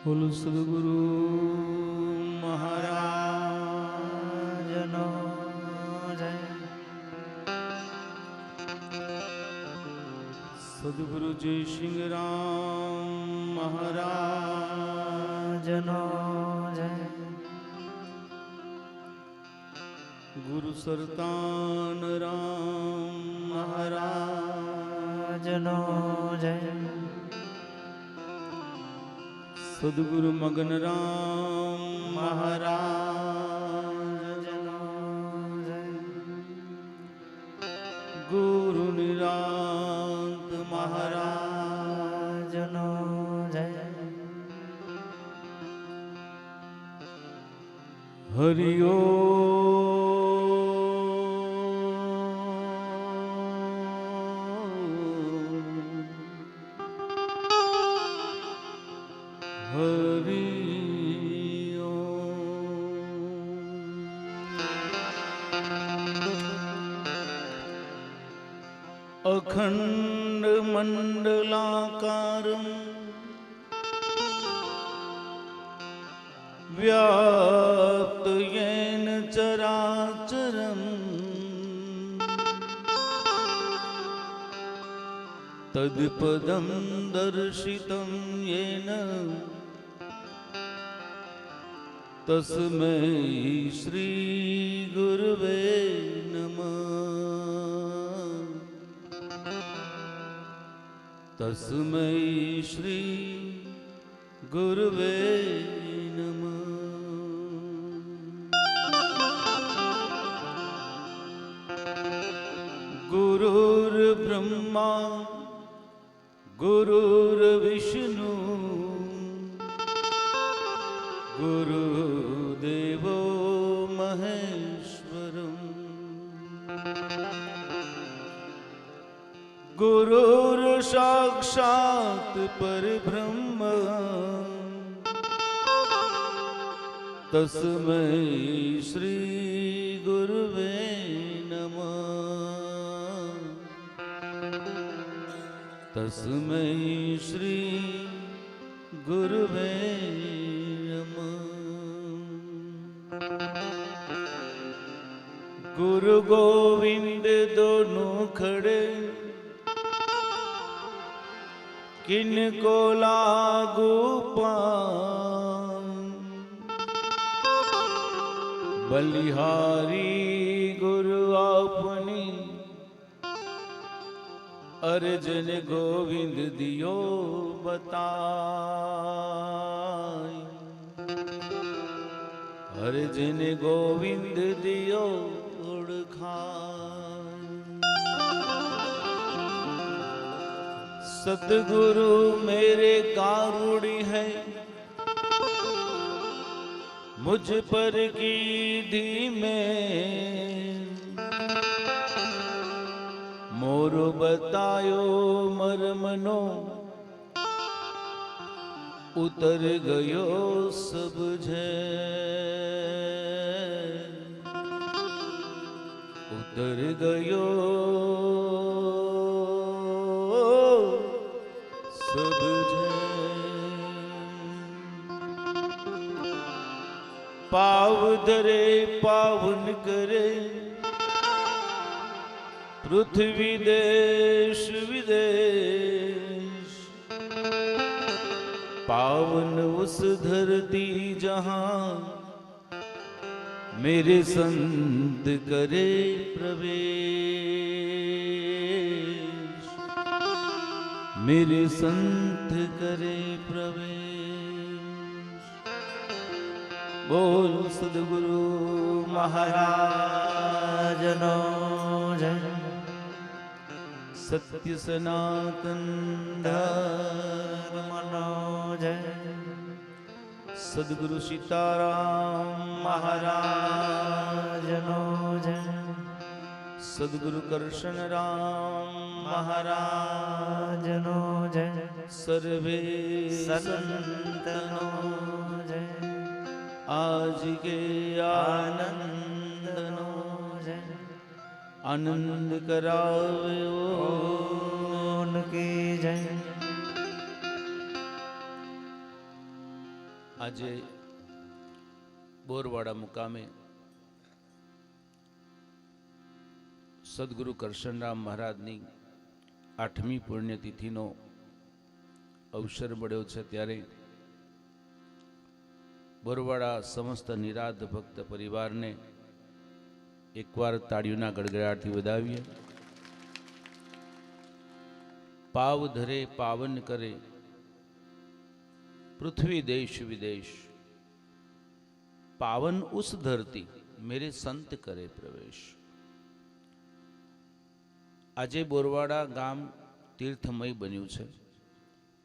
બોલો સદગુરુ મહારાજનો જય. સદગુરુ જય સિંગરામ મહારાજનો જય. ગુરુ સરતાન રામ મહારાજનો જય. સદગુરુ મગન રામ મહારાજનો જય. ગુરુ નિરાંત મહારાજનો જય. હરિઓ અખંડ મંડલાકારમ વ્યાપ્ત યેન ચરાચરમ તદપદમ દર્શિતમ યેન તસ્મૈ શ્રી ગુરવે નમઃ. તસ્મૈ શ્રી ગુરવે નમઃ. ગુરુર બ્રહ્મા ગુરુર વિષ્ણુ ગુરુદેવો મહેશ્વરમ. ગુરુર સાક્ષાત પરબ્રહ્મ તસ્મૈ શ્રી ગુરવે નમઃ. તસ્મૈ શ્રી ગુરવે નમઃ. ગુરુ ગોવિંદ દોનોं खड़े किनको लागू पान. बलिहारी गुरु आपनी अर्जन गोविंद दियो बताय. अर्जन गोविंद दियो ओळखाय. सतगुरु मेरे कारुणी है मुझ पर की धीमे. मोरो बतायो मर्मनो उतर गयो सब है. उतर गयो सब है. पाव धरे पावन करे पृथ्वी देश विदेश. पावन उस धरती जहां मेरे संत करे प्रवेश. मेरे संत करे प्रवेश. बोल सद्गुरु महाराजनो जय. सत्य सनातन धर्मनो जय. सद्गुरु सीताराम महाराजनो जय. सद्गुरु कृष्ण राम महाराजनो जय. सर्वे संतनो जय. आज के आनंदनो जय. आनंद करावे उनकी जय. આજે બોરવાડા મુકામે સદગુરુ કરશનરામ મહારાજની 8મી પુણ્યતિથિનો અવસર મળ્યો છે, ત્યારે બોરવાડા સમસ્ત નિરાધ ભક્ત પરિવારને એકવાર તાળીઓના ગડગડાટથી વધાવીએ. પાવ ધરે પાવન કરે પૃથ્વી દેશ વિદેશ, પાવન ઉસ ધરતી મેરે સંત કરે પ્રવેશ. આજે બોરવાડા ગામ તીર્થમય બન્યું છે.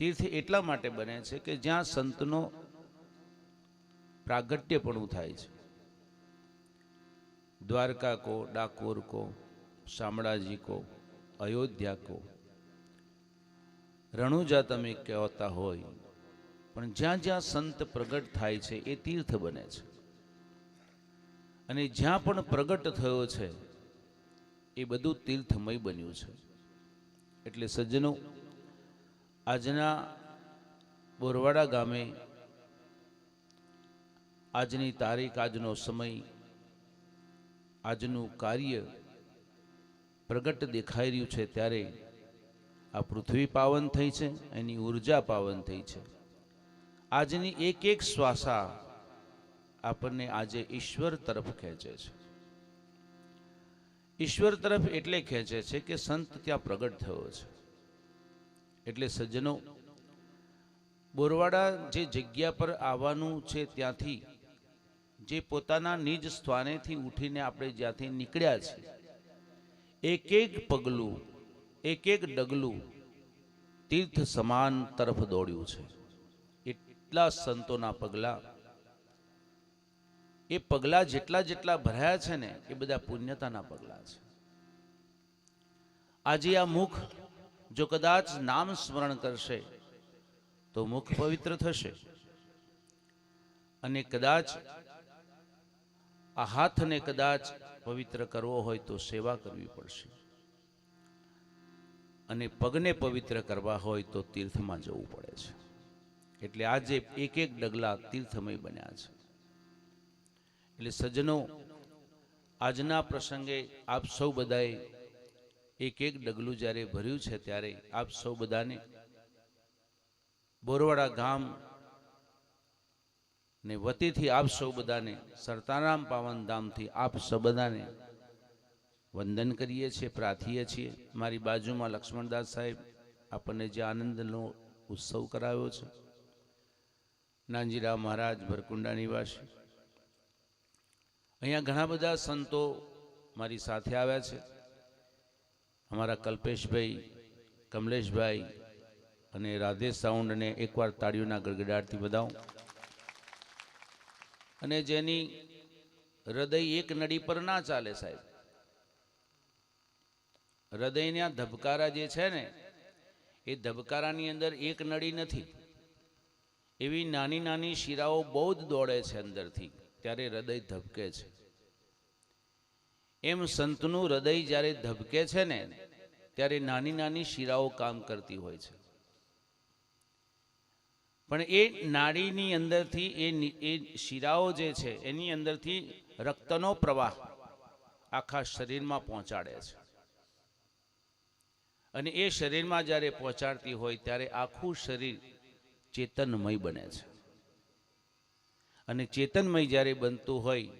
તીર્થ એટલા માટે બને છે કે જ્યાં સંતનો પ્રાગટ્યપણું થાય છે. દ્વારકા કો, ડાકોર કો, શામળાજી કો, અયોધ્યા કો, રણુજા તમે કહેતા હોય, પણ જ્યાં જ્યાં સંત પ્રગટ થાય છે એ તીર્થ બને છે. અને જ્યાં પણ પ્રગટ થયો છે એ બધું તીર્થમય બન્યું છે. એટલે સજ્જનો, આજના બોરવાડા ગામે આજની તારીખ, આજનો સમય, આજનું કાર્ય પ્રગટ દેખાઈ રહ્યું છે, ત્યારે આ પૃથ્વી પાવન થઈ છે, એની ઉર્જા પાવન થઈ છે. આજની એક એક શ્વાસા આપણને આજે ઈશ્વર તરફ ખેંચે છે. ઈશ્વર તરફ એટલે ખેંચે છે કે સંત ત્યાં પ્રગટ થયો છે. એટલે સજ્જનો, બોરવાડા જે જગ્યા પર આવવાનું છે, ત્યાંથી જે પોતાના નિજ સ્થાનેથી ઉઠીને આપણે જ્યાંથી નીકળ્યા છીએ, એક એક પગલું, એક એક ડગલું તીર્થ સમાન તરફ દોડ્યું છે. એટલા સંતોના પગલા, એ પગલા જેટલા જેટલા ભરાયા છે ને, એ બધા પુણ્યતાના પગલા છે. આજે આ મુખ જો કદાચ નામ સ્મરણ કરશે તો મુખ પવિત્ર થશે, અને કદાચ આ હાથને કદાચ પવિત્ર કરવો હોય તો સેવા કરવી પડશે, અને પગને પવિત્ર કરવા હોય તો તીર્થમાં જવું પડે છે. એટલે આજે એક એક ડગલા તીર્થમય બન્યા છે. એટલે સજ્જનો, આજના પ્રસંગે આપ સૌ બધાએ એક એક ડગલું જ્યારે ભર્યું છે, ત્યારે આપ સૌ બધાને બોરવાડા ગામ ને વતીથી આપ સૌ બધાને સરતારામ પાવન ધામથી આપ સૌ બધાને વંદન કરીએ છીએ, પ્રાર્થીએ છીએ. મારી બાજુમાં લક્ષ્મણદાસ સાહેબ આપણને જે આનંદનો ઉત્સવ કરાવ્યો છે, નાનજીરાવ મહારાજ ભરકુંડા નિવાસી, અહીંયા ઘણા બધા સંતો મારી સાથે આવ્યા છે. અમારા કલ્પેશભાઈ, કમલેશભાઈ અને રાધે સાઉન્ડને એકવાર તાળીઓના ગડગડાટથી વધાવું. અને જેની હૃદય એક નળી પર ના ચાલે સાહેબ, હૃદયના ધબકારા જે છે ને, એ ધબકારાની અંદર એક નળી નથી, એવી નાની નાની શિરાઓ બહુ જ દોડે છે અંદરથી, ત્યારે હૃદય ધબકે છે. એમ સંતનું હૃદય જ્યારે ધબકે છે ને, ત્યારે નાની નાની શિરાઓ કામ કરતી હોય છે. પણ એ નાડીની અંદરથી એ શિરાઓ જે છે, એની અંદરથી રક્તનો પ્રવાહ આખા શરીરમાં પહોંચાડે છે. અને એ શરીરમાં જ્યારે પહોંચાડતી હોય ત્યારે આખું શરીર ચેતનમય બને છે. અને ચેતનમય જ્યારે બનતું હોય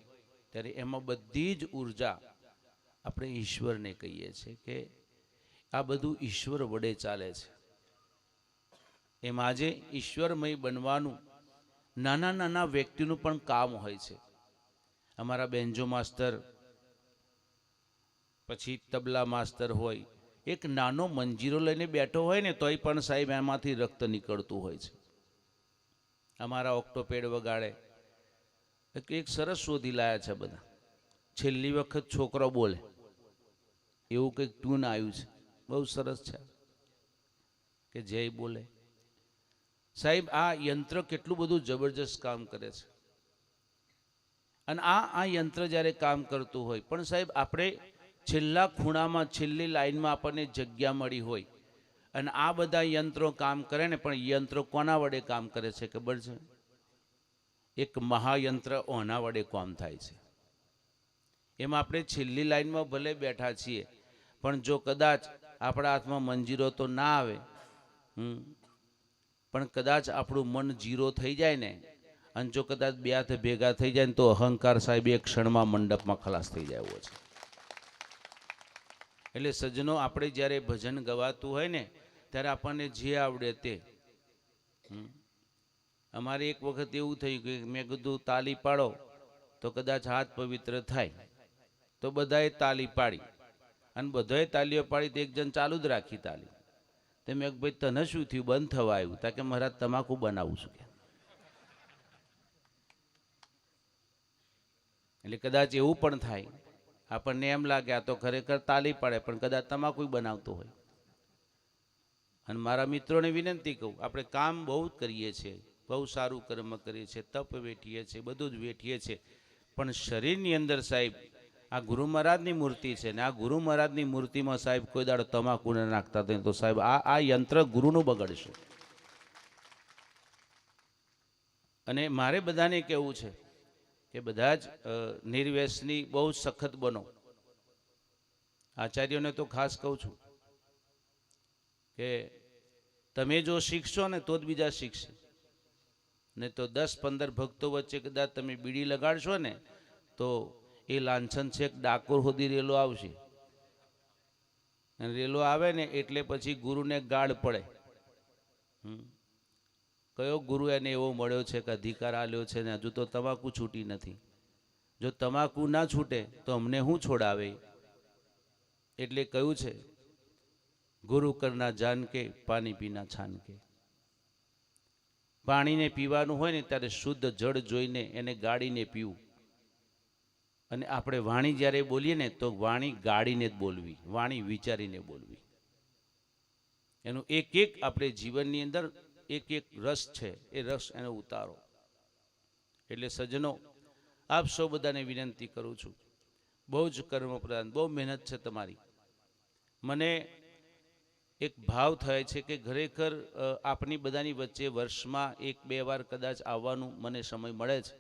ત્યારે એમાં બધી જ ઉર્જા આપણે ઈશ્વરને કહીએ છીએ કે આ બધું ઈશ્વર વડે ચાલે છે. એમ આજે ઈશ્વરમય બનવાનું નાના નાના વ્યક્તિનું પણ કામ હોય છે. અમારા બેન્જો માસ્તર, પછી તબલા માસ્તર હોય, એક નાનો મંજીરો લઈને બેઠો હોય ને તોય પણ સાહેબ એમાંથી રક્ત નીકળતું હોય છે. અમારા ઓક્ટોપેડ વગાડે, એક સરસ શોધી લાયા છે બધા, છેલ્લી વખત છોકરો બોલે એવું કંઈક ટ્યુન આવ્યું છે, બહુ સરસ છે કે જય બોલે. સાહેબ આ યંત્ર કેટલું બધું જબરજસ્ત કામ કરે છે. અને આ યંત્ર જ્યારે કામ કરતું હોય, પણ સાહેબ આપણે છેલ્લા ખૂણામાં, છેલ્લી લાઈનમાં આપણને જગ્યા મળી હોય, અને આ બધા યંત્રો કામ કરે ને, પણ યંત્રો કોના વડે કામ કરે છે ખબર છે? એક મહાયંત્ર ઓના વડે કામ થાય છે. એમાં આપણે છેલ્લી લાઈનમાં ભલે બેઠા છીએ, પણ જો કદાચ આપણા હાથમાં મંજીરો તો ના આવે, પણ કદાચ આપણું મન જીરો થઈ જાય ને, અને જો કદાચ બે હાથ ભેગા થઈ જાય ને, તો અહંકાર સાહેબ એક ક્ષણમાં મંડપમાં ખલાસ થઈ જાય એવો છે. એટલે સજ્જનો, આપણે જ્યારે ભજન ગવાતું હોય ને, ત્યારે આપણને જે આવડે તે. અમારે એક વખત એવું થયું કે મેં કીધું તાલી પાડો તો કદાચ હાથ પવિત્ર થાય, તો બધાએ તાલી પાડી, અને બધાએ તાલીઓ પાડી, તો એક જણ ચાલુ જ રાખી તાલી. તો મેં ભાઈ તને શું થયું, બંધ થવા આવ્યું? તા કે મહારાજ તમાકુ બનાવું છું કે. એટલે કદાચ એવું પણ થાય, આપણને એમ લાગે આ તો ખરેખર તાલી પાડે, પણ કદાચ તમાકુ બનાવતો હોય. અને મારા મિત્રોને વિનંતી કહું, આપણે કામ બહુ જ કરીએ છીએ, બહુ સારું કર્મ કરીએ છીએ, તપ વેઠીએ છીએ, બધું જ વેઠીએ છીએ, પણ શરીરની અંદર સાહેબ આ ગુરુ મહારાજની મૂર્તિ છે ને, આ ગુરુ મહારાજની મૂર્તિમાં સાહેબ કોઈ દાડો તમાકુ ન નાખતા થાય તો સાહેબ આ યંત્ર ગુરુનું બગડશે. અને મારે બધાને કહેવું છે કે બધા જ નિર્વ્યસની બહુ સખત બનો. આચાર્યોને તો ખાસ કહું છું કે તમે જો શીખશો ને તો જ બીજા શીખશે, ને તો 10-15 ભક્તો વચ્ચે કદાચ તમે બીડી લગાડશો ને, તો એ લાંછન છેક ડાકોર સુધી રેલો આવશે. અને રેલો આવે ને એટલે પછી ગુરુને ગાળ પડે. કયો ગુરુ એને એવો મળ્યો છે કે અધિકાર આલ્યો છે ને હજુ તો તમાકુ છૂટી નથી? જો તમાકુ ના છૂટે તો અમને શું છોડાવે? એટલે કયું છે, ગુરુ કરના જાન કે પાણી પીના છાન કે. પાણીને પીવાનું હોય ને ત્યારે શુદ્ધ જળ જોઈને એને ગાળીને પીવું. અને આપણે વાણી જ્યારે બોલીએ ને તો વાણી ગાળીને જ બોલવી, વાણી વિચારીને બોલવી. એનું એક એક આપણે જીવનની અંદર એક એક રસ છે, એ રસ એને ઉતારો. એટલે સજ્જનો, આપ સૌ બધાને વિનંતી કરું છું, બહુ જ કર્મ પ્રધાન, બહુ મહેનત છે તમારી. મને એક ભાવ થાય છે કે ખરેખર આપની બધાની વચ્ચે વર્ષમાં 1-2 વાર કદાચ આવવાનું મને સમય મળે છે,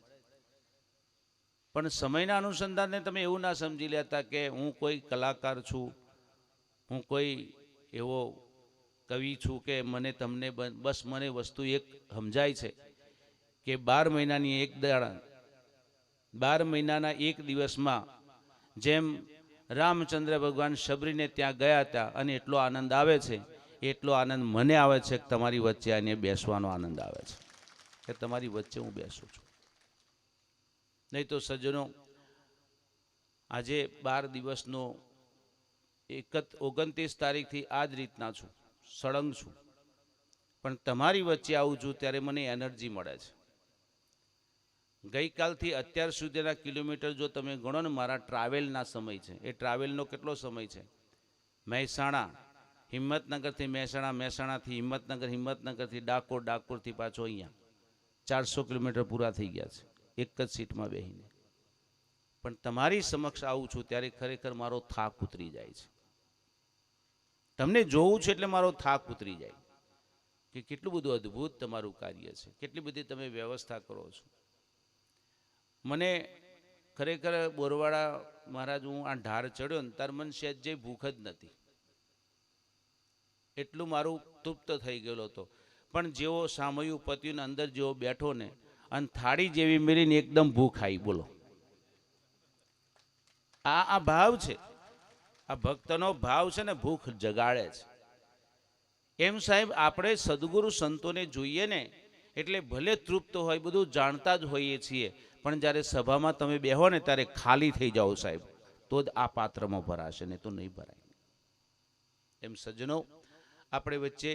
પણ સમયના અનુસંધાને તમે એવું ના સમજી લેતા કે હું કોઈ કલાકાર છું, હું કોઈ એવો કવિ છું કે મને તમને બસ મને વસ્તુ એક સમજાય છે કે 12 મહિનાની એક દાડા, 12 મહિનાના એક દિવસમાં જેમ રામચંદ્ર ભગવાન શબરીને ત્યાં ગયા હતા અને એટલો આનંદ આવે છે, એટલો આનંદ મને આવે છે કે તમારી વચ્ચે આને બેસવાનો આનંદ આવે છે, કે તમારી વચ્ચે હું બેસું છું. નહીં તો સજ્જનો, આજે 12 દિવસનો 29 તારીખથી આ જ રીતના છું, સળંગ છું, પણ તમારી વચ્ચે આવું છું ત્યારે મને એનર્જી મળે છે. ગઈકાલથી અત્યાર સુધીના કિલોમીટર જો તમે ગણો ને, મારા ટ્રાવેલના સમય છે. એ ટ્રાવેલનો કેટલો સમય છે? મહેસાણા, હિંમતનગરથી મહેસાણા, મહેસાણાથી હિંમતનગર, હિંમતનગરથી ડાકોર, ડાકોરથી પાછો અહીંયા 400 કિલોમીટર પૂરા થઈ ગયા છે એક જ સીટમાં બેસીને. પણ તમારી સમક્ષ આવું છું ત્યારે ખરેખર મારો થાક ઉતરી જાય છે. તમને જોવું છે એટલે મારો થાક ઉતરી જાય કે કેટલું બધું અદ્ભુત તમારું કાર્ય છે, કેટલી બધી તમે વ્યવસ્થા કરો છો. મને ખરેખર બોરવાડા મહારાજ, હું આ ઢાર ચડ્યો ને તાર મને સહેજ જે ભૂખ જ નથી, એટલું મારું તૃપ્ત થઈ ગયેલો હતો. પણ જેવો સામયું પત્યુંને અંદર જેવો બેઠો ને, અને થાળી જેવી મેળીને એકદમ ભૂખ આવી. બોલો, આ ભાવ છે, આ ભક્તનો ભાવ છે ને, ભૂખ જગાડે છે. એમ સાહેબ, આપણે સદગુરુ સંતોને જોઈએ ને એટલે ભલે તૃપ્ત હોય, બધું જાણતા જ હોઈએ છીએ, પણ જ્યારે સભામાં તમે બેહો ને ત્યારે ખાલી થઈ જાઓ સાહેબ, તો જ આ પાત્રમાં ભરાશે, ને તો નહીં ભરાય. એમ સજ્જનો, આપણે વચ્ચે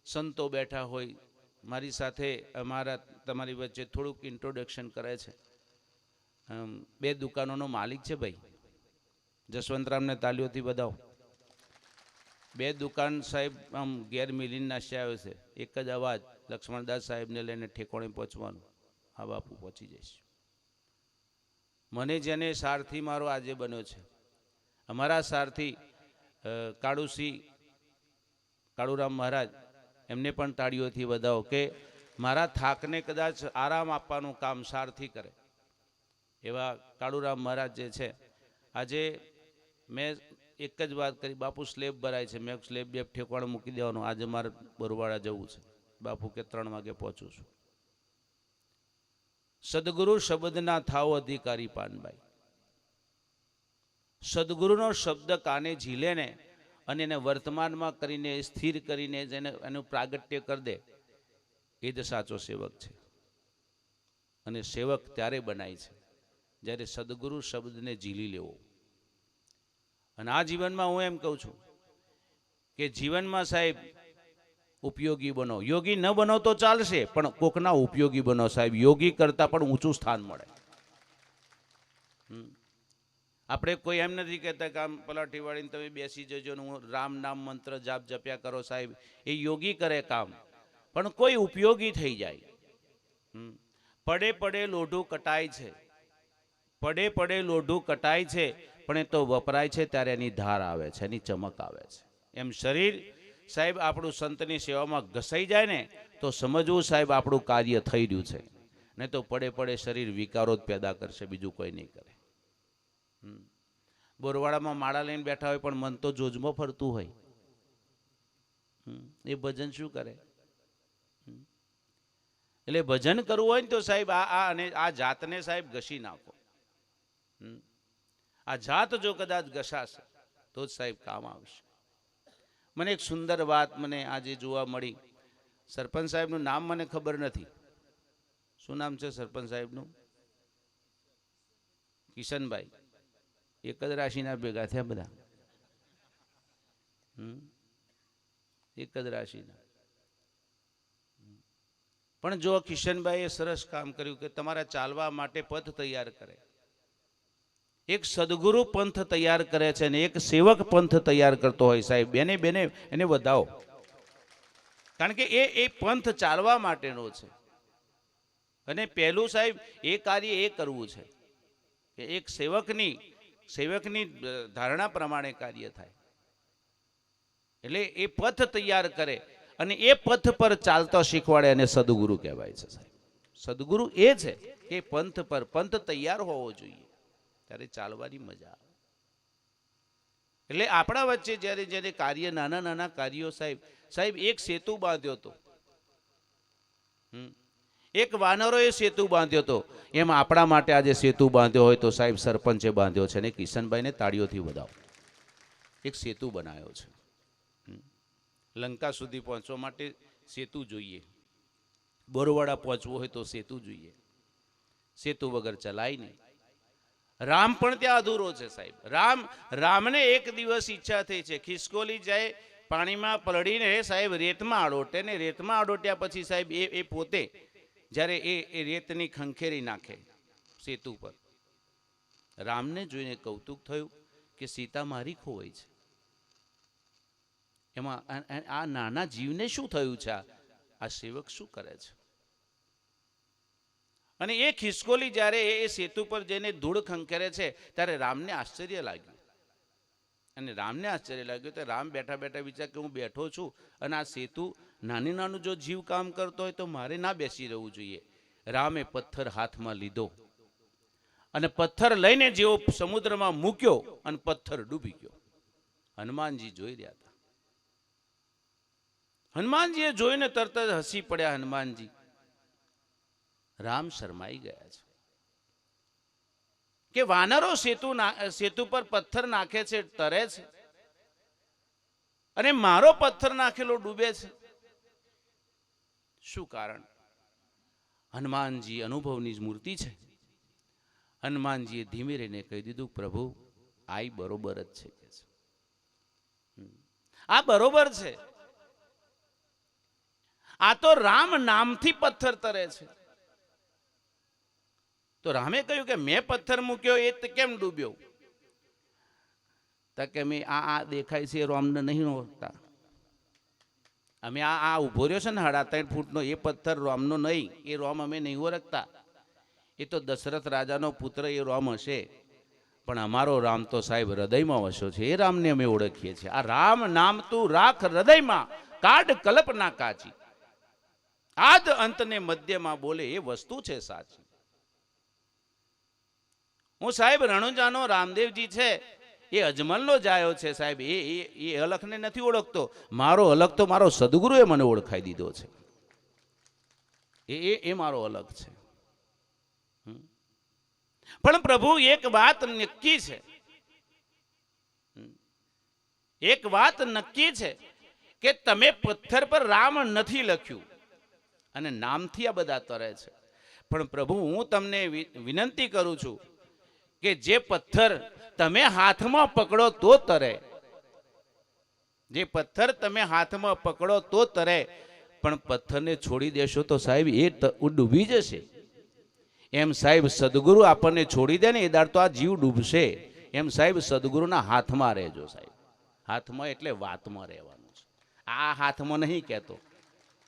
સંતો બેઠા હોય, મારી સાથે અમારા તમારી વચ્ચે થોડુંક ઇન્ટ્રોડક્શન કરે છે. 2 દુકાનોનો માલિક છે ભાઈ, જસવંતરામને તાલીઓથી બધાઓ. 2 દુકાન સાહેબ આમ ઘેર મિલીને નાસ્યા આવે છે, એક જ અવાજ, લક્ષ્મણદાસ સાહેબને લઈને ઠેકોણે પહોંચવાનું. હા બાપુ, પહોંચી જઈશ. મને જેને સારથી મારો આજે બન્યો છે, અમારા સારથી કાળુસિંહ, કાળુરામ મહારાજ, એમને પણ તાળીઓથી વધાવો કે મારા થાકને કદાચ આરામ આપવાનું કામ સારથી કરે એવા કાળુરામ મહારાજ જે છે, આજે મેં એક જ વાત કરી, બાપુ સ્લેબ ભરાય છે, મેં સ્લેબ બે ઠેકવાણ મૂકી દેવાનું, આજે મારે બરોવાડા જવું છે, બાપુ કે 3 વાગે પહોંચું છું. સદગુરુ શબ્દના થાવ અધિકારી પાનભાઈ. સદગુરુનો શબ્દ કાને ઝીલે ને અને એને વર્તમાનમાં કરીને સ્થિર કરીને જેને એનું પ્રાગટ્ય કરી દે, એ જ સાચો સેવક છે. અને સેવક ત્યારે બનાય છે જ્યારે સદગુરુ શબ્દને ઝીલી લેવો. અને આ જીવનમાં હું એમ કહું છું કે જીવનમાં સાહેબ ઉપયોગી બનો. યોગી ન બનો તો ચાલશે, પણ કોકના ઉપયોગી બનો સાહેબ. યોગી કરતા પણ ઊંચું સ્થાન મળે. આપણે કોઈ એમ નથી કહેતા કે આમ પલાઠી વાળીને તમે બેસી જજો ને હું રામ નામ મંત્ર જાપ જપ્યા કરો સાહેબ, એ યોગી કરે કામ, પણ કોઈ ઉપયોગી થઈ જાય. પડે પડે લોઢું કટાય છે, પડે પડે લોઢું કટાય છે, પણ એ તો વપરાય છે ત્યારે એની ધાર આવે છે, એની ચમક આવે છે. એમ શરીર સાહેબ આપણું સંતની સેવામાં ઘસાઈ જાય ને તો સમજવું સાહેબ આપણું કાર્ય થઈ રહ્યું છે. નહીં તો પડે પડે શરીર વિકારો જ પેદા કરશે, બીજું કોઈ નહીં કરે. બોરવાડામાં માળા લઈને બેઠા હોય પણ મન તો જોજમાં ફરતું હોય, એ ભજન શું કરે? એટલે ભજન કરવું હોય ને તો સાહેબ અને આ જાતને સાહેબ ઘસી નાખો. આ જાત જો કદાચ ઘસાશે તો જ સાહેબ કામ આવશે. મને એક સુંદર વાત મને આજે જોવા મળી. સરપંચ સાહેબનું નામ મને ખબર નથી, શું નામ છે સરપંચ સાહેબનું? કિશનભાઈ. એક જ રાશિના ભેગા થયા બધા, એક જ રાશિના. પણ જો કિશનભાઈએ સરસ કામ કર્યું કે તમારા ચાલવા માટે પથ તૈયાર કરે. એક સદગુરુ પંથ તૈયાર કરે છે અને એક સેવક પંથ તૈયાર કરતો હોય સાહેબ. બેને એને વધાવો, કારણ કે એ પંથ ચાલવા માટેનો છે. અને પહેલું સાહેબ એ કાર્ય એ કરવું છે કે એક સેવકની ધારણા પ્રમાણે કાર્ય થાય. એટલે એ પથ તૈયાર કરે અને એ પથ પર ચાલતો શીખવાડે અને સદગુરુ કહેવાય છે સાહેબ. સદગુરુ એ છે કે પંથ પર પંથ તૈયાર હોવો જોઈએ, ત્યારે ચાલવાની મજા આવે. એટલે આપણા વચ્ચે જ્યારે જ્યારે કાર્ય નાના નાના કાર્યો સાહેબ એક સેતુ બાંધ્યો હતો, એક વાનરોએ સેતુ બાંધ્યો હતો, એમ આપણા માટે આજે સેતુ બાંધ્યો હોય તો સાહેબ સરપંચે બાંધ્યો છે. અને કિશનભાઈને તાળીઓથી વધાવો. એક સેતુ બનાવ્યો છે. લંકા સુધી પહોંચવા માટે સેતુ જોઈએ, બોરવાડા પહોંચવું હોય તો સેતુ જોઈએ. સેતુ વગર ચલાય નહીં. રામ પણ ત્યાં અધૂરો છે સાહેબ. રામને એક દિવસ ઈચ્છા થઈ છે, ખિસકોલી જાય પાણીમાં પલળીને સાહેબ રેતમાં આડોટે ને રેતમાં આડોટ્યા પછી સાહેબ એ પોતે જ્યારે એ રેતની ખંખેરી નાખે સેતુ પર, રામને જોઈને કૌતુક થયું કે સીતા મારી ખોવાઈ છે. એમાં આ નાના જીવને શું થયું છે? આ સેવક શું કરે છે? અને એ ખિસકોલી જ્યારે એ સેતુ પર જઈને ધૂળ ખંખેરે છે ત્યારે રામને આશ્ચર્ય લાગ્યું. અને રામને આશ્ચર્ય લાગ્યું તો રામ બેઠા બેઠા વિચાર કે હું બેઠો છું અને આ સેતુ નાનું જો જીવ કામ કરતો હોય તો મારે ના બેસી રહેવું જોઈએ. રામે પથ્થર હાથમાં લીધો અને પથ્થર લઈને જેવો સમુદ્રમાં મૂક્યો અને પથ્થર ડૂબી ગયો. હનુમાનજી જોઈ રહ્યા હતા. હનુમાનજીએ જોઈને તરત જ હસી પડ્યા. હનુમાનજી રામ શરમાઈ ગયા છે કે વાનરો સેતુ પર પથ્થર નાખે છે, તરે છે, અને મારો પથ્થર નાખેલો ડૂબે છે. શું કારણ? હનુમાનજી અનુભવની મૂર્તિ છે. હનુમાનજીએ ધીમે રહીને કહી દીધું, પ્રભુ આ બરોબર જ છે, કે આ બરોબર છે. આ તો રામ નામથી પથ્થર તરે છે. તો રામે કહ્યું કે મેં પથ્થર મૂક્યો એ કેમ ડૂબ્યો? તો કે મેં આ દેખાય છે એ રોમને નહીં ઓળખતા. અમે આ ઉભો રહ્યો છે ને 3.5 ફૂટનો એ પથ્થર રોમનો નહીં, એ રોમ અમે નહીં ઓળખતા. એ તો દશરથ રાજાનો પુત્ર એ રોમ હશે, પણ અમારો રામ તો સાહેબ હૃદયમાં વસ્યો છે. એ રામને અમે ઓળખીએ છીએ. આ રામ નામ તું રાખ હૃદયમાં, કાઢ કલ્પના કાચી. આદ અંતને મધ્યમાં બોલે એ વસ્તુ છે સાચી. હું સાહેબ રણુજાનો રામદેવજી છે એ અજમલનો જાયો છે સાહેબ, એ અલખને નથી ઓળખતો. મારો અલખ તો મારો સદગુરુએ મને ઓળખાઈ દીધો છે. એ મારો અલગ છે. પણ પ્રભુ એક વાત નક્કી છે, એક વાત નક્કી છે કે તમે પથ્થર પર રામ નથી લખ્યું અને નામથી આ બધા તરે છે. પણ પ્રભુ હું તમને વિનંતી કરું છું કે જે પથ્થર તમે હાથમાં પકડો તો તરે, જે પથ્થર તમે હાથમાં પકડો તો તરે, પણ પથ્થરને છોડી દેશો તો સાહેબ એ ડૂબી જશે. એમ સાહેબ સદગુરુ આપણને છોડી દે ને એ દાડ તો આ જીવ ડૂબશે. એમ સાહેબ સદગુરુના હાથમાં રહેજો સાહેબ. હાથમાં એટલે વાતમાં રહેવાનું છે. આ હાથમાં નહીં કહેતો,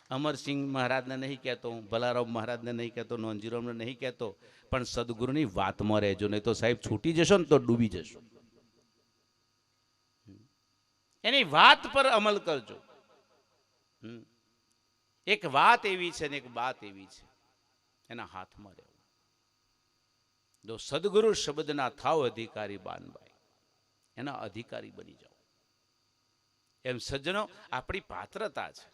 અમરસિંહ મહારાજને નહીં કહેતો, ભલારામ મહારાજને નહીં કહેતો, નોંધજીરામને નહીં કહેતો, પણ સદગુરુની વાતમાં રહેજો, નહીં તો સાહેબ છૂટી જશો ને તો ડૂબી જશો. એની વાત પર અમલ કરજો. એક વાત એવી છે ને એક બાત એવી છે, એના હાથમાં રહેવું. જો સદગુરુ શબ્દના થાવ અધિકારી બાનભાઈ, એના અધિકારી બની જાઓ. એમ સજ્જનો આપણી પાત્રતા છે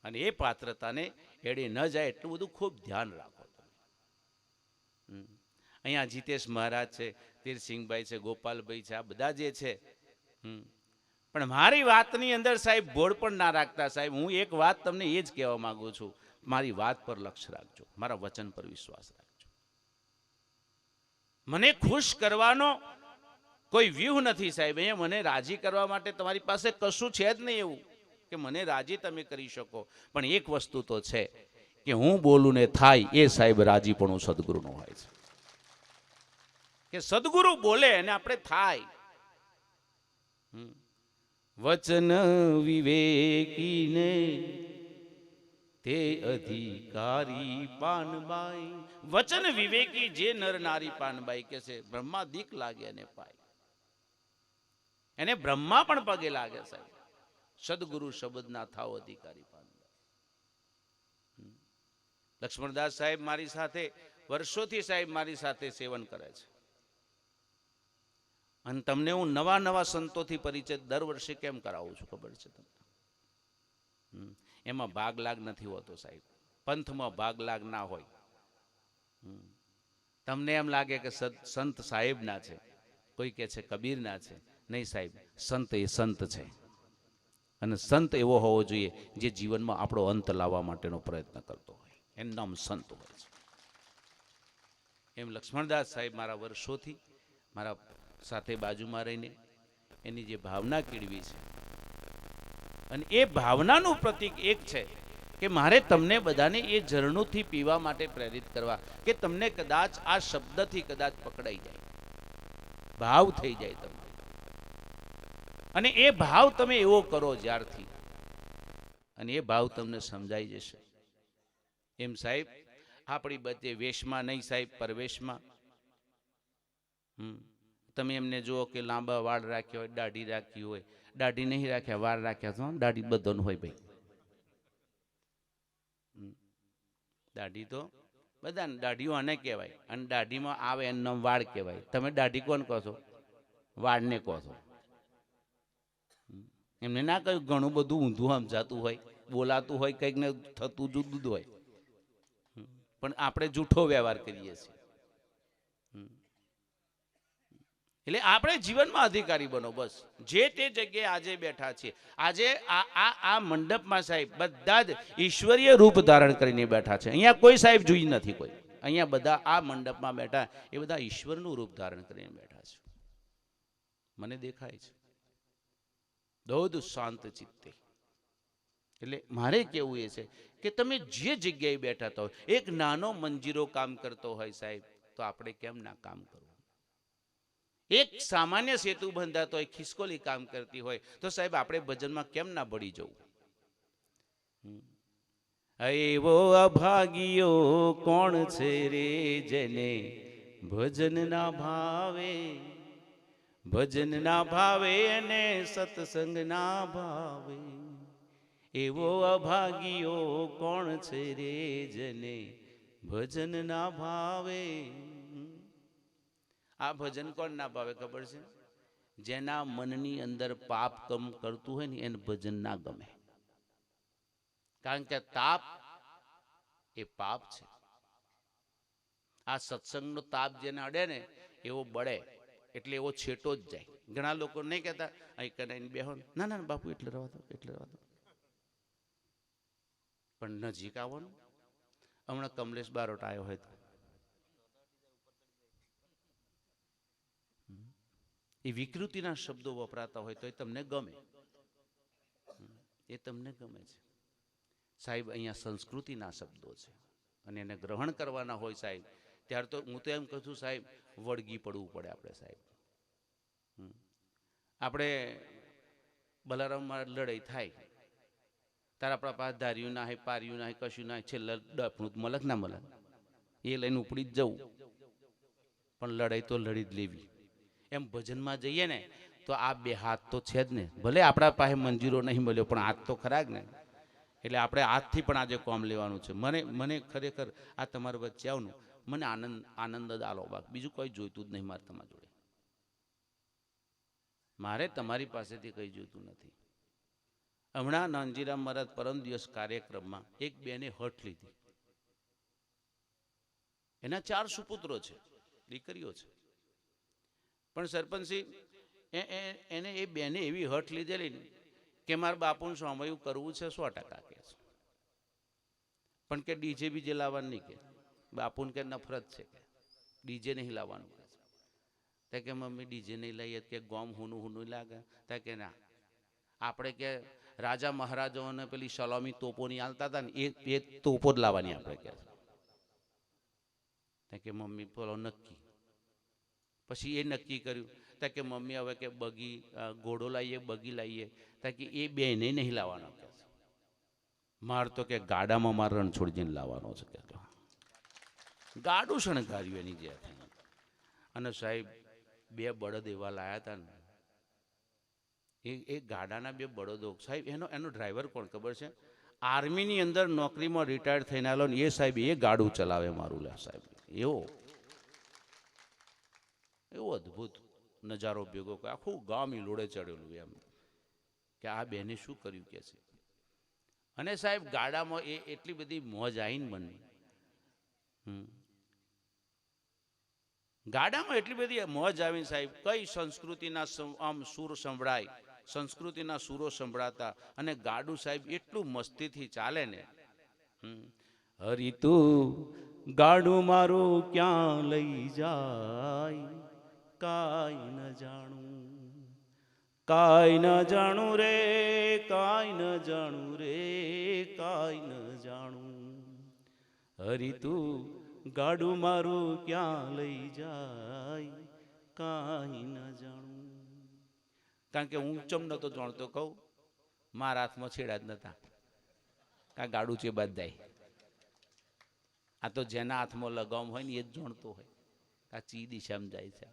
અને એ પાત્રતાને એડે ન જાય એટલું બધું ખૂબ ધ્યાન રાખો. અહીંયા જીતેશ મહારાજ છે, તીરસિંહભાઈ છે, ગોપાલભાઈ છે, આ બધા જે છે. પણ મારી વાતની અંદર સાહેબ બોર્ડ પણ ના રાખતા સાહેબ. હું એક વાત તમને એ જ કહેવા માંગુ છું, મારી વાત પર લક્ષ્ય રાખજો, મારા વચન પર વિશ્વાસ રાખજો. મને ખુશ કરવાનો કોઈ વ્યૂહ નથી સાહેબ. અહીંયા મને રાજી કરવા માટે તમારી પાસે કશું છે જ નહીં એવું કે મને રાજી તમે કરી શકો. પણ એક વસ્તુ તો છે કે હું બોલું ને થાય એ સાહેબ રાજીપણું સદગુરુનું હોય છે. કે સદગુરુ બોલે અને આપણે થાય. વચન વિવેકીને તે અધિકારી પાનબાઈ. વચન વિવેકી જે નર નારી પાનબાઈ કે છે, બ્રહ્મા દીક લાગે અને પાય, એને બ્રહ્મા પણ પગે લાગે સાહેબ. સદગુરુ શબ્દના થાવ અધિકારી પાનબાઈ. લક્ષ્મણદાસ સાહેબ મારી સાથે વર્ષોથી સાહેબ મારી સાથે સેવન કરે છે અને તમને હું નવા નવા સંતોથી પરિચય દર વર્ષે કેમ કરાવું છું ખબર છે તમને? એમાં ભાગ લાગ નથી હોતો સાહેબ. પંથમાં ભાગ લાગ ના હોય. તમને એમ લાગે કે સંત સાહેબના છે, કોઈ કહે છે કબીરના છે. નહીં સાહેબ, સંત એ સંત છે અને સંત એવો હોવો જોઈએ જે જીવનમાં આપણો અંત લાવવા માટેનો પ્રયત્ન કરતો હોય. એનું નામ સંત હોય છે. એમ લક્ષ્મણદાસ સાહેબ મારા વર્ષોથી મારા સાથે બાજુમાં રહીને એની જે ભાવના કેળવી છે, અને એ ભાવનાનું પ્રતીક એક છે કે મારે તમને બધાને એ ઝરણુંથી પીવા માટે પ્રેરિત કરવા, કે તમને કદાચ આ શબ્દથી કદાચ પકડાઈ જાય, ભાવ થઈ જાય તમને, અને એ ભાવ તમે એવો કરો જ્યારથી, અને એ ભાવ તમને સમજાઈ જશે. એમ સાહેબ આપણી બધે વેશમાં નહીં સાહેબ, પરવેશમાં. તમે એમને જુઓ કે લાંબા વાળ રાખ્યા હોય, દાઢી રાખી હોય, દાઢી નહીં રાખ્યા, વાળ રાખ્યા તો દાઢી બધાનું હોય ભાઈ. દાઢી તો બધાને, દાઢીઓ આને કહેવાય, અને દાઢીમાં આવે એનું વાળ કહેવાય. તમે દાઢી કોણ કહો છો? વાળને કહો છો. એમને ના કહ્યું ઘણું બધું ઊંધું સમજાતું હોય, બોલાતું હોય, કંઈક ને થતું જુદું હોય, પણ આપણે જૂઠો વ્યવહાર કરીએ છીએ. એટલે આપણે જીવનમાં અધિકારી બનો બસ. જે તે જગ્યાએ આજે બેઠા છે, આજે આ મંડપમાં સાહેબ બધા જ ઈશ્વરીય રૂપ ધારણ કરીને બેઠા છે. અહીંયા કોઈ સાહેબ જોઈ નથી કોઈ. અહીંયા બધા આ મંડપમાં બેઠા એ બધા ઈશ્વરનું રૂપ ધારણ કરીને બેઠા છે. મને દેખાય છે દોધ શાંત ચિત્તે. એટલે મારે કેવું એ છે કે તમે જે જગ્યાએ બેઠા તો એક નાનો મંજીરો કામ કરતો હોય સાહેબ, તો આપણે કેમ ના કામ કરવું? એક સામાન્ય સેતુ બંધાતો હોય, ખિસકોલી કામ કરતી હોય, તો સાહેબ આપણે ભજનમાં કેમ ના ભળી જવું? એવો અભાગીયો કોણ છે રે જેને ભજન ના ભાવે, ભજન ના ભાવે અને સત્સંગ ના ભાવે. એવો અભાગીયો કોણ છે રે જને ભજન ના ભાવે. આ ભજન કોણ ના ભાવે ખબર છે? જેના મનની અંદર પાપ કમ કરતું હોય ને એને ભજન ના ગમે. કારણ કે તાપ એ પાપ છે. આ સત્સંગનો તાપ જેને અડે ને એવો બળે, એટલે એવો છેટો જ જાય. ઘણા લોકો નહીં કહેતા અહીં કનાઈને બેહો, ના ના બાપુ એટલે રહેવા દો, એટલે રહેવા દો. પણ નજીક આવવાનું. હમણાં કમલેશ બારોટ આવ્યો હોય તો એ વિકૃતિના શબ્દો વપરાતા હોય તો એ તમને ગમે, એ તમને ગમે છે. સાહેબ અહીંયા સંસ્કૃતિના શબ્દો છે અને એને ગ્રહણ કરવાના હોય સાહેબ, ત્યારે તો હું તો એમ કહું છું સાહેબ વળગી પડવું પડે આપણે સાહેબ. આપણે બલારામમાં લડાઈ થાય ત્યારે આપણા પાસે ધાર્યું ના હોય, પાર્યું ના હોય, કશું ના હોય, છેલ્લે ડફણું મલક ના મલક એ લઈને ઉપડી જ જવું, પણ લડાઈ તો લડી જ લેવી. એમ ભજનમાં જઈએ ને તો આ બે હાથ તો છે જ ને. ભલે આપણા પાસે મંજીરો નહીં મળ્યો પણ હાથ તો ખરા જ ને. એટલે આપણે હાથથી પણ આજે કોમ લેવાનું છે. મને ખરેખર આ તમારા વચ્ચે આવનું મને આનંદ જ આલો, બાકી બીજું કોઈ જોઈતું જ નહીં મારે તમારી જોડે. મારે તમારી પાસેથી કંઈ જોઈતું નથી. હમણાં નાનજીરામ મહારાજ પરમ દિવસ કાર્યક્રમમાં એક બેને હઠ લીધી. એના 4 સુપુત્રો છે, દીકરીઓ છે. પણ સરપંચજી એને એ બેને એવી હઠ લીધેલી ને કે મારા બાપુને સાંભળ્યું કરવું છે 100% કે છે. પણ કે ડીજે બીજે લાવવાનું નહીં, કે બાપુને કે નફરત છે, કે ડીજે નહીં લાવવાનું કે છે. તે કે મમ્મી ડીજે નહીં લઈએ કે ગોમ હુનું લાગે. તે કે ના, આપણે કે રાજા મહારાજાઓને પેલી સલામી તોપો નહીં હાલતા હતા ને એ તોપો જ લાવવાની આપણે કે. તે કે મમ્મી બોલો નક્કી. પછી એ નક્કી કર્યું. ત્યાં કે મમ્મી હવે કે બગી ઘોડો લાવીએ, બગી લાવીએ. ત્યાં કે એ બે નહીં લાવવાનો કે માર તો કે ગાડામાં માર રણછોડજીને લાવવાનો છે કે. ગાડું શણગાર્યું એની જે. અને સાહેબ 2 બળદ એવા લાયા હતા ને, એ ગાડાના 2 બળદો સાહેબ, એનો ડ્રાઈવર કોણ ખબર છે? આર્મીની અંદર નોકરીમાં રિટાયર થઈને આવેલો ને એ સાહેબ એ ગાડું ચલાવે મારું લે સાહેબ. એવો અદભુત નજારો ભેગો કર્યો. આખું ગામ લોડે ચડેલું એમ કે આ બેને શું કર્યું કે છે. અને સાહેબ ગાડામાં એટલી બધી મોજ આવી ને મને. ગાડામાં એટલી બધી મોજ આવી સાહેબ, કઈ સંસ્કૃતિના આમ સૂર સંભળાય, સંસ્કૃતિના સૂરો સંભળાતા. અને ગાડું સાહેબ એટલું મસ્તીથી ચાલે ને. હરી તું ગાડું મારું ક્યાં લઈ જાય, કાઈ ન જાણું, કાઈ ન જાણું રે, કાઈ ન જાણું રે, કાઈ ન જાણું. હરી તું ગાડું મારું ક્યાં લઈ જાય, કાઈ ન જાણું. કારણ કે હું ચમ નતો જાણતો, કહું મારા હાથમાં છેડા જ નતા. કા ગાડું છે બધાય. આ તો જેના હાથમાં લગામ હોય ને એ જ જાણતો હોય આ ચી દિશામાં જાય છે.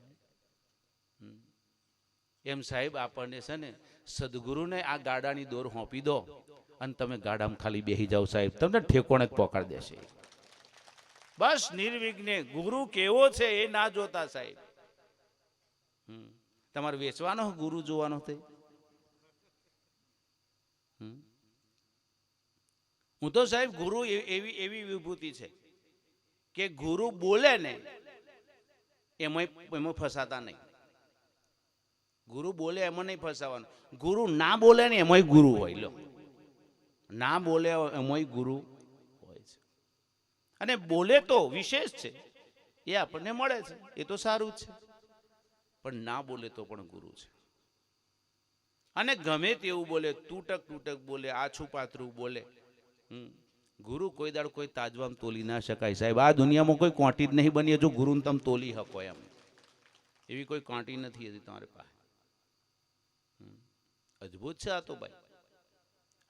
એમ સાહેબ આપણને છે ને સદગુરુને આ ગાડાની દોર હોંપી દો અને તમે ગાડામાં ખાલી બેસી જાઓ સાહેબ, તમને ઠેકોણે જ પકડી દેશે. બસ નિર્વિઘ્ને. ગુરુ કેવો છે એ ના જોતા સાહેબ. તમારે વેચવાનો ગુરુ જોવાનો છે. હું તો સાહેબ ગુરુ એવી વિભૂતિ છે કે ગુરુ બોલે ને એમાં ફસાતા નહીં. ગુરુ બોલે એમાં નહીં ફસાવાનું. ગુરુ ના બોલે ને એમાંય ગુરુ હોય. લો, ના બોલે એમાંય ગુરુ હોય છે. અને બોલે તો વિશેષ છે, એ આપણને મળે છે, એ તો સારું જ છે. પણ ના બોલે તો પણ ગુરુ છે. અને ગમે તેવું બોલે, તૂટક બોલે, આછું પાતળું બોલે, ગુરુ કોઈ દાડ કોઈ તાજવામ તોલી ના શકાય સાહેબ. આ દુનિયામાં કોઈ કોંટી જ નહીં બની જો ગુરુને તમે તોલી શકો એમ. એવી કોઈ કોંટી નથી હતી તમારી પાસે. અદભુત છે આ તો ભાઈ.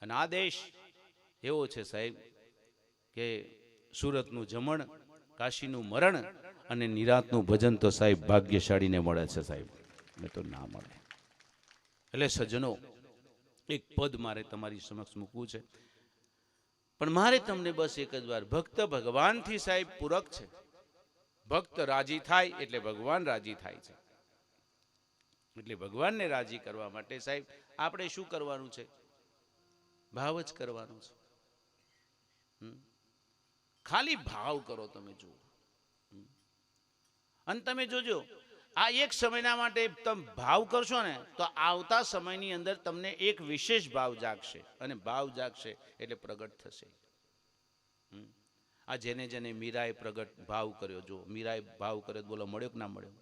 અને આ દેશ એવો છે સાહેબ કે સુરતનું જમણ, કાશીનું મરણ અને નિરાતનું ભજન તો સાહેબ ભાગ્યશાળીને મળે છે સાહેબ, એ તો ના મળે. એટલે સજ્જનો, એક પદ મારે તમારી સમક્ષ મૂકવું છે, પણ મારે તમને બસ એક જ વાર, ભક્ત ભગવાનથી સાહેબ પૂરક છે. ભક્ત રાજી થાય એટલે ભગવાન રાજી થાય છે. એટલે ભગવાનને રાજી કરવા માટે સાહેબ આપણે શું કરવાનું છે? ભાવ જ કરવાનો છે. ખાલી ભાવ કરો. તમે જુઓ, અને તમે જોજો, આ એક સમયના માટે તમે ભાવ કરશો ને તો આવતા સમયની અંદર તમને એક વિશેષ ભાવ જાગશે, અને ભાવ જાગશે એટલે પ્રગટ થશે. આ જેને જેને મીરાએ પ્રગટ ભાવ કર્યો, જો મીરાએ ભાવ કર્યો, બોલો મળ્યો કે ના મળ્યો?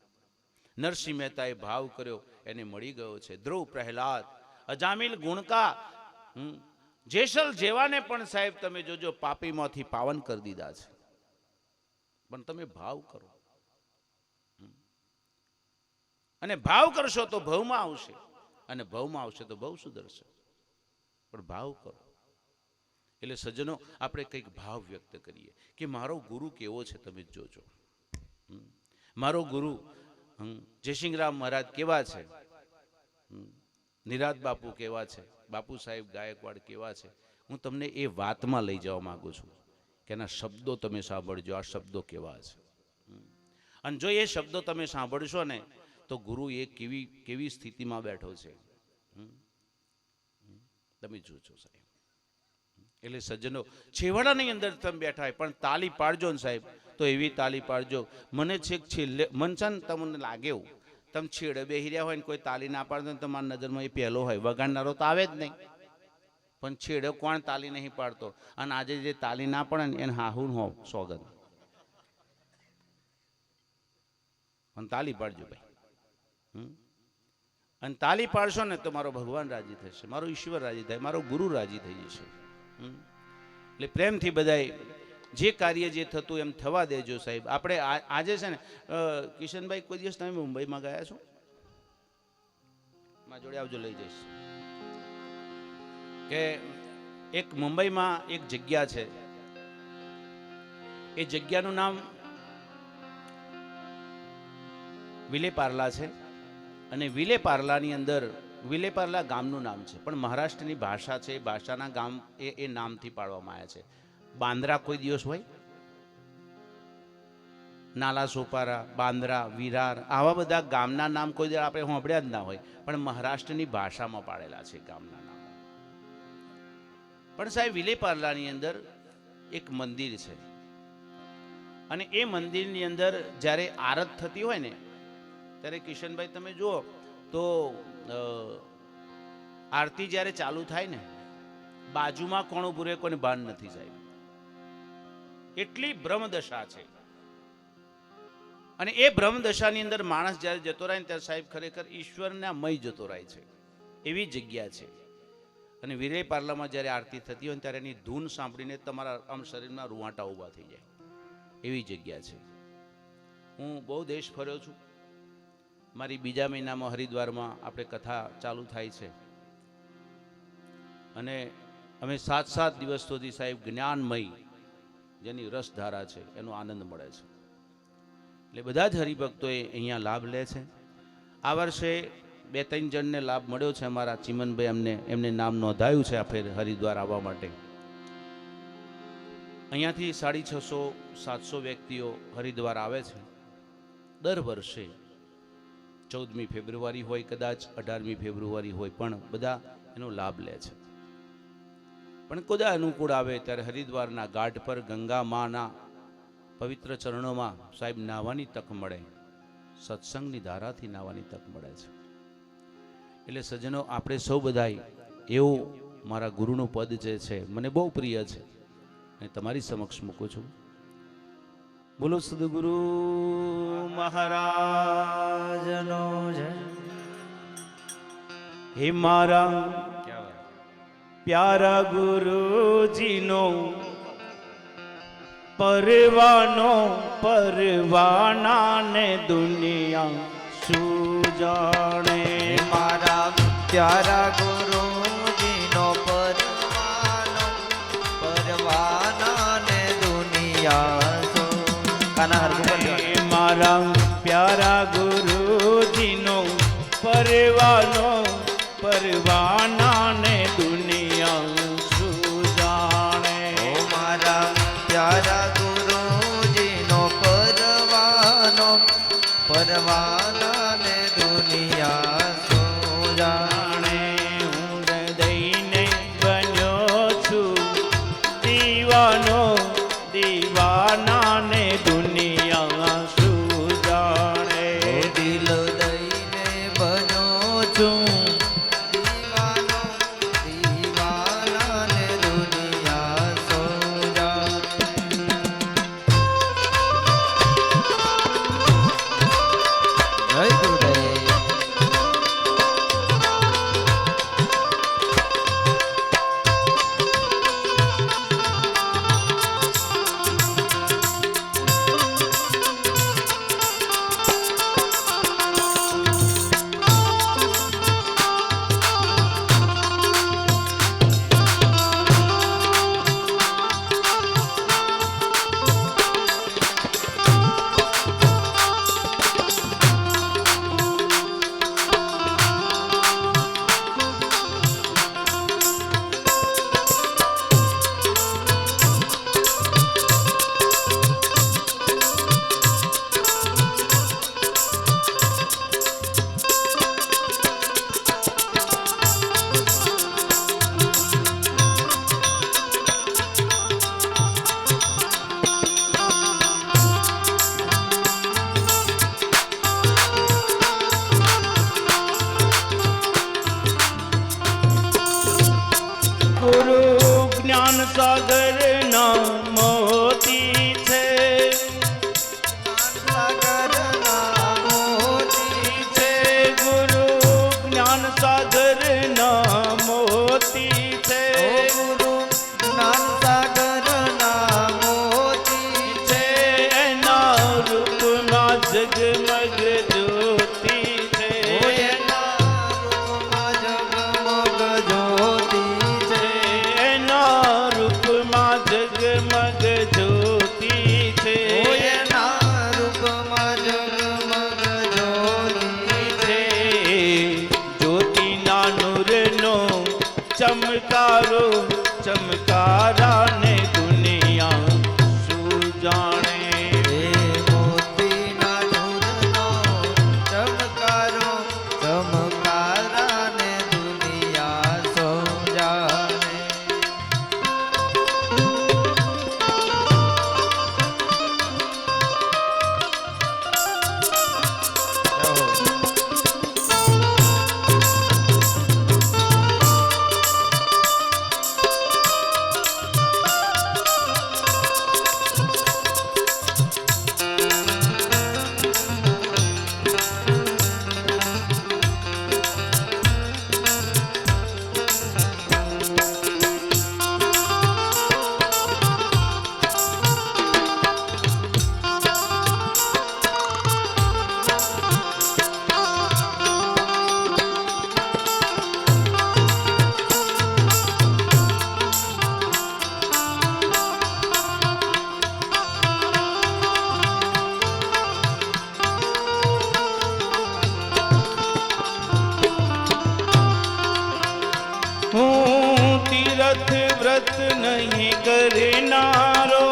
નરસિંહ મહેતાએ ભાવ કર્યો, એને મળી ગયો છે. ધ્રુવ, પ્રહલાદ, અજામિલ, ગુણકા, જેસલ જેવાને પણ સાહેબ તમે જોજો પાપીમાંથી પાવન કરી દીધા છે. પણ તમે ભાવ કરો, અને ભાવ કરશો તો ભવમાં આવશે, અને ભવમાં આવશે તો ભવ સુધરશે. પણ ભાવ કરો. એટલે સજ્જનો, આપણે કંઈક ભાવ વ્યક્ત કરીએ કે મારો ગુરુ કેવો છે. તમે જોજો, મારો ગુરુ જયસિંહરામ મહારાજ કેવા છે, નિરાત બાપુ કેવા છે, બાપુ સાહેબ ગાયકવાડ કેવા છે. હું તમને એ વાતમાં લઈ જવા માંગુ છું કે એના શબ્દો તમે સાંભળજો. આ શબ્દો કેવા છે, અને જો એ શબ્દો તમે સાંભળશો ને તો ગુરુ એ કેવી સ્થિતિમાં બેઠો છે તમે જોજો સાહેબ. એટલે સજ્જનો, છેવાડાની અંદર તમે બેઠા હોય પણ તાલી પાડજો ને સાહેબ, તો એવી તાલી પાડજો. મને છેક છેલ્લે મન છે ને, તમને લાગે એવું તમે છેડે બેસી રહ્યા હોય ને કોઈ તાલી ના પાડતો ને તમારી નજરમાં એ પહેલો હોય. વગાડનારો તો આવે જ નહીં, પણ છેડે કોણ તાલી નહીં પાડતો? અને આજે જે તાલી ના પડે ને એને હાહુ હો સોગંદ. પણ તાલી પાડજો ભાઈ. અને તાલી પાડશો ને તો મારો ભગવાન રાજી થશે, મારો ઈશ્વર રાજી થાય, મારો ગુરુ રાજી થઈ જશે. એટલે પ્રેમથી બધાય જે કાર્ય જે થતું એમ થવા દેજો સાહેબ. આપણે આજે છે ને, કિશનભાઈ કોઈ દિવસ તમે મુંબઈમાં ગયા છો? મારા જોડે આવજો, લઈ જઈશ. કે એક મુંબઈમાં એક જગ્યા છે, એ જગ્યાનું નામ વિલેપાર્લા છે. અને વિલેપાર્લાની અંદર, વિલેપાર્લા ગામનું નામ છે, પણ મહારાષ્ટ્રની ભાષા છે, એ ભાષાના ગામ એ નામથી પાડવામાં આવ્યા છે. બાંદ્રા કોઈ દિવસ હોય? નાલા સોપારા, બાંદ્રા, વિરાર, આવા બધા ગામના નામ કોઈ દિવસ આપણે સાંભળ્યા જ ના હોય, પણ મહારાષ્ટ્રની ભાષામાં પાડેલા છે ગામના નામ. પણ સાહેબ વિલેપાર્લાની અંદર એક મંદિર છે, અને એ મંદિરની અંદર જ્યારે આરત થતી હોય ને ત્યારે કિશનભાઈ તમે જુઓ તો આરતી જ્યારે ચાલુ થાય ને, બાજુમાં કોણ ઊભું રહે કોઈને ભાન નથી સાહેબ. એટલી બ્રહ્મદશા છે. અને એ બ્રહ્મદશાની અંદર માણસ જ્યારે જતો રહે ને ત્યારે સાહેબ ખરેખર ઈશ્વરના મય જતો રહે છે, એવી જગ્યા છે. અને વિલેપાર્લામાં જ્યારે આરતી થતી હોય ને ત્યારે એની ધૂન સાંભળીને તમારા આમ શરીરના રૂવાટા ઊભા થઈ જાય, એવી જગ્યા છે. હું બહુ દેશ ફર્યો છું. મારી બીજા મહિનામાં હરિદ્વારમાં આપણે કથા ચાલુ થાય છે, અને અમે 7 દિવસ સુધી સાહેબ જ્ઞાનમય જેની રસધારા છે એનો આનંદ મળે છે. એટલે બધા જ હરિભક્તોએ અહીંયા લાભ લે છે. આ વર્ષે 2-3 જણને લાભ મળ્યો છે. અમારા ચિમનભાઈ એમને નામ નોંધાયું છે આ ફેર હરિદ્વાર આવવા માટે. અહીંયાથી 650-700 વ્યક્તિઓ હરિદ્વાર આવે છે દર વર્ષે. 14મી ફેબ્રુઆરી હોય, કદાચ 18મી ફેબ્રુઆરી હોય, પણ બધા એનો લાભ લે છે. પણ કદા અનુકૂળ આવે ત્યારે હરિદ્વારના ઘાટ પર ગંગા માના પવિત્ર ચરણોમાં સાહેબ નાહવાની તક મળે, સત્સંગની ધારાથી નાહવાની તક મળે છે. એટલે સજ્જનો, આપણે સૌ બધાય એવું મારા ગુરુનું પદ જે છે મને બહુ પ્રિય છે, અને તમારી સમક્ષ મૂકું છું. બોલો સદગુરુ મહારાજનો જય. હે મારા પ્યારા ગુરુજીનો પરવાનો, પરવાના ને દુનિયા શું જાણે. મારા પ્યારા ગુરુજીનો પરવાનો, પરવાના ને દુનિયા શું. મારા પ્યારા ગુરુજીનો પરવાનો, પરવાના ને પરવાના ને દુનિયા શું જાણે. હું હૃદયને બન્યો છું દીવાનો, દીવાના ને દુનિયા શું જાણે. દિલ દઈને બન્યો છું દીવાનો, દીવાના ને દુનિયા શું જાણે. જય ગુરુદેવ. ગુરુ જ્ઞાન સાગર ના મોતી છે, સાગરના મોતી છે ગુરુ જ્ઞાન સાગર ના મોતી છે. ગુરુ જ્ઞાન સાગરના મોતી છે એના રૂપમાં જગમગ જ્યોતિ છે. એના રૂપમાં જગમગ જ્યોતિ છે. એના રૂપમાં જગમગ જ્યોતિ છે. એના રૂપમાં જગમગ જ્યોતિ છે જ્યોતિના નૂરનો ચમકારો, ચમકારા ને દુનિયા શું જાણે. એ મોતીના નૂરનો ચમકારો, ચમકારા ને દુનિયા સૌ જાણે. હું તીરથ વ્રત નહીં કરનારો,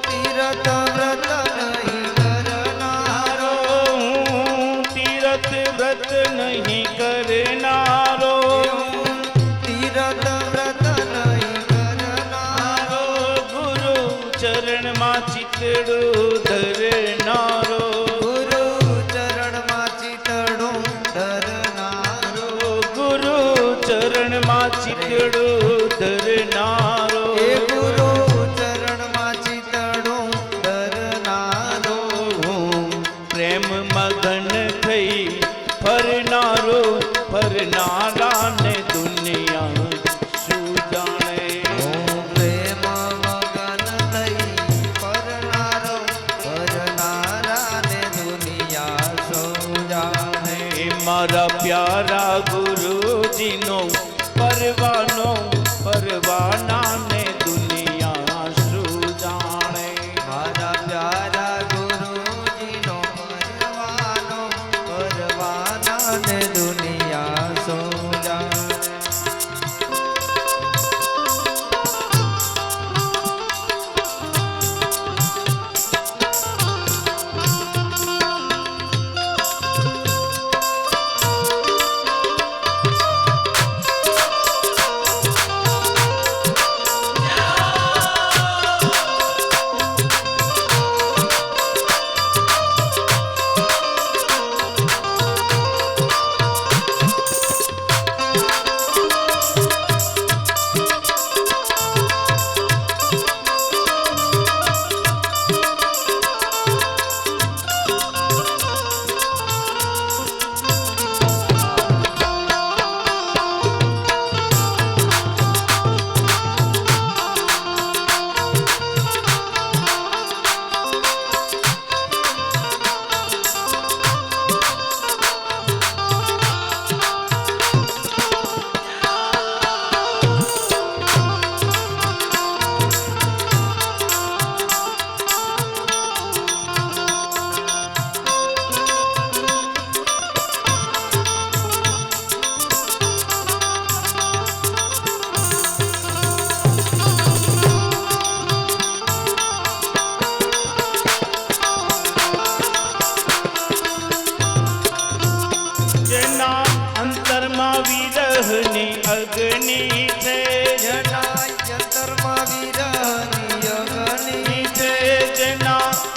તીરથ વ્રત નહીં કરનારો, હું તીરથ વ્રત નહીં કરનારો. તીરથ વ્રત નહીં કરનારો, ગુરુ ચરણમાં ચિતડું ધરનારો. ગુરુ ચરણમાં ચિતડું ધરનારો, ગુરુ ચરણમાં ચિતડું ધરનારો. એ ગુરુ ચરણમાં ચિતડું ધરનારો. પ્રેમ મગન થઈ ફરનારો, ફરનારા ને દુનિયા શું જાણે. હું પ્રેમ મગન થઈ ફરનારો, ફરનારા ને દુનિયા સૌ જાણે. એ મારા પ્યારા ગુરુજીનો પરવાનો, પરવાના ને દુનિયા શું જાણે. મારા પ્યારા ગુરુજીનો પરવાનો, પરવાના ને દુનિયા સૌ જાણે.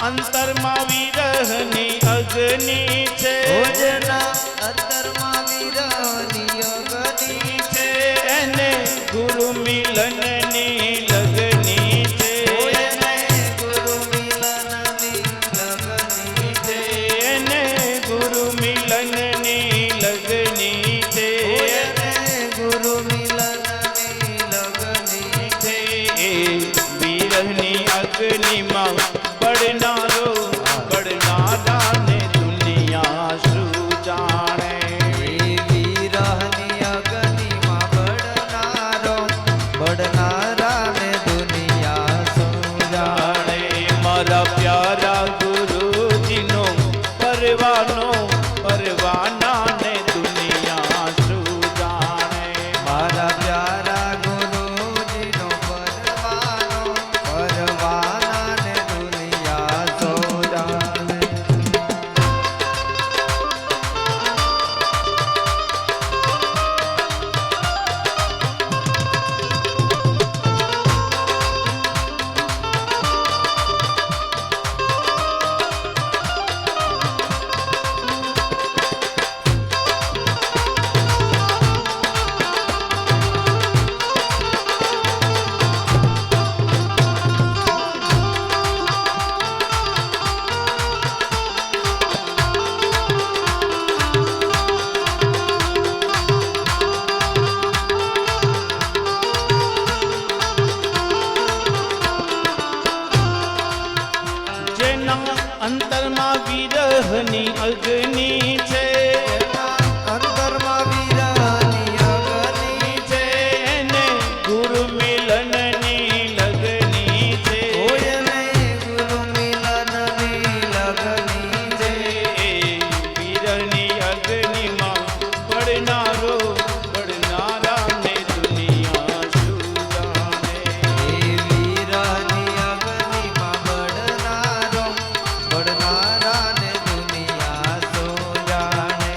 અંતરમાં વિરહની અગ્નિ છે, જેના અંતરમાં વિરહની અગ્નિ છે એને ગુરુ મિલનની લગની છે, એને ગુરુ મિલનની લગની છે એને ગુરુ મિલનની લગની છે, એને ગુરુ મિલનની લગની છે એ વિરહની અગ્નિમાં બળનારો બળનારાને દુનિયા શું જાણે, વિરહની અગ્નિમાં બળનારાને દુનિયા શું જાણે. જાણે મારા પ્યારા ગુરુજીનો પરવાનો પરવાનાને દુનિયા શું જાણે, મારા પ્યારા ગુરુજીનો પરવાનાને દુનિયા શું જાણે. જેના અંતરમાં વિરહની અગ્નિ છે, અંતરમાં વિરહની અગ્નિ છે એને ગુરુ મિલનની લગની છે, એને ગુરુ મિલનની લગની છે એ વિરહની અગ્નિમાં બળનારો બળનારાને દુનિયા શું જાણે, એ વિરહની અગ્નિમાં બળનારાને દુનિયા શું જાણે.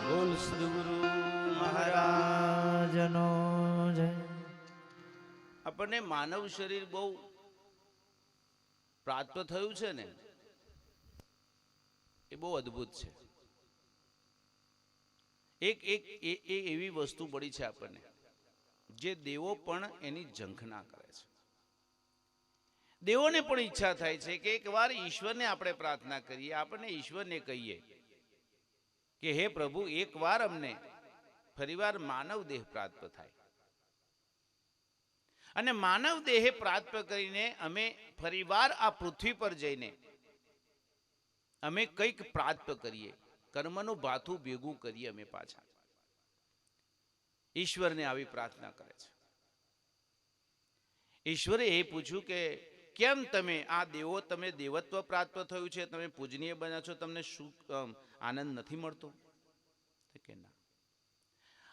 બોલ શ્રી ગુરુ મહારાજ. મહારાજનો જય. આપણને માનવ શરીર બહુ પ્રાપ્ત થયું છે ને, એ બહુ અદ્ભુત છે. એક એવી વસ્તુ પડી છે આપણને, જે દેવો પણ એની ઝંખના કરે છે. દેવોને પણ ઈચ્છા થાય છે કે એકવાર ઈશ્વરને આપણે પ્રાર્થના કરીએ, આપણે ઈશ્વરને કહીએ કે હે પ્રભુ, એકવાર અમને ફરીવાર માનવ દેહ પ્રાપ્ત થાય, અને માનવ દેહ પ્રાપ્ત કરીને અમે ફરીવાર આ પૃથ્વી પર જઈને અમે કંઈક પ્રાપ્ત કરીએ, કર્મનું ભાથું ભેગું કરીએ અમે પાછા. ઈશ્વરને આવી પ્રાર્થના કરે છે. ઈશ્વરે એ પૂછ્યું કે કેમ તમે આ દેવો, તમે દેવત્વ પ્રાપ્ત થયું છે, તમે પૂજનીય બન્યા છો, તમને શું આનંદ નથી મળતો? કે ના,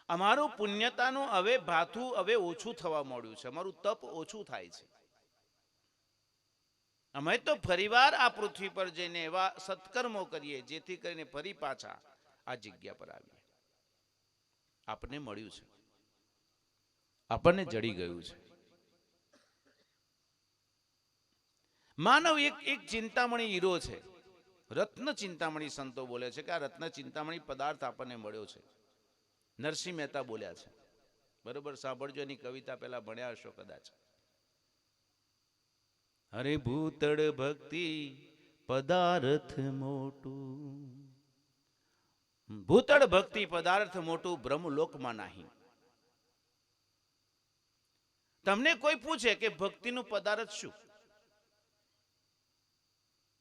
અમારું પુણ્યતાનું હવે ભાથું હવે ઓછું થવા માંડ્યું છે, અમારું તપ ઓછું થાય છે. અમે તો ફરીવાર આ પૃથ્વી પર જઈને એવા સત્કર્મો કરીએ જેથી કરીને ફરી પાછા આ જગ્યા પર આવીએ. આપણને મળ્યું છે, આપણને જડી ગયું છે. માનવ એક ચિંતામણી હીરો છે, રત્ન ચિંતામણી. સંતો બોલે છે કે આ રત્ન ચિંતામણી પદાર્થ આપણને મળ્યો છે. નરસિંહ મહેતા બોલ્યા છે, બરોબર? સાંભળજો, એની કવિતા પહેલા ભણ્યા હશો કદાચ. અરે ભૂતળ ભક્તિ પદાર્થ મોટું, ભૂતળ ભક્તિ પદાર્થ મોટું, બ્રહ્મલોકમાં નહીં. તમને કોઈ પૂછે કે ભક્તિનું પદાર્થ શું,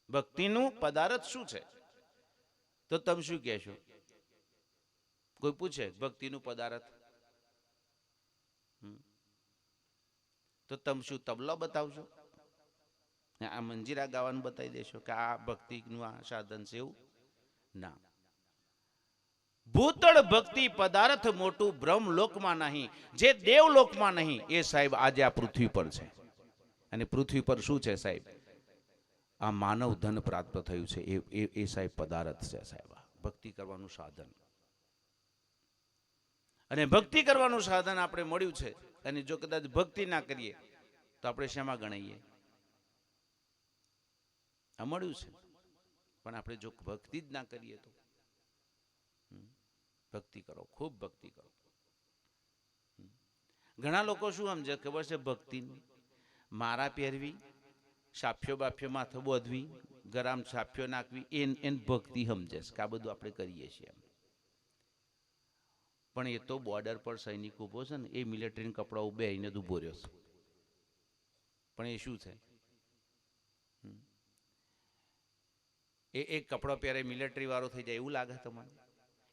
ભક્તિનું પદાર્થ શું છે, તો તમે શું કહેશો? કોઈ પૂછે ભક્તિનું પદાર્થ, તો તમે શું તબલા બતાવશો? આ મંજીરા ગાવાનું બતાવી દેશો કે આ ભક્તિનું આ સાધન છે એવું ના. ભૂતળ ભક્તિ પદાર્થ મોટું બ્રહ્મલોકમાં નહીં, જે દેવલોકમાં નહીં એ સાહેબ આજે આ પૃથ્વી પર છે. અને પૃથ્વી પર શું છે સાહેબ? આ માનવ ધન પ્રાપ્ત થયું છે એ સાહેબ પદાર્થ છે સાહેબ. ભક્તિ કરવાનું સાધન. અને ભક્તિ કરવાનું સાધન આપણે મળ્યું છે. અને જો કદાચ ભક્તિ ના કરીએ તો આપણે શેમાં ગણાઈએ? આ મળ્યું છે પણ આપણે જો ભક્તિ જ ના કરીએ તો. ભક્તિ કરો, ખૂબ ભક્તિ કરો. ઘણા લોકો શું સમજે ખબર છે? ભક્તિ મારા પહેરવી, સાફ્યો બાફ્યો માથો બોધવી, ગરામ સાફ્યો નાખવી એન ભક્તિ સમજે કે આ બધું આપણે કરીએ છીએ. પણ એ તો બોર્ડર પર સૈનિક ઉભો છે ને, એ મિલિટરી કપડા બેહીને જ ઉભો રહ્યો છે. પણ એ શું છે? એ એક કપડો પહેરે મિલિટરી વાળો થઈ જાય એવું લાગે તમને?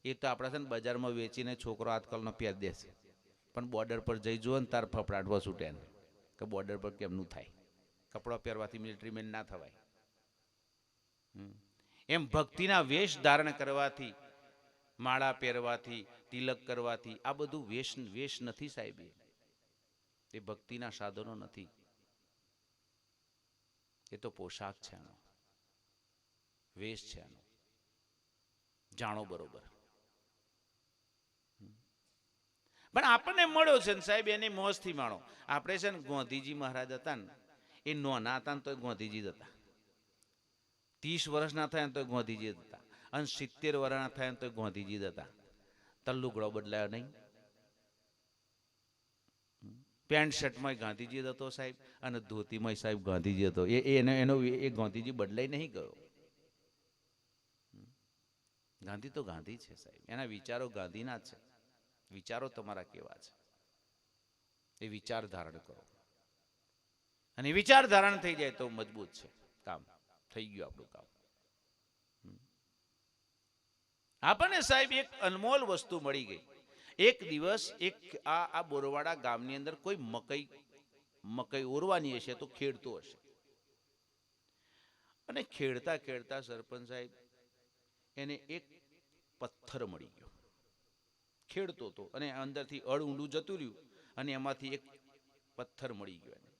એ તો આપણા છે ને બજારમાં વેચીને છોકરો આજકાલનો પહેર દેશે. પણ બોર્ડર પર જઈ જુઓ ને તાર ફફડાટવા છૂટે ને કે બોર્ડર પર કેમનું થાય? કપડો પહેરવાથી મિલિટરી મેન ના થવાય. એમ ભક્તિના વેશ ધારણ કરવાથી, માળા પહેરવાથી, તિલક કરવાથી આ બધું વેશ નથી સાહેબ. એ ભક્તિના સાધનો નથી. એ તો પોશાક છે, આનો વેશ છે, આનો જાણો બરોબર. પણ આપણને મળ્યો છે ને સાહેબ એની મોજથી માણો. આપણે છે ને ગાંધીજી મહારાજ હતા ને, એ નોના હતા ને તો ગાંધીજી જ હતા. 30 વર્ષના થયા ને તો ગાંધીજી જ હતા. અને 70 વર્ષના થયા ને તો ગાંધીજી જ હતા. તલ્લુગડો બદલાયો નહીં. પેન્ટ શર્ટમાં ગાંધીજી જ હતો સાહેબ, અને ધોતીમાં સાહેબ ગાંધીજી હતો. એ ગાંધીજી બદલાઈ નહીં ગયો. ગાંધી તો ગાંધી છે સાહેબ. એના વિચારો ગાંધીના જ છે. વિચારો તમારા કેવા છે એ વિચાર ધારણ કરો. અને વિચાર ધારણ થઈ જાય તો મજબૂત છે કામ. થઈ ગયું આપણું કામ. આપણને સાહેબ એક અનમોલ વસ્તુ મળી ગઈ. એક દિવસ એક આ બોરવાડા ગામની અંદર કોઈ મકઈ ઓરવાની હશે તો ખેડતો હશે. અને ખેડતા ખેડતા સરપંચ સાહેબ એને એક પથ્થર મળી ગયો. ખેડતો હતો અને અંદરથી અળ ઊંડું જતું રહ્યું અને એમાંથી એક પથ્થર મળી ગયો એને.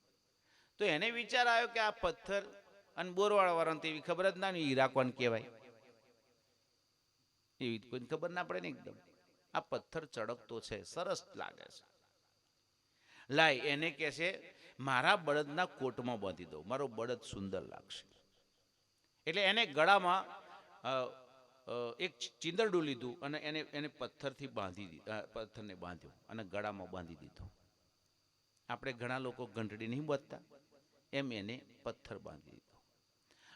તો એને વિચાર આવ્યો કે આ પથ્થર, અને બોરવાડા વાળાને તો એવી ખબર જ ના ને હીરા કોણ કહેવાય, એવી કોઈને ખબર ના પડે ને એકદમ. આ પથ્થર ચળકતો છે, સરસ લાગે છે. લાય એને કહે છે મારા બળદના કોટમાં બાંધી દઉં, મારો બળદ સુંદર લાગશે. એટલે એને ગળામાં એક ચીંદરડું લીધું અને એને પથ્થરથી પથ્થરને બાંધ્યો અને ગળામાં બાંધી દીધો. આપણે ઘણા લોકો ઘંટડી નહીં બાંધતા એમ એને પથ્થર બાંધી દીધો.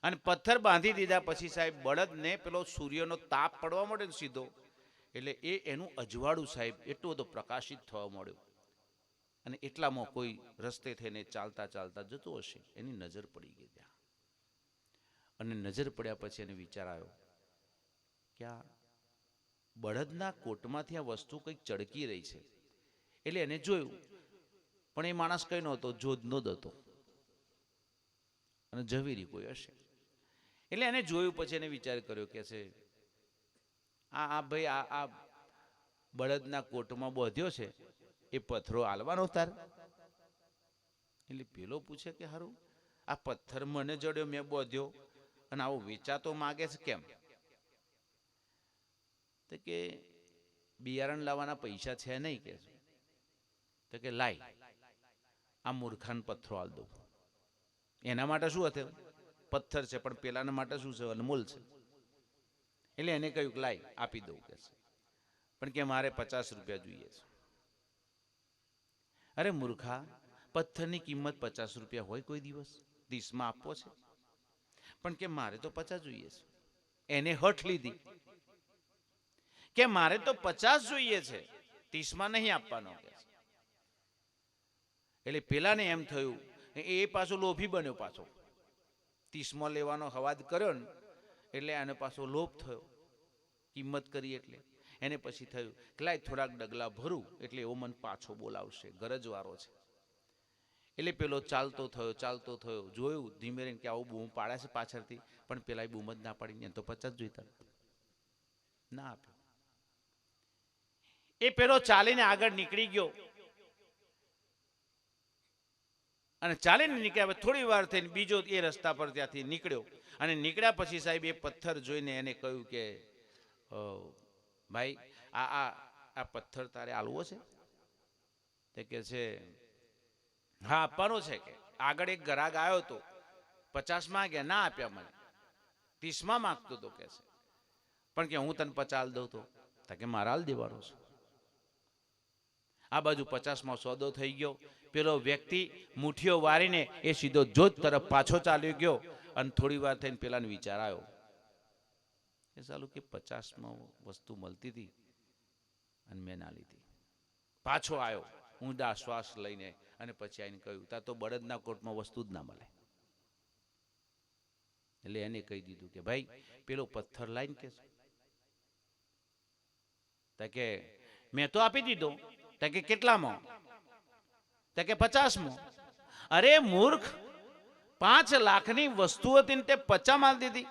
અને પથ્થર બાંધી દીધા પછી સાહેબ બળદને પેલો સૂર્યનો તાપ પડવા માંડ્યો સીધો, એટલે એનું અજવાળું સાહેબ એટલું બધું પ્રકાશિત થવા માંડ્યું. અને એટલામાં કોઈ રસ્તે થઈને ચાલતા ચાલતા જતો હશે, એની નજર પડી ગઈ ત્યાં. અને નજર પડ્યા પછી એને વિચાર આવ્યો કે આ બળદના કોટમાંથી આ વસ્તુ કંઈક ચળકી રહી છે. એટલે એને જોયું, પણ એ માણસ કઈ નહોતો, જોધનો જ હતો અને ઝવેરી કોઈ હશે. એટલે એને જોયું પછી એને વિચાર કર્યો કે છે આ ભાઈ આ બળદના કોટમાં બાંધ્યો છે એ પથ્થરો આલવાનો તાર. એટલે પેલો પૂછે કે હારું આ પથ્થર મને જડ્યો, મેં બાંધ્યો અને આવું વેચાતો માગે છે કેમ? તો કે બિયારણ લાવવાના પૈસા છે નહીં કે. તો કે લાય આ મૂર્ખાન પથ્થરો આલ દઉં. એના માટે શું હતું? પથ્થર છે, પણ પેલાના માટે શું છે? અનમોલ છે. એટલે એને કહ્યું કે લાય આપી દઉં કે છે, પણ કે મારે 50 રૂપિયા જોઈએ છે. અરે મૂર્ખા, પથ્થરની કિંમત 50 રૂપિયા હોય કોઈ દિવસ? 30માં આપવો છે, પણ કે મારે તો 50 જોઈએ છે. એને હઠ લીધી કે મારે તો 50 જોઈએ છે, 30માં નહીં આપવાનો કે. એટલે પેલાને એમ થયું, એ પાછો લોભી બન્યો, પાછો 30માં લેવાનો હવાદ કર્યો ને એટલે આને પાછો લોભ થયો, કિંમત કરી. એટલે એને પછી થયું કે લાય થોડાક ડગલા ભરું એટલે એવો મન પાછો બોલાવશે, ગરજવાળો છે. એટલે પેલો ચાલતો થયો જોયું ધીમે રહીને કે આવું બૂમ પાડે છે પાછળથી, પણ પેલા બૂમ જ ના પાડી, એને તો 50 જોઈતા ના આપ્યો. એ પેલો ચાલીને આગળ નીકળી ગયો અને ચાલીને નીકળ્યા થોડી વાર થઈને બીજો એ રસ્તા પર ત્યાંથી નીકળ્યો અને નીકળ્યા પછી સાહેબ એ પથ્થર જોઈને એને કહ્યું કે ભાઈ આ પથ્થર તારે આલવો છે? તે કે છે હા આપવાનો છે. કે આગળ એક ગ્રાહક આવ્યો હતો 50 માંગ્યા, ના આપ્યા, મને 30 માંગતો હતો કે છે, પણ કે હું તને 50 દઉં તો કે મારા હાલ દેવાનો છે. આ બાજુ 50 સોદો થઈ ગયો. પેલો વ્યક્તિ મુઠ્ઠીઓ વારીને એ સીધો જોત તરફ પાછો ચાલ્યો ગયો અને થોડી વાર થઈને પેલાને વિચાર આવ્યો કે ચાલું કે 50 વસ્તુ મળતી હતી અને મેં ના લીધી. પાછો આવ્યો ઊંડા શ્વાસ લઈને અને પછી આઈને કહ્યું તા તો બળદના કોટમાં વસ્તુ જ ના મળે. એટલે એને કહી દીધું કે ભાઈ પેલો પથ્થર લાઈને કે મેં તો આપી દીધો. કે કેટલામાં? કે 50માં. અરે મૂર્ખ, 5 લાખની વસ્તુ હતી ને તે 50 માં દીધી.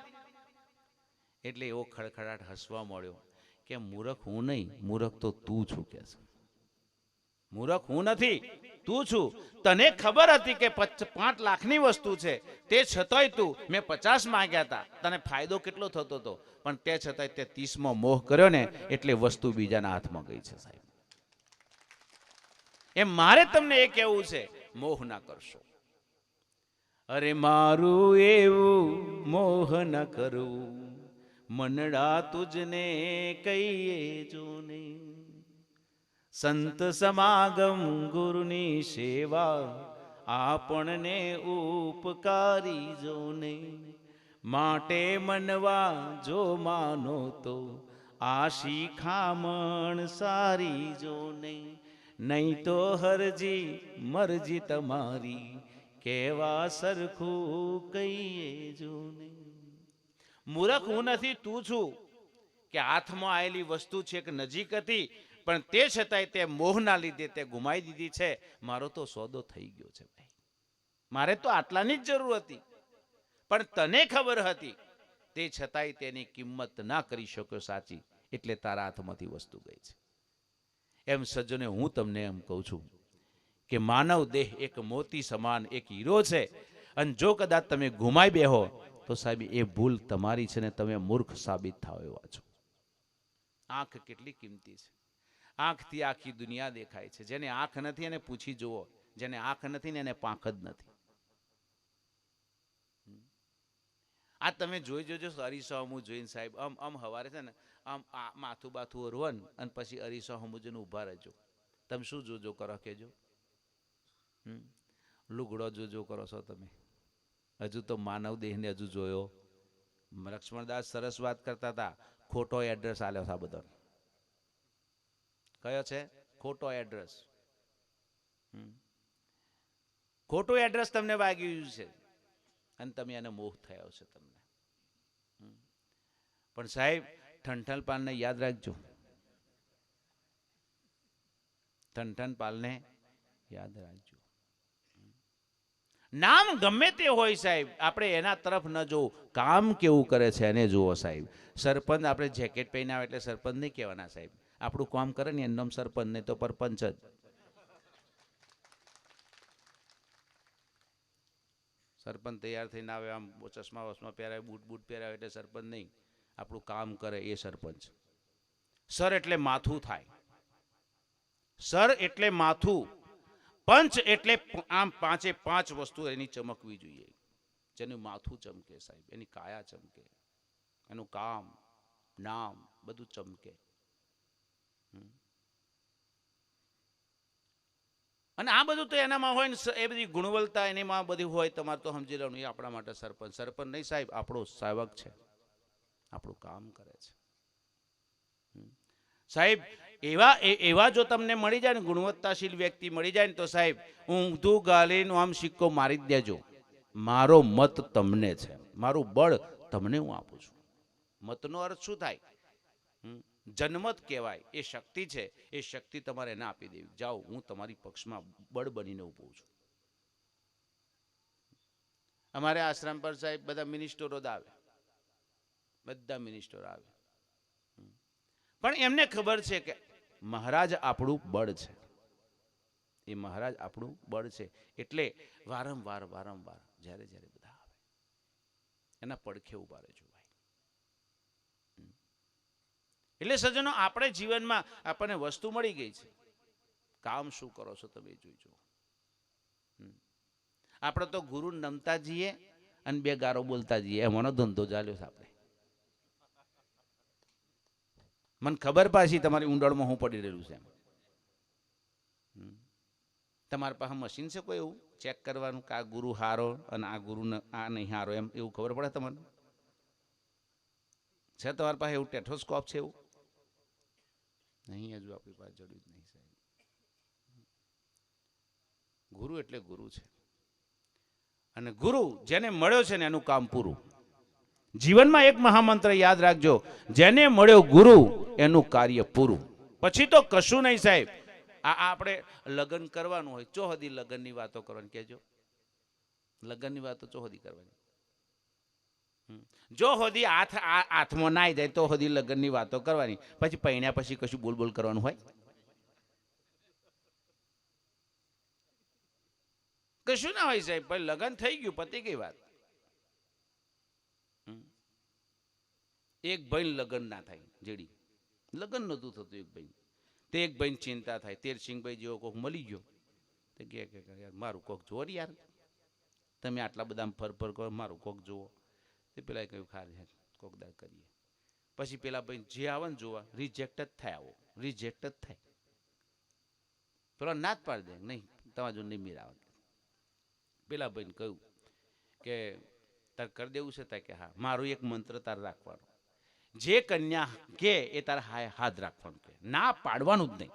એટલે એવો ખડખડાટ હસવા મળ્યો કે મૂર્ખ હું નહીં, મૂર્ખ તો તું છું. કે મૂર્ખ હું નથી, તું છું. તને ખબર હતી કે 5 લાખની વસ્તુ છે, તે છતાંય તું મેં 50 માંગ્યા હતા, તને ફાયદો કેટલો થતો હતો, પણ તે છતાંય તે 30માં મોહ કર્યો ને એટલે વસ્તુ બીજાના હાથમાં ગઈ છે સાહેબ. એમ મારે તમને એ કહેવું છે, મોહ ના કરશો. અરે મારું એવું મોહ ન કરું, મનડા તુજને કહીએ જો ને, સંત સમાગમ ગુરુની સેવા આપણને ઉપકારી જો ને, માટે મનવા જો માનો તો આ શિખામણ સારી જો ને, નહીં તો હરજી મરજી તમારી કેવા સરખું કહીએ જો ને. મૂર્ખ હું નથી, તું છું. કે હાથમાં આવેલી વસ્તુ છે કે નજીક હતી, પણ તે છતાંય તે મોહના લીધે તે ગુમાઈ દીધી છે. મારો તો સોદો થઈ ગયો છે ભાઈ, મારે તો આટલાની જ જરૂર હતી, પણ તને ખબર હતી, તે છતાંય તેની કિંમત ના કરી શક્યો સાચી, એટલે તારા હાથમાંથી વસ્તુ ગઈ છે. એમ સજ્જને હું તમને એમ કહું છું કે માનવ દેહ એક મોતી સમાન એક હીરો છે, અને જો કદાચ તમે ગુમાઈ બેહો તો સાહેબ એ ભૂલ તમારી છે ને તમે મૂર્ખ સાબિત થાવ એવા છો. આંખ કેટલી કિંમતી છે. આંખથી આખી દુનિયા દેખાય છે. જેને આંખ નથી એને પૂછી જુઓ, જેને આંખ નથી ને એને પાંખ જ નથી. આ તમે જોઈ જોજો અરીસો હમું જોઈને સાહેબ આમ હવારે છે ને આમ માથું બાથું રોવન અને પછી અરીસો હમું જોઈને ઊભા રહેજો. તમે શું જોજો કરો કેજો? લુગડો જોજો કરો છો તમે? હજુ તો માનવ દેહને હજુ જોયો? લક્ષ્મણદાસ સરસ વાત કરતા હતા, ખોટો એડ્રેસ આલ્યો છે આ બધો. કયો છે? ખોટો એડ્રેસ. ખોટું એડ્રેસ તમને વાગ્યું છે અને તમે એને મોહ થયો છે તમને. પણ સાહેબ ઠનઠન પાલને યાદ રાખજો, ઠનઠન પાલને યાદ રાખજો. નામ ગમે તે હોય સાહેબ, આપણે એના તરફ ન જોવું, કામ કેવું કરે છે એને જુઓ સાહેબ. સરપંચ આપણે જેકેટ પહેરીને આવે એટલે સરપંચ નહીં કહેવાના સાહેબ. આપણું કામ કરે ને એનું નામ સરપંચ, નહીં તો પરપંચ જ. સરપંચ તૈયાર થઈને આવે, આમ ચશ્મા વસમાં પહેરાવે, બૂટ પહેરાવે એટલે સરપંચ નહીં. આપણું કામ કરે એ સરપંચ. સર એટલે માથું થાય, સર એટલે માથું, પંચ એટલે આમ 5 વસ્તુ એની ચમકવી જોઈએ. જેનું માથું ચમકે સાહેબ, એની કાયા ચમકે, એનું કામ નામ બધું ચમકે. અને આ બધું તો એનામાં હોય ને, એ બધી ગુણવત્તા એનીમાં બધી હોય, તમારે તો સમજી લેવાનું એ આપણા માટે સરપંચ. સરપંચ નહીં સાહેબ, આપણો સેવક છે, આપણું કામ કરે છે સાહેબ. એવા જો તમને મળી જાય ને, ગુણવત્તાશીલ વ્યક્તિ મળી જાય ને, તો સાહેબ ઊંધું ગાલીનો આમ સિક્કો મારી જ દેજો. મારો મત તમને છે, મારું બળ તમને હું આપું છું. મતનો અર્થ શું થાય? જનમત કહેવાય. એ શક્તિ છે, એ શક્તિ તમારે ના આપી દેવી. જાઓ, હું તમારી પક્ષમાં બળ બનીને ઊભો છું. અમારે આશ્રમ પર સાહેબ બધા મિનિસ્ટરો જ આવે, બધા મિનિસ્ટરો આવે, પણ એમને ખબર છે કે મહારાજ આપણું બળ છે, એ મહારાજ આપણું બળ છે, એટલે વારંવાર વારંવાર જ્યારે જ્યારે બધા આવે એના પડખે ઉભા રહેજો ભાઈ. એટલે સજ્જનો, આપણે જીવનમાં આપણને વસ્તુ મળી ગઈ છે, કામ શું કરો છો તમે જોઈજો. આપણે તો ગુરુ નમતા જઈએ અને બે ગારો બોલતા જઈએ, એમાંનો ધંધો ચાલ્યો છે આપણે. મને ખબર પાછી તમારી ઊંડાણમાં હું પડી રહેલું છે એમ. તમારી પાસે મશીન છે કોઈ એવું ચેક કરવાનું કે આ ગુરુ હારો અને આ ગુરુ આ નહીં હારો, એમ એવું ખબર પડે તમને? છે તમારી પાસે એવું ટેથોસ્કોપ છે એવું? નહીં, હજુ આપણી પાસે જડ્યું જ નહીં સાહેબ. ગુરુ એટલે ગુરુ છે, અને ગુરુ જેને મળ્યો છે ને એનું કામ પૂરું. જીવનમાં એક મહામંત્ર યાદ રાખજો, જેને મળ્યો ગુરુ એનું કાર્ય પૂરું. પછી તો કશું નહીં સાહેબ. આ આપણે લગ્ન કરવાનું હોય, ચો હદી લગ્નની વાતો કરવાની કહેજો, લગ્નની વાતો ચો હદી કરવાની. જો હદી હાથમાં ના જાય તો હદી લગ્નની વાતો કરવાની, પછી પૈણ્યા પછી કશું બોલ બોલ કરવાનું હોય? કશું ના હોય સાહેબ. પછી લગ્ન થઈ ગયું, પતી ગઈ વાત. એક ભાઈ લગ્ન ના થાય, જેડી લગ્ન નહોતું થતું એક ભાઈ, તે એક ભાઈ ચિંતા થાય, તેરસિંહભાઈ જેવો કોક મળી ગયો, તો કે યાર મારું કોક જુઓ યાર, તમે આટલા બધા ફર ફર કરો, મારું કોક જુઓ. તે પેલા કહ્યું ખાર કોક દા કરીએ. પછી પેલા ભાઈ જે આવે ને જોવા, રિજેક્ટ જ થાય, આવો રિજેક્ટ જ થાય. પેલા ના જ પાડી દે, નહીં તમારા જો નહીં મેળ આવે. પેલા ભાઈને કહ્યું કે તાર કરી દેવું છે? તા કે હા. મારું એક મંત્ર તાર રાખવાનો, જે કન્યા કે એ તાર હાય હાથ રાખવાનું, કે ના પાડવાનું જ નહીં.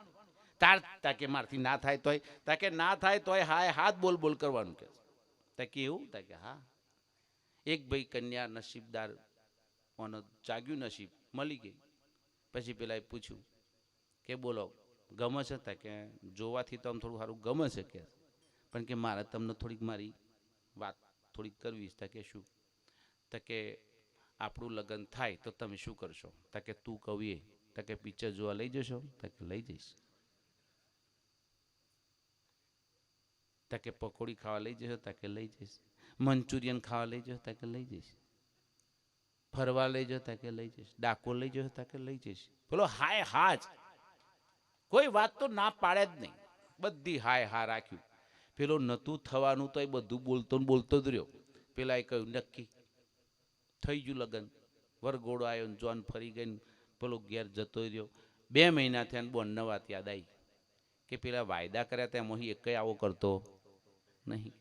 તા કે મારથી ના થાય તોય, તા કે ના થાય તોય હાય હાથ બોલ બોલ કરવાનું. કે તા કે એવું? તા કે હા. એક ભાઈ કન્યા નસીબદાર, ઓનો જાગ્યું નસીબ, મળી ગઈ. પછી પેલા પૂછ્યું કે બોલો ગમે છે? તા કે જોવાથી તો આમ થોડું સારું ગમે છે, કે પણ કે મારે તમને થોડીક મારી વાત થોડીક કરવી છે. તા કે શું? તા કે આપણું લગ્ન થાય તો તમે શું કરશો? તા કે તું કહીએ. તા કે પિક્ચર જોવા લઈ જશો? તા કે લઈ જઈશ. તા કે પકોડી ખાવા લઈ જશો? તા કે લઈ જઈશ. મંચુરિયન ખાવા લઈ જશો? તા કે લઈ જઈશ. ફરવા લઈ જશો? તા કે લઈ જઈશ. ડાકોર લઈ જશો? તા કે લઈ જઈશ. પેલો હાય હા જ, કોઈ વાત તો ના પાડે જ નહીં, બધી હાય હા રાખ્યું. પેલો નતું થવાનું તો એ બધું બોલતો ને બોલતો જ રહ્યો. પેલા એ કહ્યું નક્કી થઈ ગયું લગ્ન. વરઘોડો આવ્યો ને જોન ફરી ગઈ, પેલો ઘેર જતો રહ્યો. 2 મહિના થયા, બોનને વાત યાદ આવી કે પેલા વાયદા કર્યા હતા એમાં એક આવો કરતો નહીં.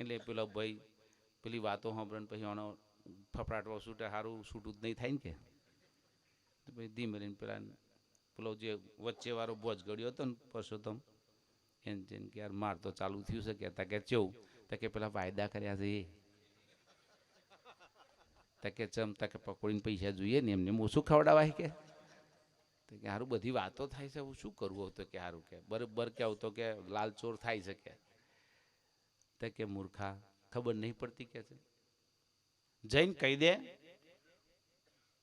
એટલે પેલો ભાઈ પેલી વાતો સાંભળે પછી આનો ફફડાટવા છૂટે, સારું છૂટું જ નહીં થાય ને. કે પછી ધીમે રહીને પેલો જે વચ્ચે વાળો બોજ ગળ્યો હતો ને પરસોત્તમ, એને જેને કે યાર માર તો ચાલુ થયું છે. કહેતા કે ચેવું? તા કે પેલા વાયદા કર્યા છે એ. તા કે ચમ? તા કે પકોડીને પૈસા જોઈએ ને, એમને ઓછું ખવડાવાય. કે સારું બધી વાતો થાય છે, હું શું કરવું? તો કે સારું કે બરાબર કેવું તો કે લાલ ચોર થાય છે. કે તે કે મૂર્ખા ખબર નહીં પડતી, કે છે જઈને કહી દે.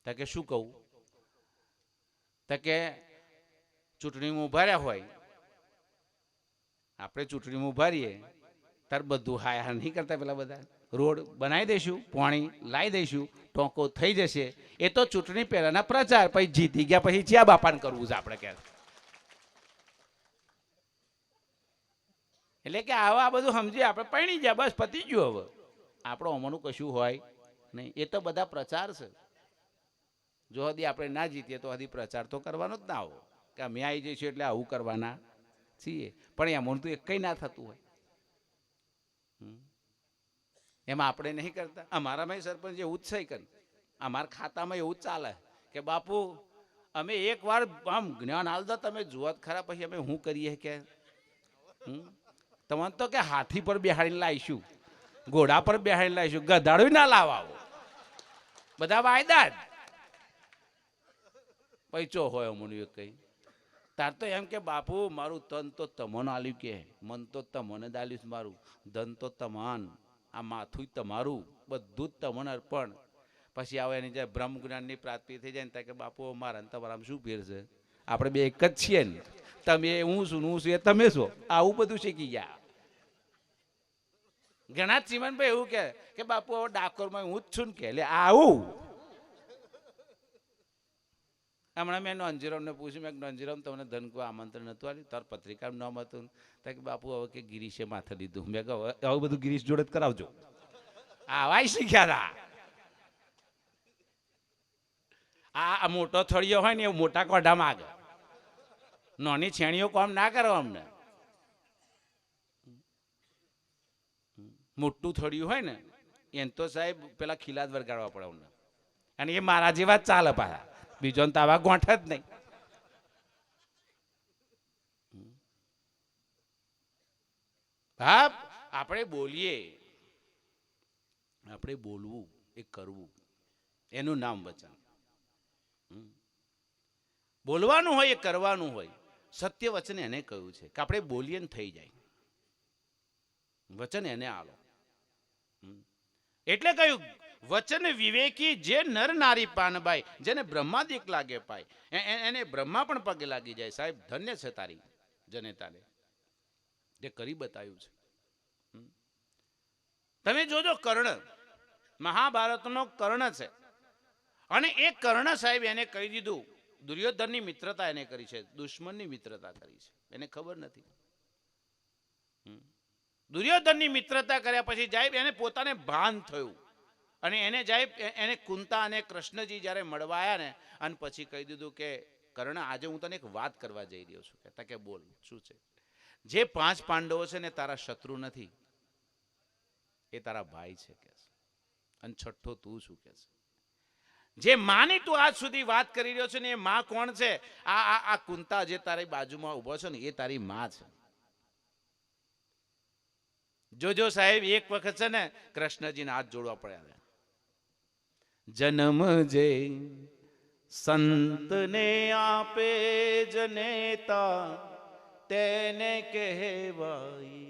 તા કે શું કહું? તા કે ચૂંટણીમાં ઉભા રહ્યા હોય, આપણે ચૂંટણીમાં ઉભા રહીએ તાર બધું હાય હા નહીં કરતા. પેલા બધા રોડ બનાવી દઈશું, પાણી લાવી દઈશું, ટોંકો થઈ જશે. એ તો ચૂંટણી પહેલાના પ્રચાર, પછી જીતી ગયા પછી જ્યાં બાપાને કરવું છે આપણે. કે એટલે કે આવા બધું સમજીએ આપણે, પૈણી ગયા બસ પતી ગયું. હવે આપણો અમાનું કશું હોય નહીં. એ તો બધા પ્રચાર છે. જો હજી આપણે ના જીતીએ તો હજી પ્રચાર તો કરવાનો જ ના આવો કે અમે આવી જઈશું એટલે આવું કરવાના છીએ. પણ એમાં તો એક કંઈ ના થતું હોય, એમાં આપણે નહીં કરતા. અમારામાં સરપંચ એવું જ છે, કે અમારા ખાતામાં એવું જ ચાલે કે બાપુ અમે એકવાર આમ જ્ઞાન હાલ દો, તમે જુઓ ખરા પછી અમે શું કરીએ. કે તમને તો કે હાથી પર બેહાડીને લાવીશું, ઘોડા પર બેહાડીને લાવીશું, ગધાડું ના લાવો. બધા વાયદા જ પૈચો હોય અમનું એક કઈ. તાર તો એમ કે બાપુ મારું તન તો તમોને આલ્યું, કે મન તો તમોને જ આલ્યું છે, મારું ધન તો તમાન, આ માથું તમારું, બધું જ તમને અર્પણ. પછી આવે એની જાય બ્રહ્મ જ્ઞાનની પ્રાપ્તિ થઈ જાય ને, કે બાપુ મારા ને તમારામાં શું ફેર છે, આપણે બે એક જ છીએ ને, તમે હું છું એ તમે છો, આવું બધું શીખી ગયા. ઘણા ચીમનભાઈ એવું કે બાપુ હવે ડાકોરમાં હું જ છું ને, કે એટલે આવું. હમણાં મેં નોંધજીરામને પૂછ્યું, મેં નોંધજીરામ તમને ધનકો આમંત્રણ નતું આવ્યું, તાર પત્રિકાનું નામ હતું, કે બાપુ હવે કે ગિરીશે માથે લીધું. મેં કહ્યું હવે બધું ગિરીશ જોડે જ કરાવજો. આવાય શીખ્યા હતા. આ મોટો થળિયો હોય ને એ મોટા કોઢા માગે, નાની છેણીઓ કામ ના કરો અમને. મોટું થળિયું હોય ને એને તો સાહેબ પેલા ખીલાદ વરગાડવા પડે અમને, અને એ મારા જેવા જ ચાલે પાછા, બીજો તો આવા ગોઠ જ નહીં. હા, આપણે બોલીએ, આપણે બોલવું એ કરવું, એનું નામ વચન. બોલવાનું હોય એ કરવાનું હોય. સત્ય વચન એને કહ્યું છે કે આપણે બોલીએ ને થઈ જાય, વચન એને આલો. એટલે કહ્યું વચન વિવેકી જે નર નારી પાનબાઈ, જેને બ્રહ્માદિક લાગે પાય, એને બ્રહ્મા પણ પગે લાગી જાય. સાહેબ ધન્ય છે તારી જનેતાને જે કરી બતાવ્યું છે. તમે જોજો, કર્ણ મહાભારતનો કર્ણ છે, અને એ કર્ણ સાહેબ એને કહી દીધું, દુર્યોધનની મિત્રતા એને કરી છે, દુશ્મનની મિત્રતા કરી છે, એને ખબર નથી. દુર્યોધનની મિત્રતા કર્યા પછી સાહેબ એને પોતાને ભાન થયું, અને એને સાહેબ એને કુંતા અને કૃષ્ણજી જ્યારે મળવા આવ્યા ને, અને પછી કહી દીધું કે કર્ણ આજે હું તને એક વાત કરવા જઈ રહ્યો છું. કહેતા કે બોલ, શું છે? જે 5 પાંડવો છે ને તારા શત્રુ નથી, એ તારા ભાઈ છે કે, અને છઠ્ઠો તું શું કે છે? જે માની તું આજ સુધી વાત કરી રહ્યો છે ને, એ માં કોણ છે? આ કુંતા જે તારી બાજુમાં ઉભો છે ને, એ તારી માં છે. જોજો સાહેબ, એક વખત છે ને કૃષ્ણજીને હાથ જોડવા પડ્યા. જન્મ જે સંતને આપે જનેતા, તેને કહેવાય.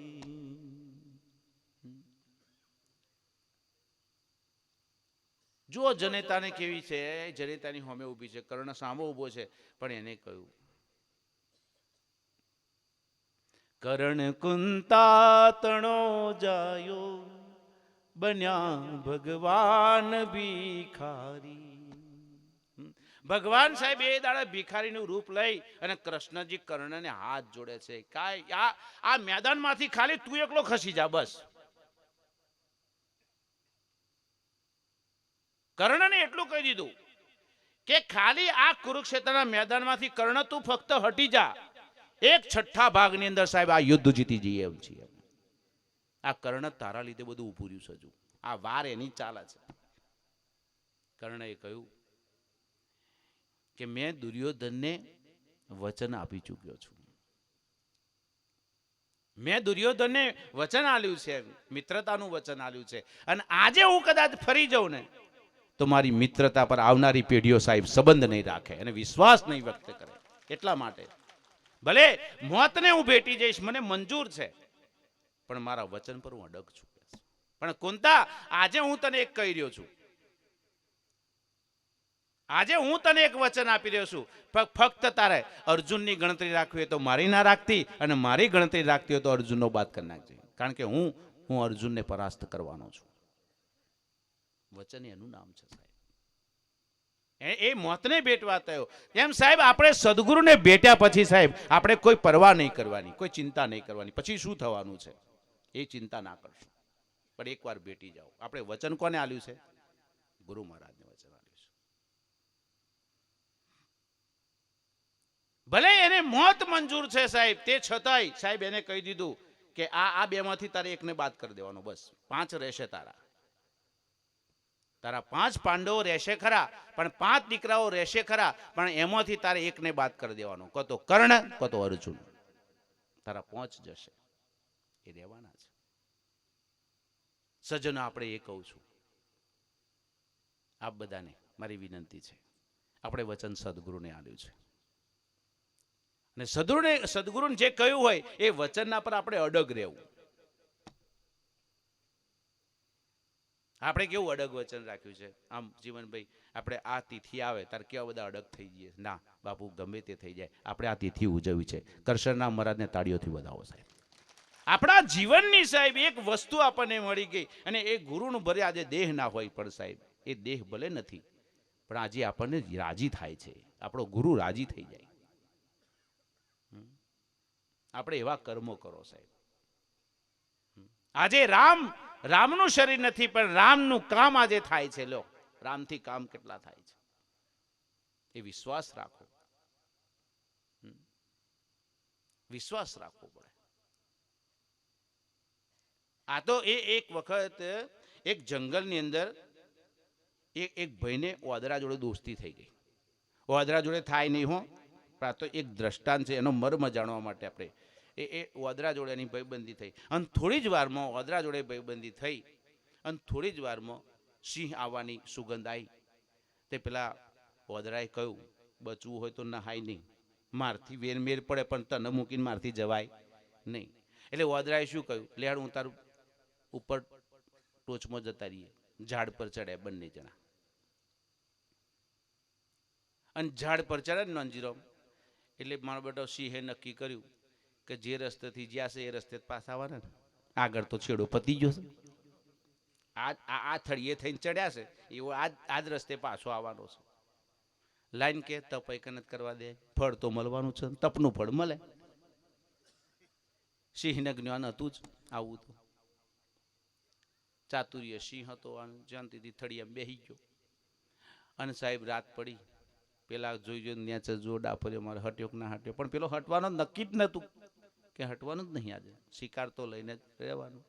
જુઓ જનેતાને કેવી છે, જનેતાની સામે ઊભી છે, કર્ણ સામે ઊભો છે, પણ એને કહ્યું કર્ણ કુંતા તણો જાયો, બન્યા ભગવાન ભિખારી. ભગવાન સાહેબ એ દાડા ભિખારીનું રૂપ લઈ અને કૃષ્ણજી કર્ણને હાથ જોડે છે. કાંઈ આ મેદાનમાંથી ખાલી તું એકલો ખસી જા બસ. કર્ણને એટલું કહી દીધું કે ખાલી આ કુરુક્ષેત્રના મેદાનમાંથી કર્ણ તું ફક્ત હટી જા, 1/6 ભાગની અંદર સાહેબ આ યુદ્ધ જીતી જઈએ એમ છીએ. આ કર્ણ તારા લીધે બધું ઊભું રહ્યું છે. હજુ આ વાર એની ચાલે છે. કર્ણએ કહ્યું કે મેં દુર્યોધનને વચન આપી ચૂક્યો છું. મેં દુર્યોધનને વચન આલ્યું છે, મિત્રતાનું વચન આલ્યું છે, અને આજે હું કદાચ ફરી જાઉં ને તો મારી મિત્રતા પર આવનારી પેઢીઓ સાહેબ સંબંધ નહીં રાખે અને વિશ્વાસ નહીં વ્યક્ત કરે. એટલા માટે ભલે મોતને હું ભેટી જઈશ, મને મંજૂર છે, પણ મારા વચન પર હું અડગ છું. પણ કુંતા, આજે હું તને એક કહી રહ્યો છું, આજે હું તને એક વચન આપી રહ્યો છું. ફક્ત તારે અર્જુનની ગણતરી રાખવી હોય તો મારી ના રાખતી, અને મારી ગણતરી રાખતી હોય તો અર્જુનનો બાદ કરી નાખજે, કારણ કે હું અર્જુનને પરાસ્ત કરવાનો છું. વચન એનું નામ છે સાહેબ. એ મોતને ભેટવા થયો. એમ સાહેબ આપણે સદગુરુને ભેટ્યા પછી સાહેબ આપણે કોઈ પરવા નહીં કરવાની, કોઈ ચિંતા નહીં કરવાની, પછી શું થવાનું છે એ ચિંતા ના કરશો. પણ એકવાર ભેટી જાઓ. આપણે વચન કોને આલ્યું છે? ગુરુ મહારાજને વચન આલ્યું છે. ભલે એને મોત મંજૂર છે સાહેબ, તે છતાંય સાહેબ એને કહી દીધું કે આ 2 માંથી તારે એકને બાદ કરી દેવાનો, બસ 5 રહેશે તારા. તારા 5 પાંડવો રહેશે ખરા, પણ 5 દીકરાઓ રહેશે ખરા, પણ એમાંથી તારે એકને બાદ કરી દેવાનો, કો તો કર્ણ કો તો અર્જુન. તારા 5 જશે, એ રહેવાના છે. સજ્જનો, આપણે એ કહું છું, આપ બધાને મારી વિનંતી છે, આપણે વચન સદગુરુને આલ્યું છે, ને સદગુરુને જે કહ્યું હોય એ વચનના પર આપણે અડગ રહેવું. આપણે કેવું અડગ વચન રાખ્યું છે આમ જીવનભાઈ, આપણે આ તિથિ આવે ત્યારે કેવા બધા અડગ થઈ જઈએ. ના બાપુ, ગમે તે થઈ જાય, આપણે આ તિથિ ઉજવવી છે. કરશનરામ મહારાજને તાળીઓથી વધાવો સાહેબ. આપણા જીવનની સાહેબ એક વસ્તુ આપણને મળી ગઈ, અને એ ગુરુનું ભલે આજે દેહ ના હોય પણ સાહેબ એ દેહ ભલે નથી, પણ આજે આપણને રાજી થાય છે. આપણો ગુરુ રાજી થઈ જાય. આપણે એવા કર્મો કરો સાહેબ. આજે રામનું શરીર નથી, પણ રામનું કામ આજે થાય છે. લો, રામથી કામ કેટલા થાય છે એ વિશ્વાસ રાખો. વિશ્વાસ રાખવો પડે. આ તો એક વખત એક જંગલની અંદર એક ભાઈને વાદરા જોડે દોસ્તી થઈ ગઈ. વાદરા જોડે થાય નહીં હો, પણ આ તો એક દ્રષ્ટાંત છે, એનો મર્મ જાણવા માટે આપણે એ વાદરા જોડે એની ભાઈબંધી થઈ. અને થોડી જ વારમાં વાદરા જોડે ભાઈબંધી થઈ, અને થોડી જ વારમાં સિંહ આવવાની સુગંધ આવી. તે પેલા વાદરાએ કહ્યું, બચવું હોય તો નહાય નહીં, મારથી વેર મેર પડે પણ તને મૂકીને મારથી જવાય નહીં. એટલે વાદરાએ શું કહ્યું, લેહાડ હું તારું ઉપર ટોચમાં જતા રહીએ. ઝાડ પર ચડ્યા બંને જણા, અને ઝાડ પર ચડ્યા ને નંજીરામ, એટલે મારો બેટો સિંહે નક્કી કર્યું કે જે રસ્તેથી જ્યાં છે એ રસ્તે પાછા આવવાના ને, આગળ તો છેડો પતી ગયો છે. આ થળીએ થઈને ચડ્યા છે એવો આ જ રસ્તે પાછો આવવાનો છે. લાઈન કે તપ કનત કરવા દે, ફળ તો મળવાનું છે, તપનું ફળ મળે. સિંહને જ્ઞાન હતું જ આવું તો. ચાતુર્ય સિંહ હતો, શાંતિથી થળિયામાં બેસી ગયો. અને સાહેબ રાત પડી, પેલા જોઈ ન્યાચે જો ડાફર્યો મારે હટ્યો કે ના હટ્યો, પણ પેલો હટવાનો નક્કી જ નહોતું કે હટવાનું જ નહીં. આજે શિકાર તો લઈને જ રહેવાનું.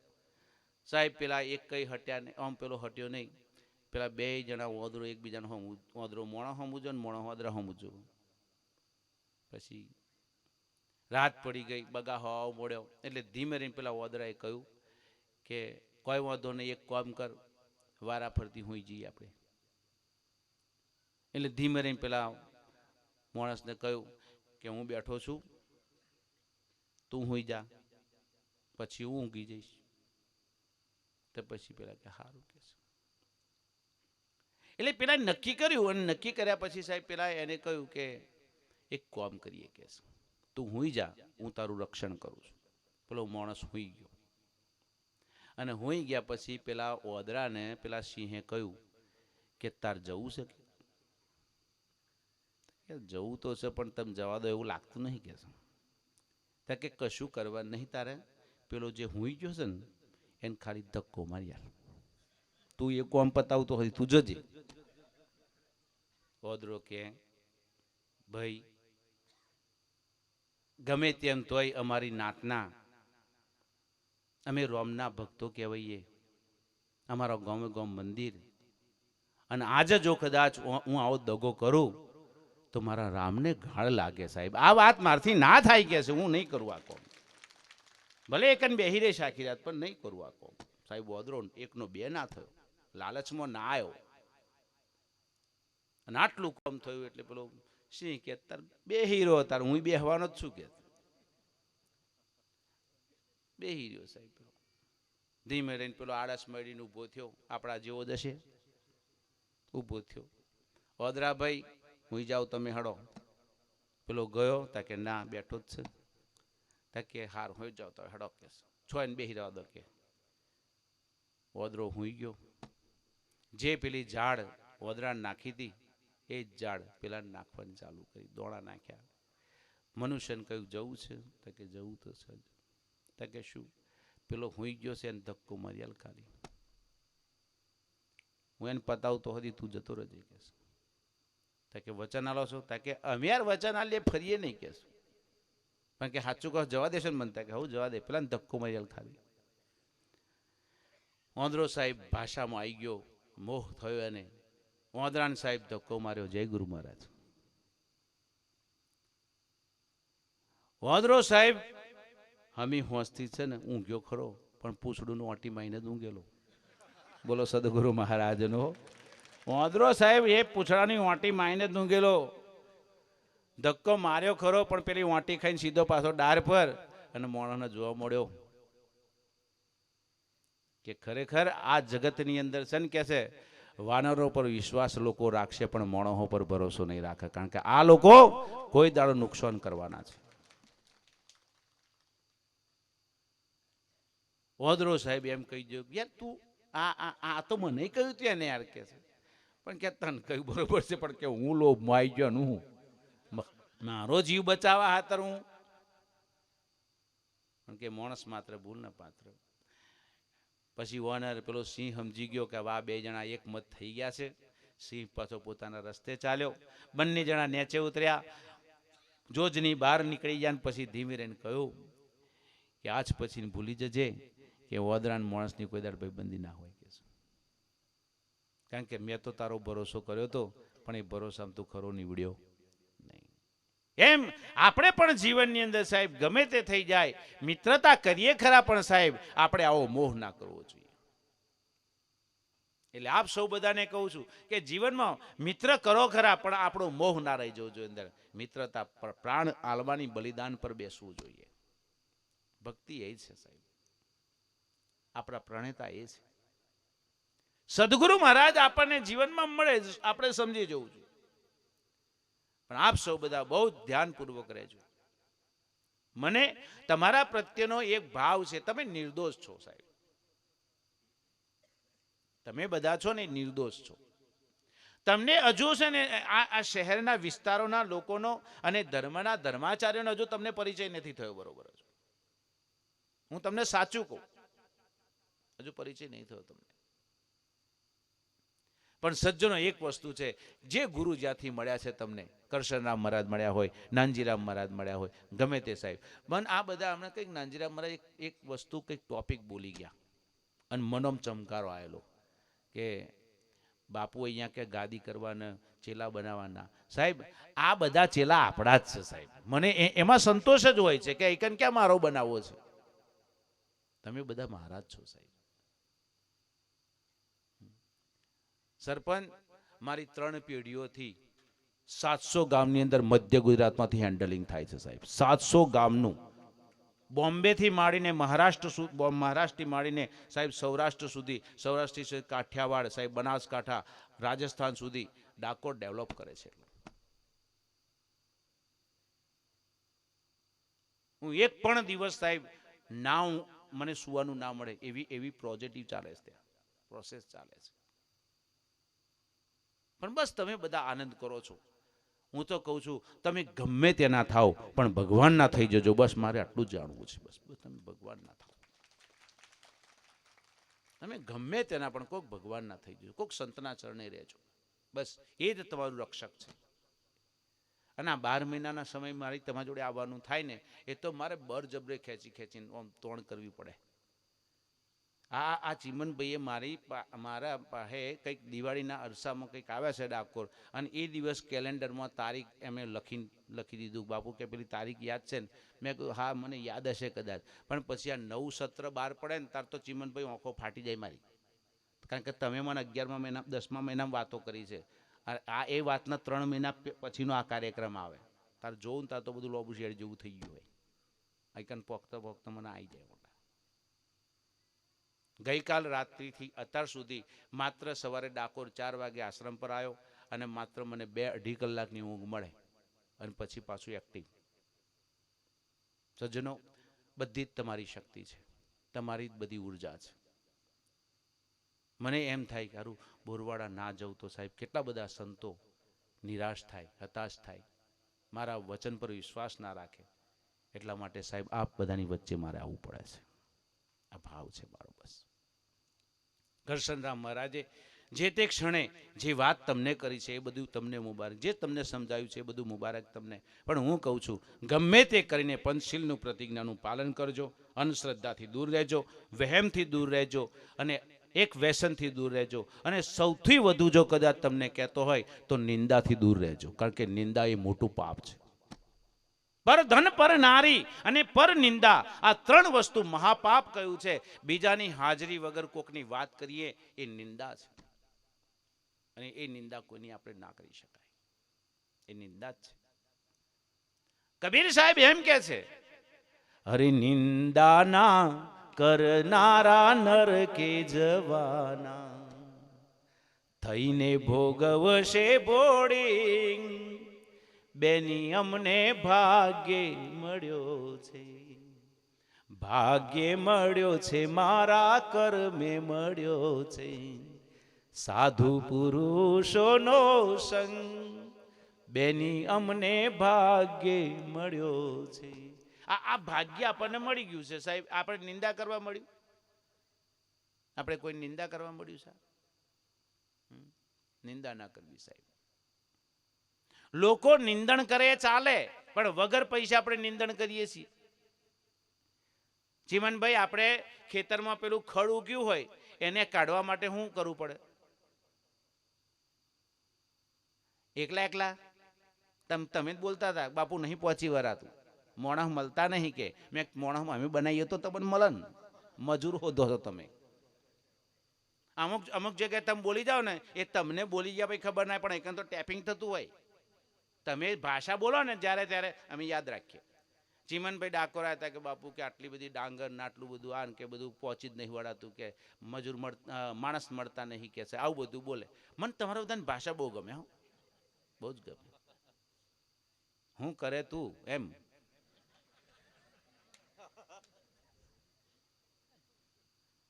સાહેબ પેલા એક કઈ હટ્યા ને આમ પેલો હટ્યો નહીં. પેલા બે જણા ઓદરો એકબીજાને ઓદરો મોણો સમજો ને મોણો ઓદરા સમજો. પછી રાત પડી ગઈ, બગા હવા મોડ્યો, એટલે ધીમે રહીને પેલા ઓદરાએ કહ્યું કે કોઈ વાંધો નહીં, એક કામ કર, વારા ફરતી હોઈ જઈએ આપણે. એટલે ધીમે રહીને પેલા માણસને કહ્યું કે હું બેઠો છું, તું હોઈ જા, પછી હું ઊંઘી જઈશ. તો પછી પેલા કે સારું કે છે. એટલે પેલા નક્કી કર્યું, અને નક્કી કર્યા પછી સાહેબ પેલા એને કહ્યું કે એક કામ કરીએ કે તું હોઈ જા, હું તારું રક્ષણ કરું છું. પેલો માણસ હોઈ ગયો, અને હોઈ ગયા પછી પેલા ઓદરાને પેલા સિંહે કહ્યું કે તાર જવું છે? કે જવું તો છે, પણ તમે જવા દો એવું લાગતું નહીં કે ત્યાં કે કશું કરવા નહીં તારે. પેલો જે હોઈ ગયો છે ને એને ખાલી ધક્કો મારી યાર, તું એ કોમ પતાવતો હોય તું જજે. ઓદરો કે ભાઈ ગમે તેમ તોય અમારી નાતના અમે રોમના ભક્તો કહેવાઈએ, અમારા ગામે ગામ મંદિર, અને આજે જો કદાચ હું આવો દગો કરું તો મારા રામને ગાળ લાગે સાહેબ. આ વાત મારથી ના થાય કે છે, હું નહીં કરું આ કોમ. ભલે એકન બેહી રે આખી રાત, પણ નહીં કરું આ કોમ. સાહેબ ઓદરો એકનો બે ના થયો, લાલચમાં ના આવ્યો, અને આટલું કામ થયું. એટલે પેલો સિંહ કે તાર બેહી રહ્યો, તાર હું બેહવાનો જ છું કે બેહી રહ્યો. સાહેબ ધીમે રહીને પેલો આળસ મળીને ઊભો થયો, આપણા જેવો જ હશે, ઊભો થયો. ઓદરાભાઈ હું જાઉં, તમે હડો. પેલો ગયો, તા કે ના બેઠો જ છે. તા કે હાર હોઈ જાવ તો હડો કે છો એને બેહી રહેવા દો કે. ઓદરો હુઈ ગયો. જે પેલી ઝાડ ઓદરાને નાખી હતી એ જ ઝાડ પેલા નાખવાની ચાલુ કરી, દોણા નાખ્યા. મનુષ્યને કહ્યું જવું છે? તો કે જવું તો છે. તો કે શું? પેલો હુઈ ગયો છે એને ધક્કો મારી હાલ ખાલી, હું એને પતાવતો હતી, તું જતો રહેજે કે. કે વચન આલો છો? તા કે અમે યાર વચન આલીએ ફરીએ નહીં કે, પણ કે સાચું કહો જવા દેશો ને બનતા કે હું જવા દે, પેલા ધક્કો મારી હાલ ખાલી. ઓંદરો સાહેબ ભાષામાં આવી ગયો, મોહ થયો એને. ઓંદરાને સાહેબ ધક્કો માર્યો. જય ગુરુ મહારાજ. ઓંદરો સાહેબ હમી હોંશથી છે ને ઊંઘ્યો ખરો, પણ પૂછડું ઓટી માઈને જ ઊંઘેલો. બોલો સદગુરુ મહારાજનો. ઓંદરો સાહેબ એ પૂછડાની ઓટી માઈને જ ઊંઘેલો. ધક્કો માર્યો ખરો, પણ પેલી વાંટી ખાઈને સીધો પાછો ડાર પર, અને મોણાને જોવા મળ્યો કે ખરેખર આ જગતની અંદર છે ને કે છે વાનરો પર વિશ્વાસ લોકો રાખશે પણ મોણસો પર ભરોસો નહીં રાખે, કારણ કે આ લોકો કોઈ દાડો નુકસાન કરવાના છે. ઓદરો સાહેબ એમ કહી દો, યાર તું આ તો મને કહ્યું તું એને યાર કે છે, પણ કે તને કહ્યું બરોબર છે, પણ કે હું લોભમાં આવી ગયો ને હું મારો જીવ બચાવવા હાતર હું, પણ કે માણસ માત્ર ભૂલ ના પાત્ર. પછી ઓનર પેલો સિંહ સમજી ગયો કે આ બે જણા એક મત થઈ ગયા છે. સિંહ પાછો પોતાના રસ્તે ચાલ્યો. બંને જણા નીચે ઉતર્યા, જોજની બહાર નીકળી ગયા, ને પછી ધીમે રહીને કહ્યું કે આજ પછી ભૂલી જજે કે ઓદરાન માણસની કોઈ દાડ ભાઈબંધી ના હોય કે છે. કારણ કે મેં તો તારો ભરોસો કર્યો હતો, પણ એ ભરોસામાં તું ખરો નીવડ્યો નહીં. એમ આપણે પણ જીવનની અંદર સાહેબ ગમે તે થઈ જાય, મિત્રતા કરીએ ખરા, પણ સાહેબ આપણે આવો મોહ ના કરવો જોઈએ. એટલે આપ સૌ બધાને કહું છું કે જીવનમાં મિત્ર કરો ખરા, પણ આપણો મોહ ના રહી જવો જોઈએ અંદર. મિત્રતા પર પ્રાણ આલવાની બલિદાન પર બેસવું જોઈએ. ભક્તિ એ છે સાહેબ, આપણા પ્રણેતા એ છે. સદગુરુ મહારાજ આપણને જીવનમાં મળે આપણે સમજી જવું જોઈએ. પણ આપ સૌ બધા બહુ ધ્યાનપૂર્વક રહેજો. મને તમારા પ્રત્યેનો એક ભાવ છે, તમે નિર્દોષ છો સાહેબ. તમે બધા છો ને નિર્દોષ છો. તમને હજુ છે ને આ શહેરના વિસ્તારોના લોકોનો અને ધર્મના ધર્માચાર્યોનો હજુ તમને પરિચય નથી થયો બરોબર. હું તમને સાચું કહું, હજુ પરિચય નહીં થયો તમને. પણ સજ્જનો એક વસ્તુ છે, જે ગુરુ જ્યાંથી મળ્યા છે તમને, કરશનરામ મહારાજ મળ્યા હોય, નાનજીરામ મહારાજ મળ્યા હોય, ગમે તે સાહેબ, પણ આ બધા હમણાં કંઈક નાનજીરામ મહારાજ એક વસ્તુ કંઈક ટોપિક બોલી ગયા અને મનોમ ચમકારો આવેલો કે બાપુ અહીંયા કે ગાદી કરવાના, ચેલા બનાવવાના. સાહેબ આ બધા ચેલા આપણા જ છે સાહેબ. મને એમાં સંતોષ જ હોય છે કે એકન ક્યાં મારો બનાવવો છે. તમે બધા મહારાજ છો સાહેબ. સરપંચ મારી 3 પેઢીઓથી 700 ગામની અંદર મધ્ય ગુજરાતમાંથી હેન્ડલિંગ થાય છે સાહેબ. 700 ગામનું, બોમ્બેથી માંડીને મહારાષ્ટ્રથી માંડીને સાહેબ સૌરાષ્ટ્ર સુધી, સૌરાષ્ટ્રથી કાઠિયાવાડ સાહેબ, બનાસકાંઠા, રાજસ્થાન સુધી ડાકોર ડેવલપ કરે છે. હું એક પણ દિવસ સાહેબ ના મને સુવાનું ના મળે એવી પ્રોજેક્ટિવ ચાલે છે, ત્યાં પ્રોસેસ ચાલે છે. પણ બસ તમે બધા આનંદ કરો છો. હું તો કહું છું તમે ગમે તેના થાવ, પણ ભગવાન ના થઈ જજો. બસ મારે આટલું જ જાણવું છે. બસ તમે ભગવાન ના થાવ. તમે ગમે તેના પણ કોઈક ભગવાન ના થઈ જજો, કોઈક સંતના ચરણે રહેજો. બસ એ જ તમારું રક્ષક છે. અને આ 12 મહિનાના સમય મારી તમારી જોડે આવવાનું થાય ને, એ તો મારે બળજબરે ખેંચીને તોણ કરવી પડે. આ ચીમનભાઈએ મારા પાસે કંઈક દિવાળીના અરસામાં કંઈક આવ્યા છે ડાકોર, અને એ દિવસ કેલેન્ડરમાં તારીખ એમે લખી દીધું. બાપુ કે પેલી તારીખ યાદ છે ને? મેં કહ્યું હા મને યાદ હશે કદાચ, પણ પછી આ 9 સત્ર બહાર પડે ને તાર તો ચીમનભાઈ આંખો ફાટી જાય મારી. કારણ કે તમે મને 11મા મહિના 10મા મહિનામાં વાતો કરી છે. આ એ વાતના 3 મહિના પછીનો આ કાર્યક્રમ આવે. તાર જોઉં તાર તો બધું લોબુ શેડ જેવું થઈ ગયું હોય. આઈકન પોખતા મને આવી જાય. ગઈકાલ રાત્રિથી અત્યાર સુધી માત્ર સવારે ડાકોર 4 વાગે આશ્રમ પર આવ્યો, અને માત્ર મને 2-2.5 કલાકની ઊંઘ મળે, અને પછી પાછું એક્ટિવ. સજ્જનો, બધી જ તમારી શક્તિ છે, તમારી જ બધી ઉર્જા છે. મને એમ થાય કે હારું બોરવાડા ના જવું તો સાહેબ કેટલા બધા સંતો નિરાશ થાય, હતાશ થાય, મારા વચન પર વિશ્વાસ ના રાખે. એટલા માટે સાહેબ આપ બધાની વચ્ચે મારે આવવું પડે છે. આ ભાવ છે મારો. બસ કરશનરામ મહારાજે જે તે ક્ષણે જે વાત તમને કરી છે એ બધું તમને મુબારક, જે તમને સમજાવ્યું છે એ બધું મુબારક તમને. પણ હું કહું છું ગમે તે કરીને પંચશીલનું પ્રતિજ્ઞાનું પાલન કરજો, અંધશ્રદ્ધાથી દૂર રહેજો, વહેમથી દૂર રહેજો, અને એક વ્યસનથી દૂર રહેજો, અને સૌથી વધુ જો કદાચ તમને કહેતો હોય તો નિંદાથી દૂર રહેજો. કારણ કે નિંદા એ મોટું પાપ છે. પર ધન, પર નારી અને પર નિંદા, આ 3 વસ્તુ મહાપાપ કયું છે. બીજાની હાજરી વગર કોકની વાત કરીએ એ નિંદા છે, અને એ નિંદા કોઈની આપણે ના કરી શકાય. એ નિંદા જ છે. કબીર સાહેબ એમ કે છે, હરિ નિંદાના કરનારા નરકે જવાના, થઈને ભોગવશે ભોળી, બેની અમને ભાગ્ય મળ્યો છે, ભાગ્ય મળ્યો છે મારા કર્મે મળ્યો છે, સાધુ પુરુષોનો સંગ, બેની અમને ભાગ્ય મળ્યો છે. આ ભાગ્ય આપણને મળી ગયું છે સાહેબ. આપણે નિંદા કરવા મળ્યું? આપણે કોઈ નિંદા કરવા મળ્યું સાહેબ? નિંદા ના કરવી સાહેબ. લોકો નિંદણ કરે ચાલે, પણ વગર પૈસા આપણે નિંદણ કરીએ છીએ. ચીમનભાઈ, આપણે ખેતરમાં પેલું ખડ ઉગ્યું હોય એને કાઢવા માટે શું કરવું પડે? એકલા એકલા તમે જ બોલતા હતા, બાપુ નહીં પહોંચી વરાતું, મોણસ મળતા નહીં. કે મેં મોણસ અમે બનાવીએ તો તમને મળન, મજૂર હોધો છો તમે. અમુક જગ્યાએ તમે બોલી જાઓ ને, એ તમને બોલી ગયા ભાઈ ખબર ના, પણ એક તો ટેપિંગ થતું હોય. તમે ભાષા બોલો ને જ્યારે ત્યારે અમે યાદ રાખીએ. ચીમનભાઈ ડાકોરા હતા કે બાપુ કે આટલી બધી ડાંગર ને આટલું બધું આન કે બધું પહોંચી જ નહીં વળાતું, કે મજૂર માણસ મળતા નહીં કે છે, આવું બધું બોલે. મને તમારા બધાની ભાષા બહુ ગમે, હો, બહુ જ ગમે. હું કરે તું એમ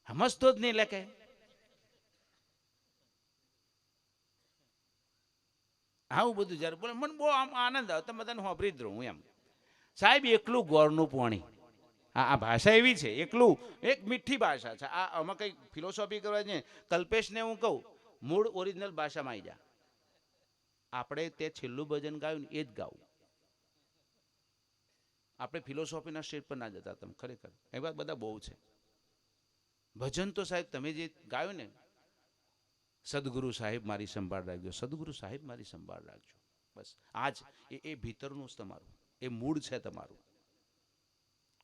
સમજતો જ નહીં લેકે. આવું બધું જયારે બોલે મને બહુ આમ આનંદ આવે. તમે બધાને સાંભળી જ રહું એમ. સાહેબ, એકલું ગોળનું પાણી, આ ભાષા એવી છે, એકલું એક મીઠી ભાષા છે. આ આમાં કંઈ ફિલોસોફી કરવા છે. કલ્પેશને હું કહું, મૂળ ઓરિજિનલ ભાષામાં આવી જા. આપણે તે છેલ્લું ભજન ગાયું ને એ જ ગાવું. આપણે ફિલોસોફીના સ્ટેજ પર ના જતા. તમે ખરેખર એ વાત બધા બહુ છે. ભજન તો સાહેબ તમે જે ગાયું ને, સદગુરુ સાહેબ મારી સંભાળ રાખજો, સદગુરુ સાહેબ મારી સંભાળ રાખજો, બસ આજ એ ભીતરનું જ તમારું, એ મૂળ છે તમારું.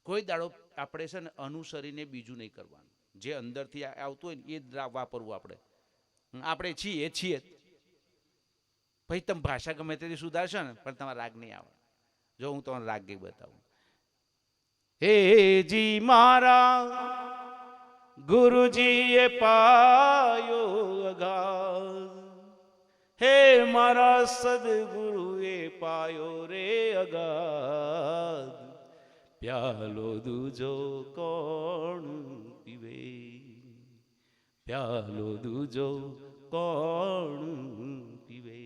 કોઈ દાડો આપણે છે ને અનુસરીને બીજું નહીં કરવાનું. જે અંદરથી આવતું હોય ને એ જ વાપરવું. આપણે છીએ જ. પછી તમે ભાષા ગમે તેથી સુધારશો ને, પણ તમારા રાગ નહીં આવે. જો હું તમને રાગ ગઈ બતાવું. હે જી મારા ગુરુજીએ પાયો અગાધ, હે મારા સદગુરુએ પાયો રે અગાધ, પ્યાલો દૂજો કોણ પીવે, પ્યાલો દૂજો કોણ પીવે.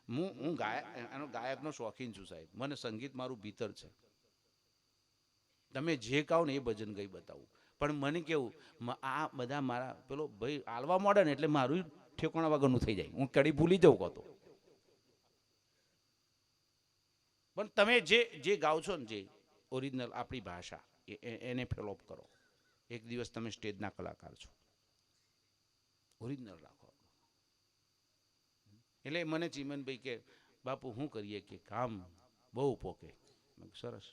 હું ગાયકનો શોખીન છું સાહેબ. મને સંગીત મારું ભીતર છે. તમે જે કહો ને એ ભજન ગઈ બતાવું. પણ મને કેવું, આ બધા મારા પેલો ભાઈ આલવા મળે ને એટલે મારું ઠેકોણા વગરનું થઈ જાય. હું કડી ભૂલી જાઉં કહો તો. પણ તમે જે ગાઓ છો ને, જે ઓરિજિનલ આપણી ભાષા, એને ફેલોપ કરો. એક દિવસ તમે સ્ટેજના કલાકાર છો. ઓરિજિનલ રાખો. એટલે મને ચીમનભાઈ કે બાપુ શું કરીએ, કે કામ બહુ પોકે. સરસ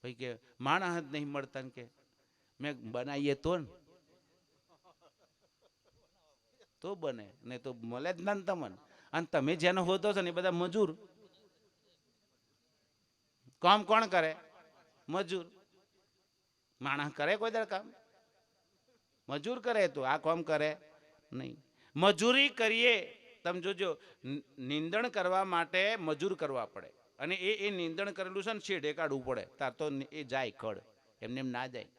ભાઈ કે માણસ જ નહીં મળતા ને, કે મેં બનાવીએ તો બને, નહીં તો મળે જ ના તમને. અને તમે જેનો હોતો છો ને એ બધા મજૂર. કામ કોણ કરે? મજૂર. માણસ કરે કોઈ દર કામ? મજૂર કરે. તો આ કામ કરે નહીં. મજૂરી કરીએ. તમે જોજો, નિંદણ કરવા માટે મજૂર કરવા પડે. અને એ નિંદણ કરેલું છે ને છેડે કાઢવું પડે, તાર તો એ જાય ખડ, એમને એમ ના જાય.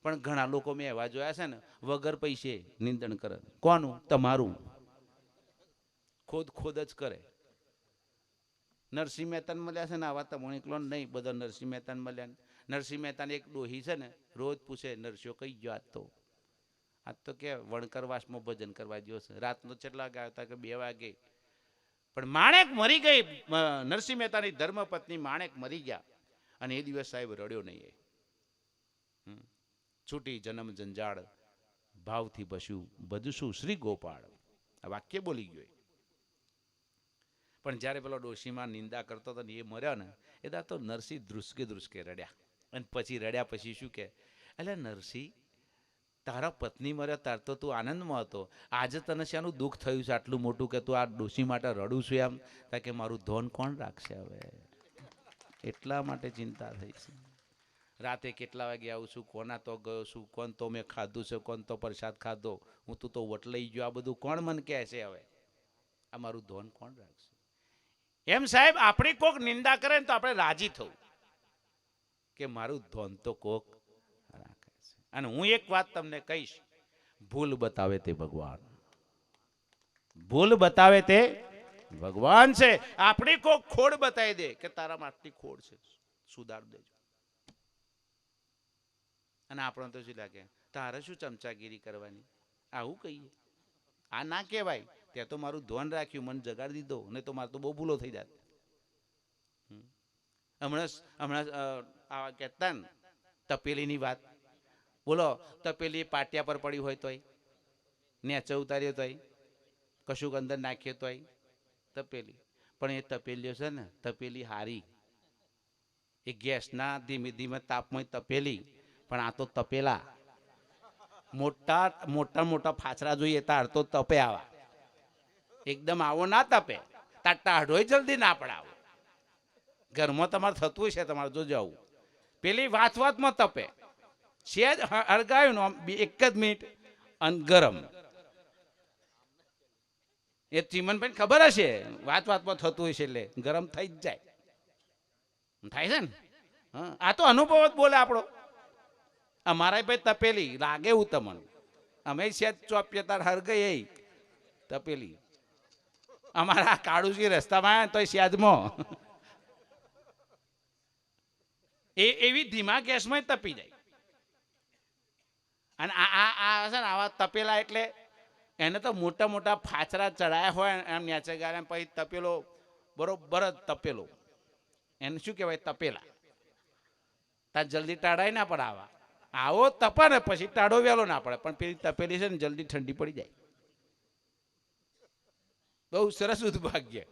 પણ ઘણા લોકો મેં એવા જોયા છે ને, વગર પૈસે નિંદણ કરે. કોનું? તમારું. ખોદ જ કરે. નરસિંહ મહેતાને મળ્યા છે ને આવા તમને એકલો નહીં, બધા નરસિંહ મહેતાને મળ્યા. નરસિંહ મહેતાને એક ડોહી છે ને, રોજ પૂછે, નરસિંહો કઈ ગયો આજ તો કે વણકરવાસમાં ભજન કરવા ગયો છે. રાતનો કેટલા વાગે હતા? કે 2 વાગે. પણ માણેક મરી ગઈ. નરસિંહ મહેતાની ધર્મપત્ની માણેક મરી ગયા. અને એ દિવસ સાહેબ રડ્યો નહીં. છૂટી જન્મ જંજાળ, ભાવથી બસ્યું બધું શું શ્રી ગોપાળ. આ વાક્ય બોલી ગયો. પણ જ્યારે પેલો ડોશીમાં નિંદા કરતો હતો ને એ મર્યા ને, એ તો નરસિંહ ધ્રુસકે રડ્યા. અને પછી રડ્યા પછી શું કે, એટલે નરસિંહ, તારા પત્ની મર્યા તાર તો તું આનંદમાં હતો, આજે તને શાનું દુઃખ થયું છે આટલું મોટું, કે તું આ ડોશી માટે રડું છું એમ? કે મારું ધોન કોણ રાખશે હવે? એટલા માટે ચિંતા થઈ છે. રાતે કેટલા વાગે આવું છું, કોના તો ગયો છું, કોણ તો મેં ખાધું છે, કોણ તો પ્રસાદ ખાધો, હું તું તો વટલાઈ ગયો, આ બધું કોણ મને કહે છે? હવે આ મારું ધોન કોણ રાખશે? એમ સાહેબ આપણી કોક નિંદા કરે ને તો આપણે રાજી થવું કે મારું ધોન તો કોક રાખે છે. અને હું એક વાત તમને કહીશ, ભૂલ બતાવે તે ભગવાન, ભૂલ બતાવે તે ભગવાન છે. આપણી કોક ખોડ બતાવી દે કે તારામાં આટલી ખોડ છે, સુધાર દેજો. અને આપણને તો શું લાગે, તારે શું ચમચાગીરી કરવાની, આવું કહીએ? આ ના કહેવાય. ત્યાં તો મારું ધ્યાન રાખ્યું, મને જગાડી દીધો, ને તો મારે તો બહુ ભૂલો થઈ જાય. હમણાં આવા કહેતા ને તપેલીની વાત, બોલો તપેલી પાટિયા પર પડી હોય તોય, નેચે ઉતાર્યો તોય, કશુંક અંદર નાખ્યો તોય તપેલી. પણ એ તપેલીઓ છે ને, તપેલી હારી, એ ગેસના ધીમે ધીમે તાપમાં તપેલી, પણ આ તો તપેલા. મોટા મોટા મોટા ફાચરા જોઈએ તાર તો તપે આવા, એકદમ આવો ના તપે, તાર ટાઢોય જલ્દી ના પડાવો. ઘરમાં તમારે થતું છે, તમારે જો જવું, પેલી વાત વાતમાં તપે, સેજ હળગાયું ને એક જ મિનિટ અને ગરમ. એ ચીમનભાઈ ખબર હશે, વાત વાતમાં થતું હશે એટલે ગરમ થઈ જ જાય, થાય છે ને. હા, આ તો અનુભવ જ બોલે આપણો. અમારા ભાઈ તપેલી લાગે એવું તમને, અમે સેજ ચોપીએ તાર હરગઈ તપેલી. અમારા કાળુજી રસ્તામાં આવ્યા તો સેજમાં એવી ધીમા ગેસમાં તપી જાય. અને આ છે ને આવા તપેલા એટલે એને તો મોટા મોટા ફાચરા ચડાયા હોય એમ નેચે ગાળે, પછી તપેલો બરોબર જ તપેલો, એને શું કહેવાય? તપેલા. તાર જલ્દી ટાળાય ના પડે. આવો તપે ને પછી ટાળો વહેલો ના પડે, પણ પેલી તપેલી છે ને જલ્દી ઠંડી પડી જાય. બહુ સરસ ઉદભાગ્ય.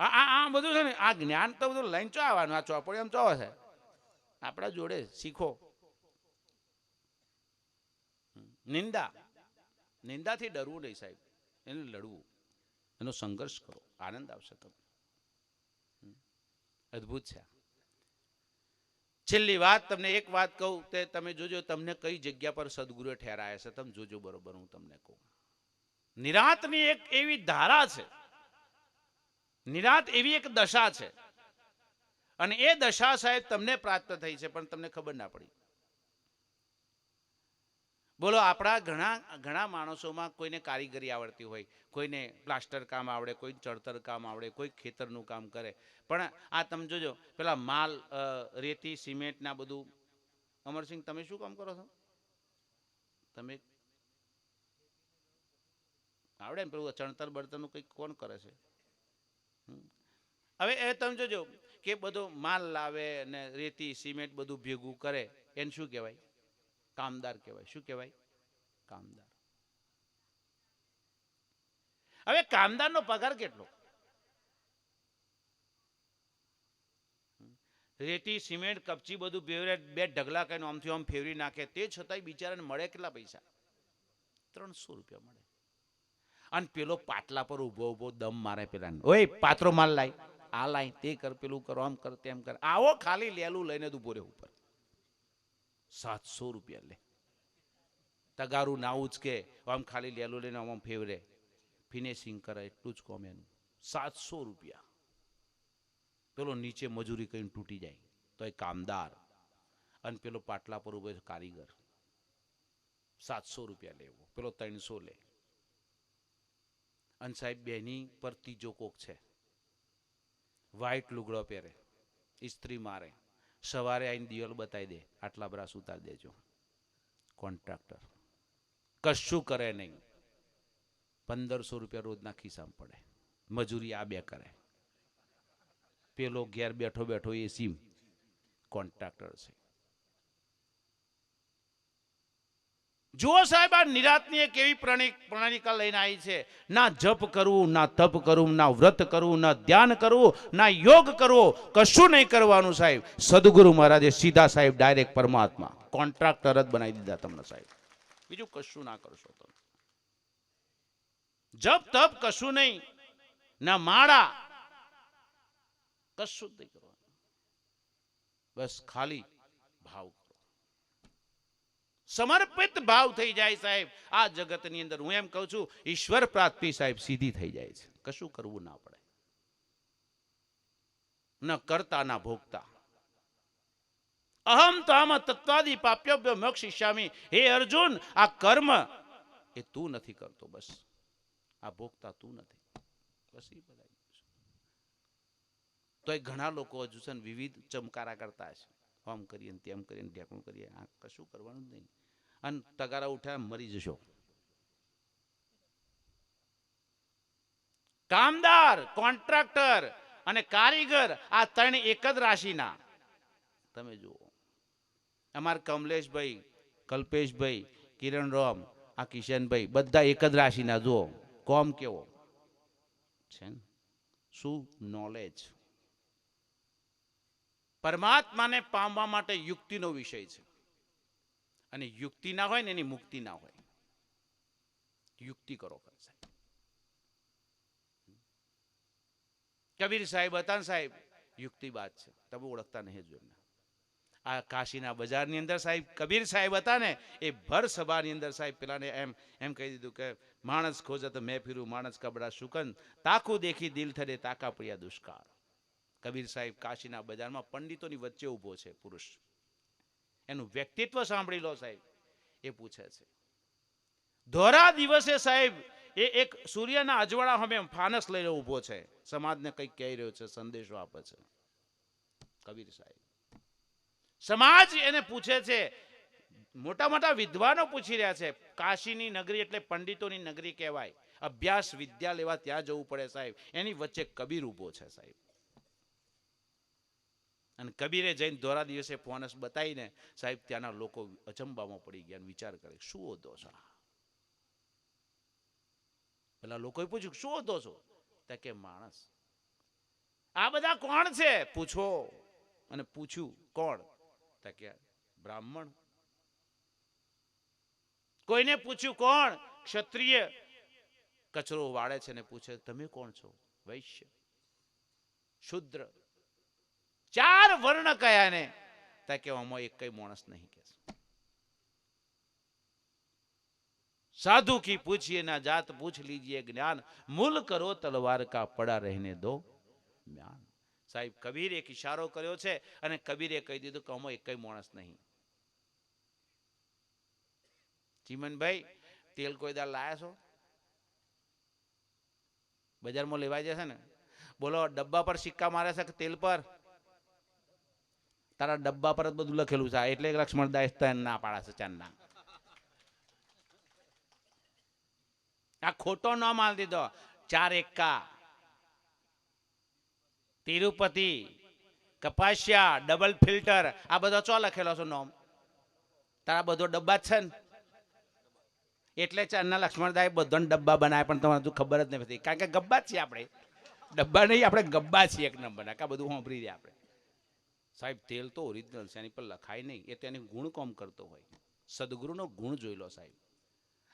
આ બધું છે ને, આ જ્ઞાન તો બધું લઈને ચો આવવાનું. આ ચોપડી એમ ચો છે આપણા જોડે, શીખો. નિંદાથી ડરવું નહીં સાહેબ, એને લડવું, એનો સંઘર્ષ કરો, આનંદ આવશે તમને. અદ્ભુત છે. છેલ્લી વાત તમને એક વાત કહું, તે તમે જોજો તમને કઈ જગ્યા પર સદગુરુએ ઠેરાયા છે, તમે જોજો બરોબર. હું તમને કહું, નિરાંતની એક એવી ધારા છે, નિરાંત એવી એક દશા છે, અને એ દશા સાહેબ તમને પ્રાપ્ત થઈ છે, પણ તમને ખબર ના પડી. બોલો આપણા ઘણા માણસોમાં કોઈને કારીગરી આવડતી હોય, કોઈને પ્લાસ્ટર કામ આવડે, કોઈ ચણતર કામ આવડે, કોઈ ખેતરનું કામ કરે, પણ આ તમે જોજો પેલા માલ રેતી સિમેન્ટ ના બધું. અમરસિંહ તમે શું કામ કરો છો? તમે આવડે ને પેલું ચણતર બળતરનું કંઈક કોણ કરે છે? હવે એ તમે જોજો કે બધો માલ લાવે ને રેતી સિમેન્ટ બધું ભેગું કરે, એને શું કહેવાય? કામદાર કહેવાય. શું કહેવાય? કામદાર. હવે કામદારનો પગાર કેટલો? રેતી સિમેન્ટ કપચી બધું બે ઢગલા કરીને આમથી આમ ફેરવી નાખે, તે છતાંય બિચારાને મળે કેટલા પૈસા? 300 રૂપિયા મળે. અને પેલો પાટલા પર ઉભો દમ મારે પેલા, ઓય પાત્રો માલ લાય, આ લાય, તે કર, પેલું કરો, આમ કર, તેમ કર. આવો ખાલી લેલું લઈને ઉભો રહે ઉપર, 700 રૂપિયા લે. તગારું ના ઉચકે, આમ ખાલી લેલું લઈને આમ ફેવરે, ફિનિશિંગ કરે, એટલું જ કોમ એનું. 700 રૂપિયા. પેલો નીચે મજૂરી કરીને તૂટી જાય તો એ કામદાર, અને પેલો પાટલા પર ઉભો કારીગર. 700 રૂપિયા લેવો, પેલો 300 લે. અને સાહેબ બેની પર ત્રીજો કોક છે, વ્હાઈટ લુગડો પહેરે, ઇસ્ત્રી મારે, સવારે આવીને દિવાલ બતાવી દે, આટલા બ્રાસ ઉતાર દેજો. કોન્ટ્રાક્ટર કશું કરે નહીં, 1500 રૂપિયા રોજના ખિસ્સામાં પડે. મજૂરી આ બે કરે, પેલો ઘેર બેઠો બેઠો એસી કોન્ટ્રાક્ટર છે. જુઓ સાહેબ, આ નિરાંતની એક એવી પ્રણાલિકા લઈને આવી છે. ના જપ કરવું, ના તપ કરવું, ના વ્રત કરવું, ના ધ્યાન કરવું, ના યોગ કરવો, કશું નહીં કરવાનું સાહેબ. સદગુરુ મહારાજે સીધા સાહેબ ડાયરેક્ટ પરમાત્મા, કોન્ટ્રાક્ટર જ બનાવી દીધા તમને સાહેબ. બીજું કશું ના કરશો તમે. જપ તપ કશું નહીં, ના માળા, કશું જ નહીં કરવાનું. બસ ખાલી ભાવ કરો, સમર્પિત ભાવ થઈ જાય સાહેબ. આ જગતની અંદર હું એમ કહું છું, ઈશ્વર પ્રાપ્તિ સાહેબ સીધી થઈ જાય છે. કશું કરવું ના પડે, ન કરતા ના ભોગતા. અહમ તામ તત્વાદી પાપ્યભ્ય મોક્ષિષ્યામિ. હે અર્જુન, આ કર્મ એ તું નથી કરતો, બસ આ ભોગતા તું નથી, બસ એ બધા. તો એ ઘણા લોકો હજુ છે વિવિધ ચમકારા કરતા છે, આમ કરીએ ને તેમ કરીએ ને ઢેકણું કરીએ. આ કશું કરવાનું જ નહીં, અને તગારા ઉઠ્યા મરી જશો. કામદાર, કોન્ટ્રાક્ટર અને કારીગર આ ત્રણ એક જ રાશિના. તમે જુઓ, અમાર કમલેશભાઈ, કલ્પેશભાઈ, કિરણ રામ, આ કિશનભાઈ બધા એક જ રાશિના. જુઓ કોમ કેવો છે ને, શું નોલેજ. પરમાત્માને પામવા માટે યુક્તિનો વિષય છે, અને યુક્તિ ના હોય ને એની મુક્તિ ના હોય. યુક્તિ કરો સાહેબ. કબીર સાહેબ હતા ને સાહેબ, યુક્તિ બાદ છે, તમે ઓળખતા નહીં જો. આ કાશીના બજારની અંદર સાહેબ કબીર સાહેબ હતા ને, એ ભર સભાની અંદર સાહેબ પેલાને એમ કહી દીધું કે માણસ ખોજત મેં ફીરું, માણસ કબડા શુકન, તાકું દેખી દિલ થડે તાકા પડ્યા દુષ્કાળ. કબીર સાહેબ કાશીના બજારમાં પંડિતોની વચ્ચે ઊભો છે પુરુષ. એનું વ્યક્તિત્વ સાંભળી લો સાહેબ. એ પૂછે છે, ધોરા દિવસે સાહેબ એ એક સૂર્યના અજવાળા સામે ફાનસ લઈને ઊભો છે, સમાજને કંઈક કહી રહ્યો છે, સંદેશો આપે છે. કબીર સાહેબ સમાજ એને પૂછે છે, મોટા મોટા વિદ્વાનો પૂછી રહ્યા છે. કાશીની નગરી એટલે પંડિતોની નગરી કહેવાય, અભ્યાસ વિદ્યા લેવા ત્યાં જવું પડે સાહેબ. એની વચ્ચે કબીર ઊભો છે સાહેબ. અને કબીરે જઈને ધોરા દિવસે ફોનસ બતાવીને સાહેબ ત્યાંના લોકો અચંબામાં પડી ગયા, વિચાર કરે શું હોતો છો. પેલા લોકોએ પૂછ્યું શું હોતો છો, ત્યાં કે માણસ. આ બધા કોણ છે પૂછો, અને પૂછ્યું કોણ, ત્યાં કે બ્રાહ્મણ. કોઈને પૂછ્યું કોણ, ક્ષત્રિય કચરો વાળે છે ને પૂછે તમે કોણ છો, વૈશ્ય, શુદ્ર. 4 વર્ણ કયા ને, ત્યાં કે આમાં એક કઈ માણસ નહીં કે. साधु की पूछिए ना जात पूछ लीजिए ज्ञान, मूल करो तलवार का पड़ा रहने दो म्यान. સાહેબ કબીર એક ઈશારો કર્યો છે, અને કબીરે કહી દીધું કે આમાં એક માણસ નહીં. ચીમનભાઈ તેલ કોઈ દા લાયા છો, બજારમાં લેવાઈ જશે ને, બોલો ડબ્બા પર સિક્કા મારે છે કે તેલ પર? તારા ડબ્બા પર જ બધું લખેલું છે, એટલે લક્ષ્મણ દાસ ના પાડા છે ચાંદના. આ ખોટો ન માલ દીધો. 4 એકા, તિરુપતિ, કપાસિયા, ડબલ ફિલ્ટર, આ બધો ચો લખેલો છે નોમ? તારા બધો ડબ્બા જ છે ને, એટલે ચાંદના લક્ષ્મણદાય બધો ડબ્બા બનાવે, પણ તમારે ખબર જ નથી, કારણ કે ગબ્બા જ છીએ આપણે. ડબ્બા નહીં, આપણે ગબ્બા છીએ એક નંબર. આ બધું સાંભળી દે આપણે. સાહેબ તેલ તો ઓરિજિનલ છે, એની પર લખાય નહીં, એ તેની ગુણ કોમ કરતો હોય. સદગુરુનો ગુણ જોઈ લો સાહેબ.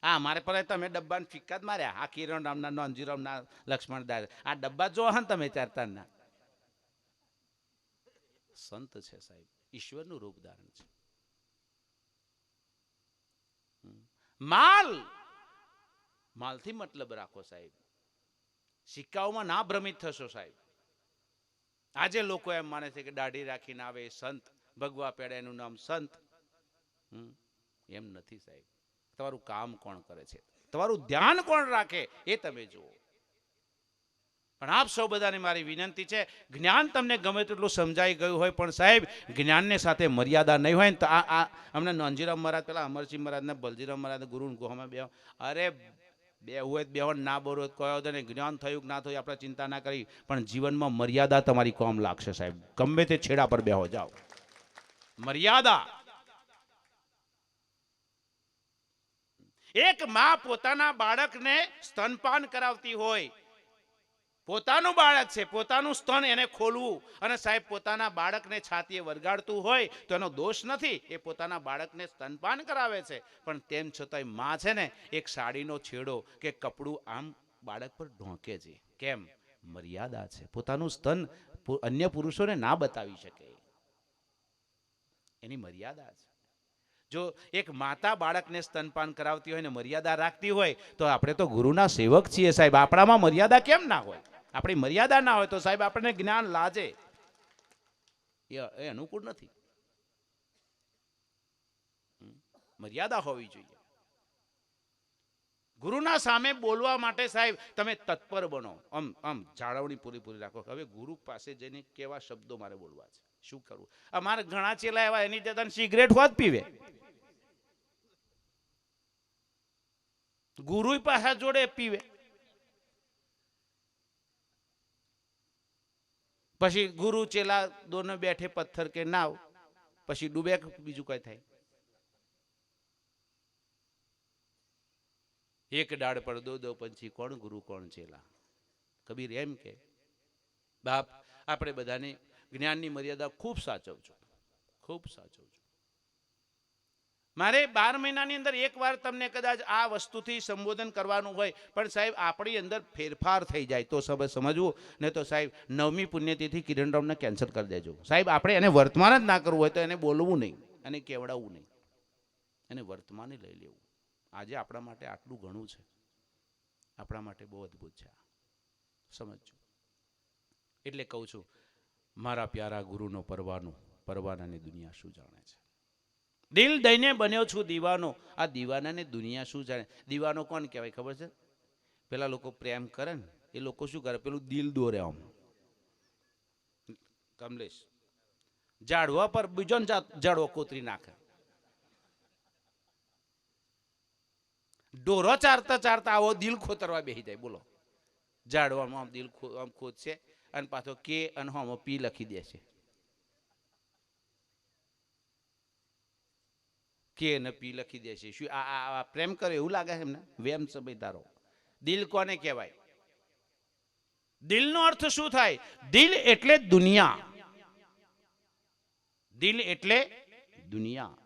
હા મારે પર તમે ડબ્બાને ફિક્કા જ માર્યા. આ કિરણ રામના, નોંજીરામના, લક્ષ્મણદાસ, આ ડબ્બા જો હા તમે 4 તારના. સંત છે સાહેબ, ઈશ્વરનું રૂપ ધારણ છે. માલથી મતલબ રાખો સાહેબ. સિક્કાઓમાં ના ભ્રમિત થશો સાહેબ. આજે લોકો એમ માને છે કે દાઢી રાખીને આવે સંત, ભગવા પેડે એનું નામ સંત. એમ નથી સાહેબ. તમારું કામ કોણ કરે છે, તમારું ધ્યાન કોણ રાખે, એ તમે જુઓ. પણ આપ સૌ બધાને મારી વિનંતી છે, જ્ઞાન તમને ગમે તેટલું સમજાઈ ગયું હોય, પણ સાહેબ જ્ઞાનને સાથે મર્યાદા નહીં હોય ને તો આ અમને નોંજીરામ મહારાજ, પેલા અમરસિંહ મહારાજ ને બલજીરામ મહારાજ ગુરુ ગુહામાં બે, અરે બે હોય બે ના બોરો કયો ને જ્ઞાન થયું ના થયું આપણે ચિંતા ના કરી, પણ જીવનમાં મર્યાદા તમારી કામ લાગશે સાહેબ. ગમે તે છેડા પર બેહો જાઓ, મર્યાદા. એક માં પોતાના બાળકને સ્તનપાન કરાવતી હોય, પોતાનું બાળક છે, પોતાનું સ્તન એને ખોલવું, અને સાહેબ પોતાના બાળકને છાતીએ વરગાડતું હોય તો એનો દોષ નથી, એ પોતાના બાળકને સ્તનપાન કરાવે છે. પણ તેમ છતાંય માં છે ને એક સાડીનો છેડો કે કપડું આમ બાળક પર ઢોંકે છે. કેમ? મર્યાદા છે. પોતાનું સ્તન અન્ય પુરુષોને ના બતાવી શકે. એની મર્યાદા છે. જો એક માતા બાળકને સ્તનપાન કરાવતી હોય ને મર્યાદા રાખતી હોય તો આપણે તો ગુરુના સેવક છીએ સાહેબ. આપણામાં મર્યાદા કેમ ના હોય? આપણી મર્યાદા ના હોય તો સાહેબ આપણને જ્ઞાન લાજે એ અનુકૂળ નથી. મર્યાદા હોવી જોઈએ. ગુરુના સામે બોલવા માટે સાહેબ તમે તત્પર બનો. આમ જાળવણી પૂરી રાખો. હવે ગુરુ પાસે જઈને કેવા શબ્દો મારે બોલવા છે, શું કરવું? અમારે ઘણા ચેલા એવા એની જતા સિગરેટ હોત પીવે. ગુરુ પાસે જોડે પીવે. પછી ગુરુ ચેલા દોને બેઠે પથ્થર કે નાવ, પછી ડૂબે, બીજું કઈ થાય. એક ડાળ પર દો પંછી, કોણ ગુરુ કોણ ચેલા. કબીર એમ કે બાપ આપણે બધાને જ્ઞાનની મર્યાદા ખૂબ સાચવજો, ખૂબ સાચવજો. મારે 12 મહિનાની અંદર એકવાર તમને કદાચ આ વસ્તુથી સંબોધન કરવાનું હોય, પણ સાહેબ આપણી અંદર ફેરફાર થઈ જાય તો સમજવું, ને તો સાહેબ 9મી પુણ્યતિથિ કિરણરામને કેન્સલ કરી દેજો સાહેબ. આપણે એને વર્તમાન જ ના કરવું હોય તો એને બોલવું નહીં, એને કેવડાવવું નહીં, એને વર્તમાને લઈ લેવું. આજે આપણા માટે આટલું ઘણું છે, આપણા માટે બહુ અદ્ભુત છે. સમજો. એટલે કહું છું મારા પ્યારા ગુરુનો પરવાનાની દુનિયા શું જાણે છે. દિલ દઈને બન્યો છું દીવાનો, આ દીવાનાને દુનિયા શું જાણે. દીવાનો કોણ કહેવાય ખબર છે? પેલા લોકો પ્રેમ કરે ને એ લોકો શું કરે, પેલું દિલ દોરે આમ. કમલેશ ઝાડવા પર બીજો ઝાડવો કોતરી નાખે. ઢોરો ચારતા આવો દિલ ખોતરવા બેસી જાય. બોલો, ઝાડવામાં આમ દિલ આમ ખોદશે અને પાછો કે અને આમાં પી લખી દેશે. કે ને પી લખી દેશે. શું આ પ્રેમ કરે એવું લાગે છે એમને? વેમ સમય તારો. દિલ કોને કહેવાય? દિલનો અર્થ શું થાય? દિલ એટલે દુનિયા. દિલ એટલે દુનિયા.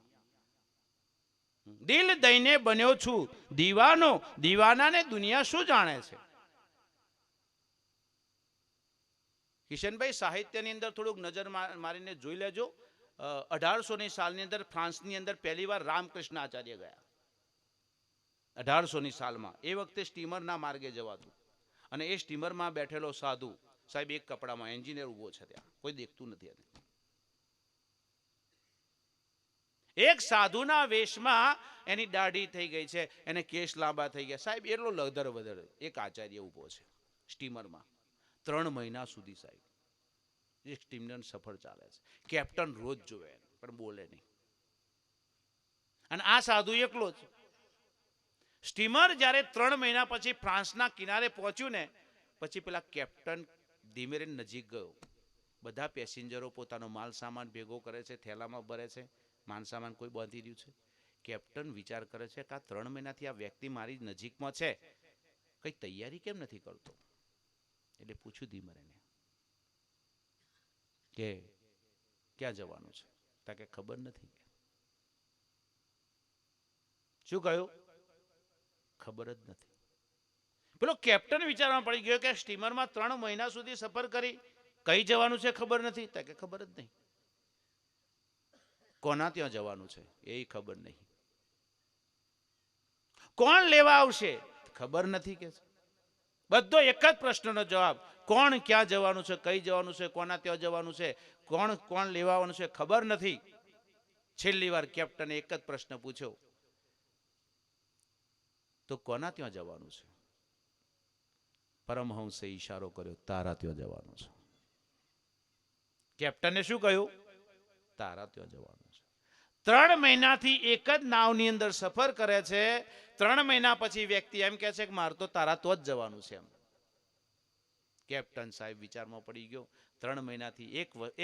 દિલ દઈને બન્યો છું દીવાનો, દીવાનાને દુનિયા શું જાણે છે. કિશનભાઈ સાહિત્યની અંદર થોડુંક નજર મારીને જોઈ લેજો. 1800ની સાલની અંદર ફ્રાન્સની અંદર પહેલી વાર રામકૃષ્ણ આચાર્ય ગયા. 1800ની સાલમાં. એ વખતે સ્ટીમરના માર્ગે જવાતું અને એ સ્ટીમરમાં બેઠેલો સાધુ સાહેબ એક કપડામાં એન્જિનિયર ઉભો છે, ત્યાં કોઈ દેખતું નથી. એને એક સાધુના વેશમાં એની દાઢી થઈ ગઈ છે, એને કેસ લાંબા થઈ ગયા સાહેબ, એટલો લધર વધર. એક આચાર્ય ઉભો છે સ્ટીમરમાં 3 મહિના સુધી સાહેબ. એક સ્ટીમર સફર ચાલે છે. કેપ્ટન રોજ જોવે પણ બોલે નહીં. અને આ સાધુ એકલો જ. સ્ટીમર જ્યારે 3 મહિના પછી ફ્રાન્સના કિનારે પહોંચ્યું ને પછી પેલા કેપ્ટન ધીમે રહીને નજીક ગયો. બધા પેસેન્જરો પોતાનો માલ સામાન ભેગો કરે છે, થેલામાં ભરે છે. માલ સામાન કોઈ બાંધી રહ્યું છે. કેપ્ટન વિચાર કરે છે કે આ 3 મહિનાથી આ વ્યક્તિ મારી નજીકમાં છે, કઈ તૈયારી કેમ નથી કરતો. એટલે પૂછ્યું ધીમે રહીને કે ક્યાં જવાનું છે? તા કે ખબર નથી. શું કહ્યું? ખબર જ નથી. પેલો કેપ્ટન વિચારમાં પડી ગયો કે સ્ટીમરમાં 3 મહિના સુધી સફર કરી, કઈ જવાનું છે ખબર નથી. તા કે ખબર જ નહીં. કોના ત્યાં જવાનું છે એ ખબર નહીં. કોણ લેવા આવશે ખબર નથી. કે બધો એક જ પ્રશ્નનો જવાબ, કોણ ક્યાં જવાનું છે, કઈ જવાનું છે, કોના ત્યાં જવાનું છે, કોણ લેવા આવવાનું છે ખબર નથી. છેલ્લી વાર કેપ્ટને એક જ પ્રશ્ન પૂછ્યો, તો કોના ત્યાં જવાનું છે? પરમહંસે ઈશારો કર્યો, તારા ત્યાં જવાનું છે. કેપ્ટને શું કહ્યું? તારા ત્યાં જવાનું છે. 3 મહિનાથી એક જ નાવની અંદર સફર કરે છે. 3 મહિના પછી વ્યક્તિ એમ કહે છે કે મારે તો તારા તો જ જવાનું છે. એમ કેપ્ટન સાહેબ વિચારમાં પડી ગયો. 3 મહિનાથી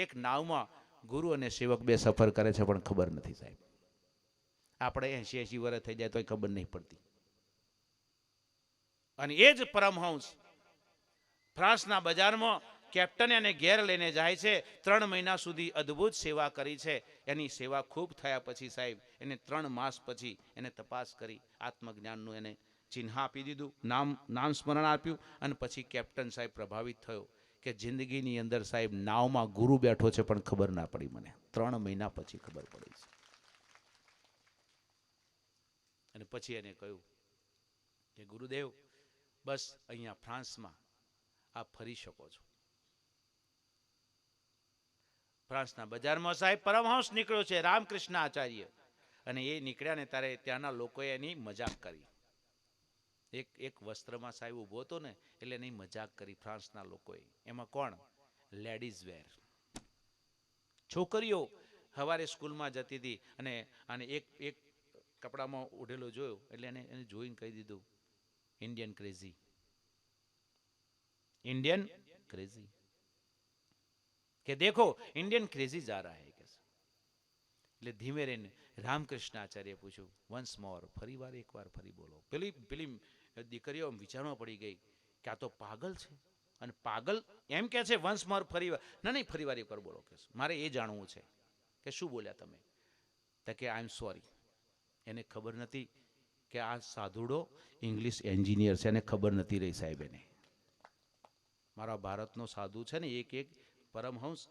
એક નાવમાં ગુરુ અને સેવક બે સફર કરે છે પણ ખબર નથી સાહેબ. આપણે 80 વર્ષ થઈ જાય તોય ખબર નહીં પડતી. અને એ જ પરમહંસ ફ્રાન્સના બજારમાં કેપ્ટને એને ઘેર લઈને જાય છે. 3 મહિના સુધી અદ્ભુત સેવા કરી છે. એની સેવા ખૂબ થયા પછી સાહેબ એને 3 માસ પછી એને તપાસ કરી, આત્મજ્ઞાનનું એને ચિહ્ન આપી દીધું, નામ સ્મરણ આપ્યું. અને પછી કેપ્ટન સાહેબ પ્રભાવિત થયો કે જિંદગીની અંદર સાહેબ નાવમાં ગુરુ બેઠો છે પણ ખબર ના પડી મને. 3 મહિના પછી ખબર પડી છે. અને પછી એને કહ્યું કે ગુરુદેવ બસ અહીંયા ફ્રાન્સમાં આપ ફરી શકો છો. ફ્રાન્સના બજારમાં સાહેબ પરમહંસ નીકળ્યો છે, રામકૃષ્ણ આચાર્ય, અને એ નીકળ્યા ને ત્યારે ત્યાંના લોકોએ એની મજાક કરી. એક વસ્ત્રમાં સાહેબ ઊભો હતો ને એટલે એની મજાક કરી ફ્રાન્સના લોકોએ. એમાં કોણ? Ladies were. છોકરીઓ સવારે સ્કૂલમાં જતી હતી અને એક કપડામાં ઉઢેલો જોયો એટલે એને જોઈને કહી દીધું, ઇન્ડિયન ક્રેઝી, इंडियन क्रेजी, કે દેખો इंडियन क्रेजी जा रहा है કે. એટલે ધીમે રહીને રામકૃષ્ણ આચાર્ય પૂછ્યું, વન્સ મોર, ફરી વાર એકવાર ફરી બોલો. પેલી દીકરીઓ વિચારમાં પડી ગઈ કે આ તો પાગલ છે, અને પાગલ એમ કે છે વન્સ મોર, ફરી વાર. ના નહીં, ફરી વાર એકવાર બોલો કે મારે એ જાણવું છે કે શું બોલ્યા તમે. તો કે આઈ એમ સોરી. એને ખબર નથી કે આ સાધુડો ઇંગ્લિશ એન્જિનિયર છે, એને ખબર નથી રહી સાહેબ. એને મારા ભારતનો સાધુ છે ને, એક પરમહંસ,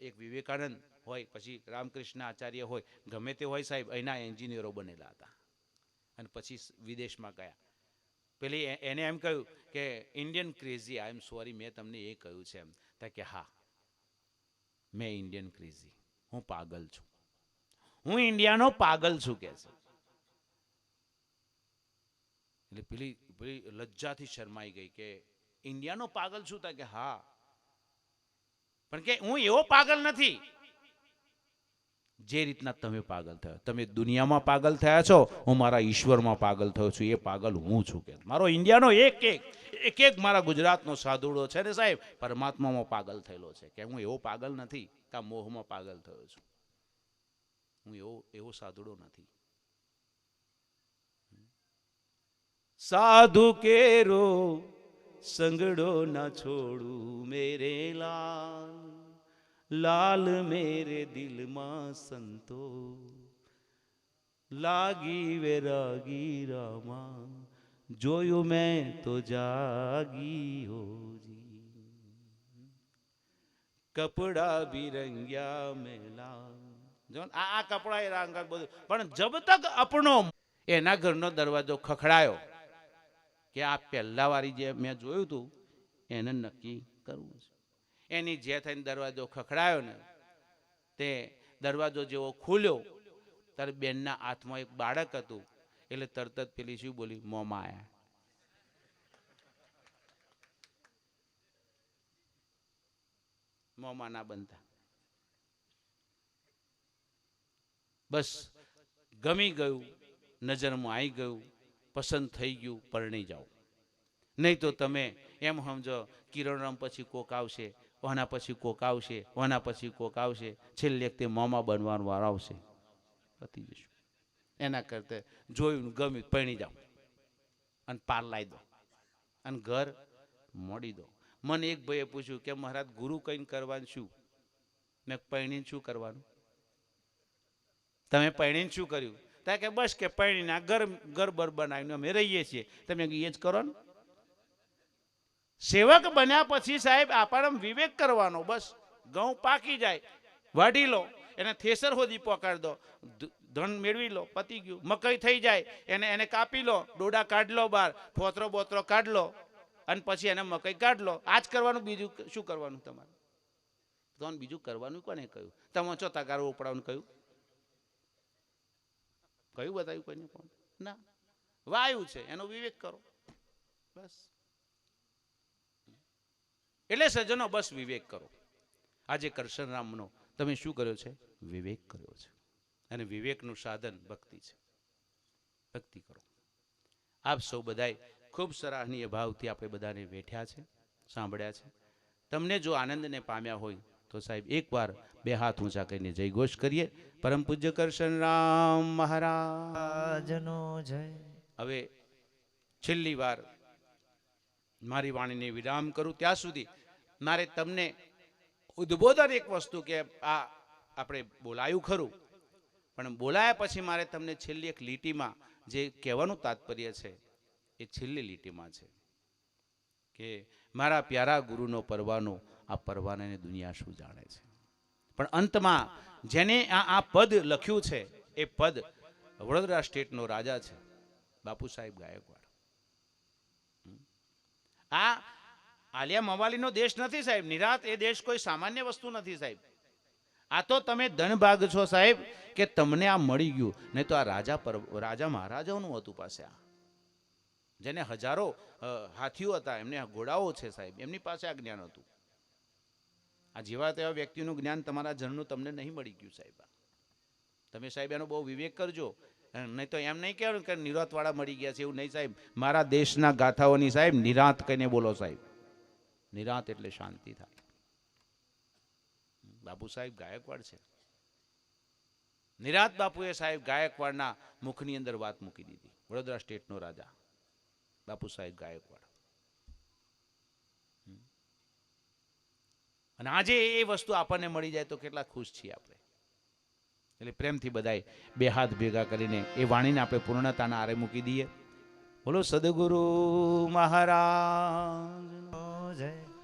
એક વિવેકાનંદ હોય, પછી રામકૃષ્ણ આચાર્ય હોય, ગમે તે હોય સાહેબ, અહીંના એન્જિનિયરો બનેલા હતા અને પછી વિદેશમાં ગયા. પેલી એને એમ કહ્યું કે Indian crazy, I am sorry, મેં તમને એ કહ્યું છે એમ. તો કે હા, મેં ઇન્ડિયન ક્રેઝી, હું પાગલ છું, હું ઇન્ડિયાનો પાગલ છું કે છે. એટલે પેલી લજ્જાથી શરમાઈ ગઈ કે ઇન્ડિયાનો પાગલ છું. તા કે હા, પણ કે હું એવો પાગલ નથી જે રીતના તમે પાગલ થયા. તમે દુનિયામાં પાગલ થયા છો, હું મારા ઈશ્વરમાં પાગલ થયો છું. એ પાગલ હું છું કે મારો ઇન્ડિયાનો એક મારા ગુજરાતનો સાધુડો છે ને સાહેબ, પરમાત્મામાં પાગલ થયેલો છે. કે હું એવો પાગલ નથી કે મોહમાં પાગલ થયો છું. હું એવો સાધુડો નથી. સાધુ કેરો સંગડો ના છોડું મેરે લાલ, લાલ મેરે દિલમાં સંતો, લાગી વેરાગી રામા, જોયું મેં તો જાગી હોજી, કપડા ભી રંગ્યા મેલા. જો આ કપડા એ રંગ બધું, પણ જબ તક આપણો એના ઘરનો દરવાજો ખખડાયો કે આ પહેલા વાળી જે મેં જોયું હતું એને નક્કી કરવું છે. એની જે થઈને દરવાજો ખખડાયો ને, તે દરવાજો જેવો ખુલ્યો ત્યારે બેનના હાથમાં એક બાળક હતું. એટલે તરત જ પેલી શું બોલી, મોમાં આયા. મોમાં ના બનતા. બસ ગમી ગયું, નજરમાં આવી ગયું, પસંદ થઈ ગયું, પરણી જાઓ. નહીં તો તમે એમ સમજો કિરણરામ પછી કોક આવશે, ઓના પછી કોક આવશે, ઓના પછી કોક આવશે, છેલ્લે તે મોમાં બનવાનો વાર આવશે, પતી જશું. એના કરતા જોયું ગમ્યું પરણી જાઓ અને પાર લાવી દો અને ઘર મોડી દો. મને એક ભાઈએ પૂછ્યું કે મહારાજ ગુરુ કઈને કરવાનું શું? મેં પરણીને શું કરવાનું? તમે પરણીને શું કર્યું? ત્યાં કે બસ કે પરણીને ઘર બર બનાવીને અમે રહીએ છીએ. તમે એ જ કરો ને. સેવક બન્યા પછી સાહેબ આપણને વિવેક કરવાનો. બસ ઘઉં પાકી જાય, વાઢી લો, એને થેસર સુધી પકડી દો, ધન મેળવી લો, પતી ગયું. મકઈ થઈ જાય, એને કાપી લો, ડોડા કાઢ લો બહાર, ફોતરો બોતરો કાઢ લો, અને પછી એને મકઈ કાઢ લો. આ જ કરવાનું, બીજું શું કરવાનું તમારે? તો બીજું કરવાનું કોને કહ્યું? તમે છો તગારો ઉપડાવવાનું કહ્યું? કયું બતાવ્યું કોઈને? કોણ ના, વાયુ છે એનો વિવેક કરો બસ. એટલે સજ્જનો બસ વિવેક કરો. આજે કરશનરામનો તમે શું કર્યો છે? વિવેક કર્યો છે. અને વિવેકનું સાધન ભક્તિ છે. ભક્તિ કરો. આપ સૌ બધાય ખૂબ સરાહનીય ભાવથી આપણે બધાને વેઠ્યા છે, સાંભળ્યા છે. તમને જો આનંદને પામ્યા હોય તો સાહેબ એકવાર બે હાથ ઊંચા કરીને જય ઘોષ કરીએ. પરમ પૂજ્ય કરશનરામ મહારાજનો જય. હવે છેલ્લી વાર મારી વાણીને વિરામ કરું ત્યાં સુધી મારે તમને ઉદ્બોધન એક વસ્તુ કે આ આપણે બોલાયું ખરું, પણ બોલાયા પછી મારે તમને છેલ્લી એક લીટીમાં જે કહેવાનું તાત્પર્ય છે એ છેલ્લી લીટીમાં છે. કે મારા પ્યારા ગુરુનો પરવાનો, આ પરવાનાને દુનિયા શું જાણે છે. પણ અંતમાં જેને આ પદ લખ્યું છે એ પદ વડોદરા સ્ટેટનો રાજા છે, બાપુ સાહેબ ગાયકવાડ. આ આલિયા મવાલીનો દેશ નથી સાહેબ. નિરાત એ દેશ કોઈ સામાન્ય વસ્તુ નથી સાહેબ. આ તો તમે ધનભાગ છો સાહેબ કે તમને આ મળી ગયું. નહીં તો આ રાજા મહારાજાઓનું હતું પાસે. આ જેને હજારો હાથીઓ હતા, એમને ઘોડાઓ છે સાહેબ, એમની પાસે આ જ્ઞાન હતું. આ જેવા તેવા વ્યક્તિનું જ્ઞાન તમારા જનનું તમને નહીં મળી ગયું સાહેબ. તમે સાહેબ એનો બહુ વિવેક કરજો. નહીં તો એમ નહીં કહેવાનું કે નિરાતવાળા મળી ગયા છે, એવું નહીં સાહેબ. મારા દેશના ગાથાઓની સાહેબ નિરાત કહીને બોલો સાહેબ. નિરાત એટલે શાંતિ થાય. બાપુ સાહેબ ગાયકવાડ છે. નિરાત બાપુએ સાહેબ ગાયકવાડના મુખની અંદર વાત મૂકી દીધી. વડોદરા સ્ટેટનો રાજા બાપુ સાહેબ ગાયકવાડ. અને આજે એ વસ્તુ આપણને મળી જાય તો કેટલા ખુશ છીએ આપણે. એટલે પ્રેમથી બધાય બે હાથ ભેગા કરીને એ વાણીને આપણે પૂર્ણતાના આરે મૂકી દઈએ. બોલો સદગુરુ મહારાજ.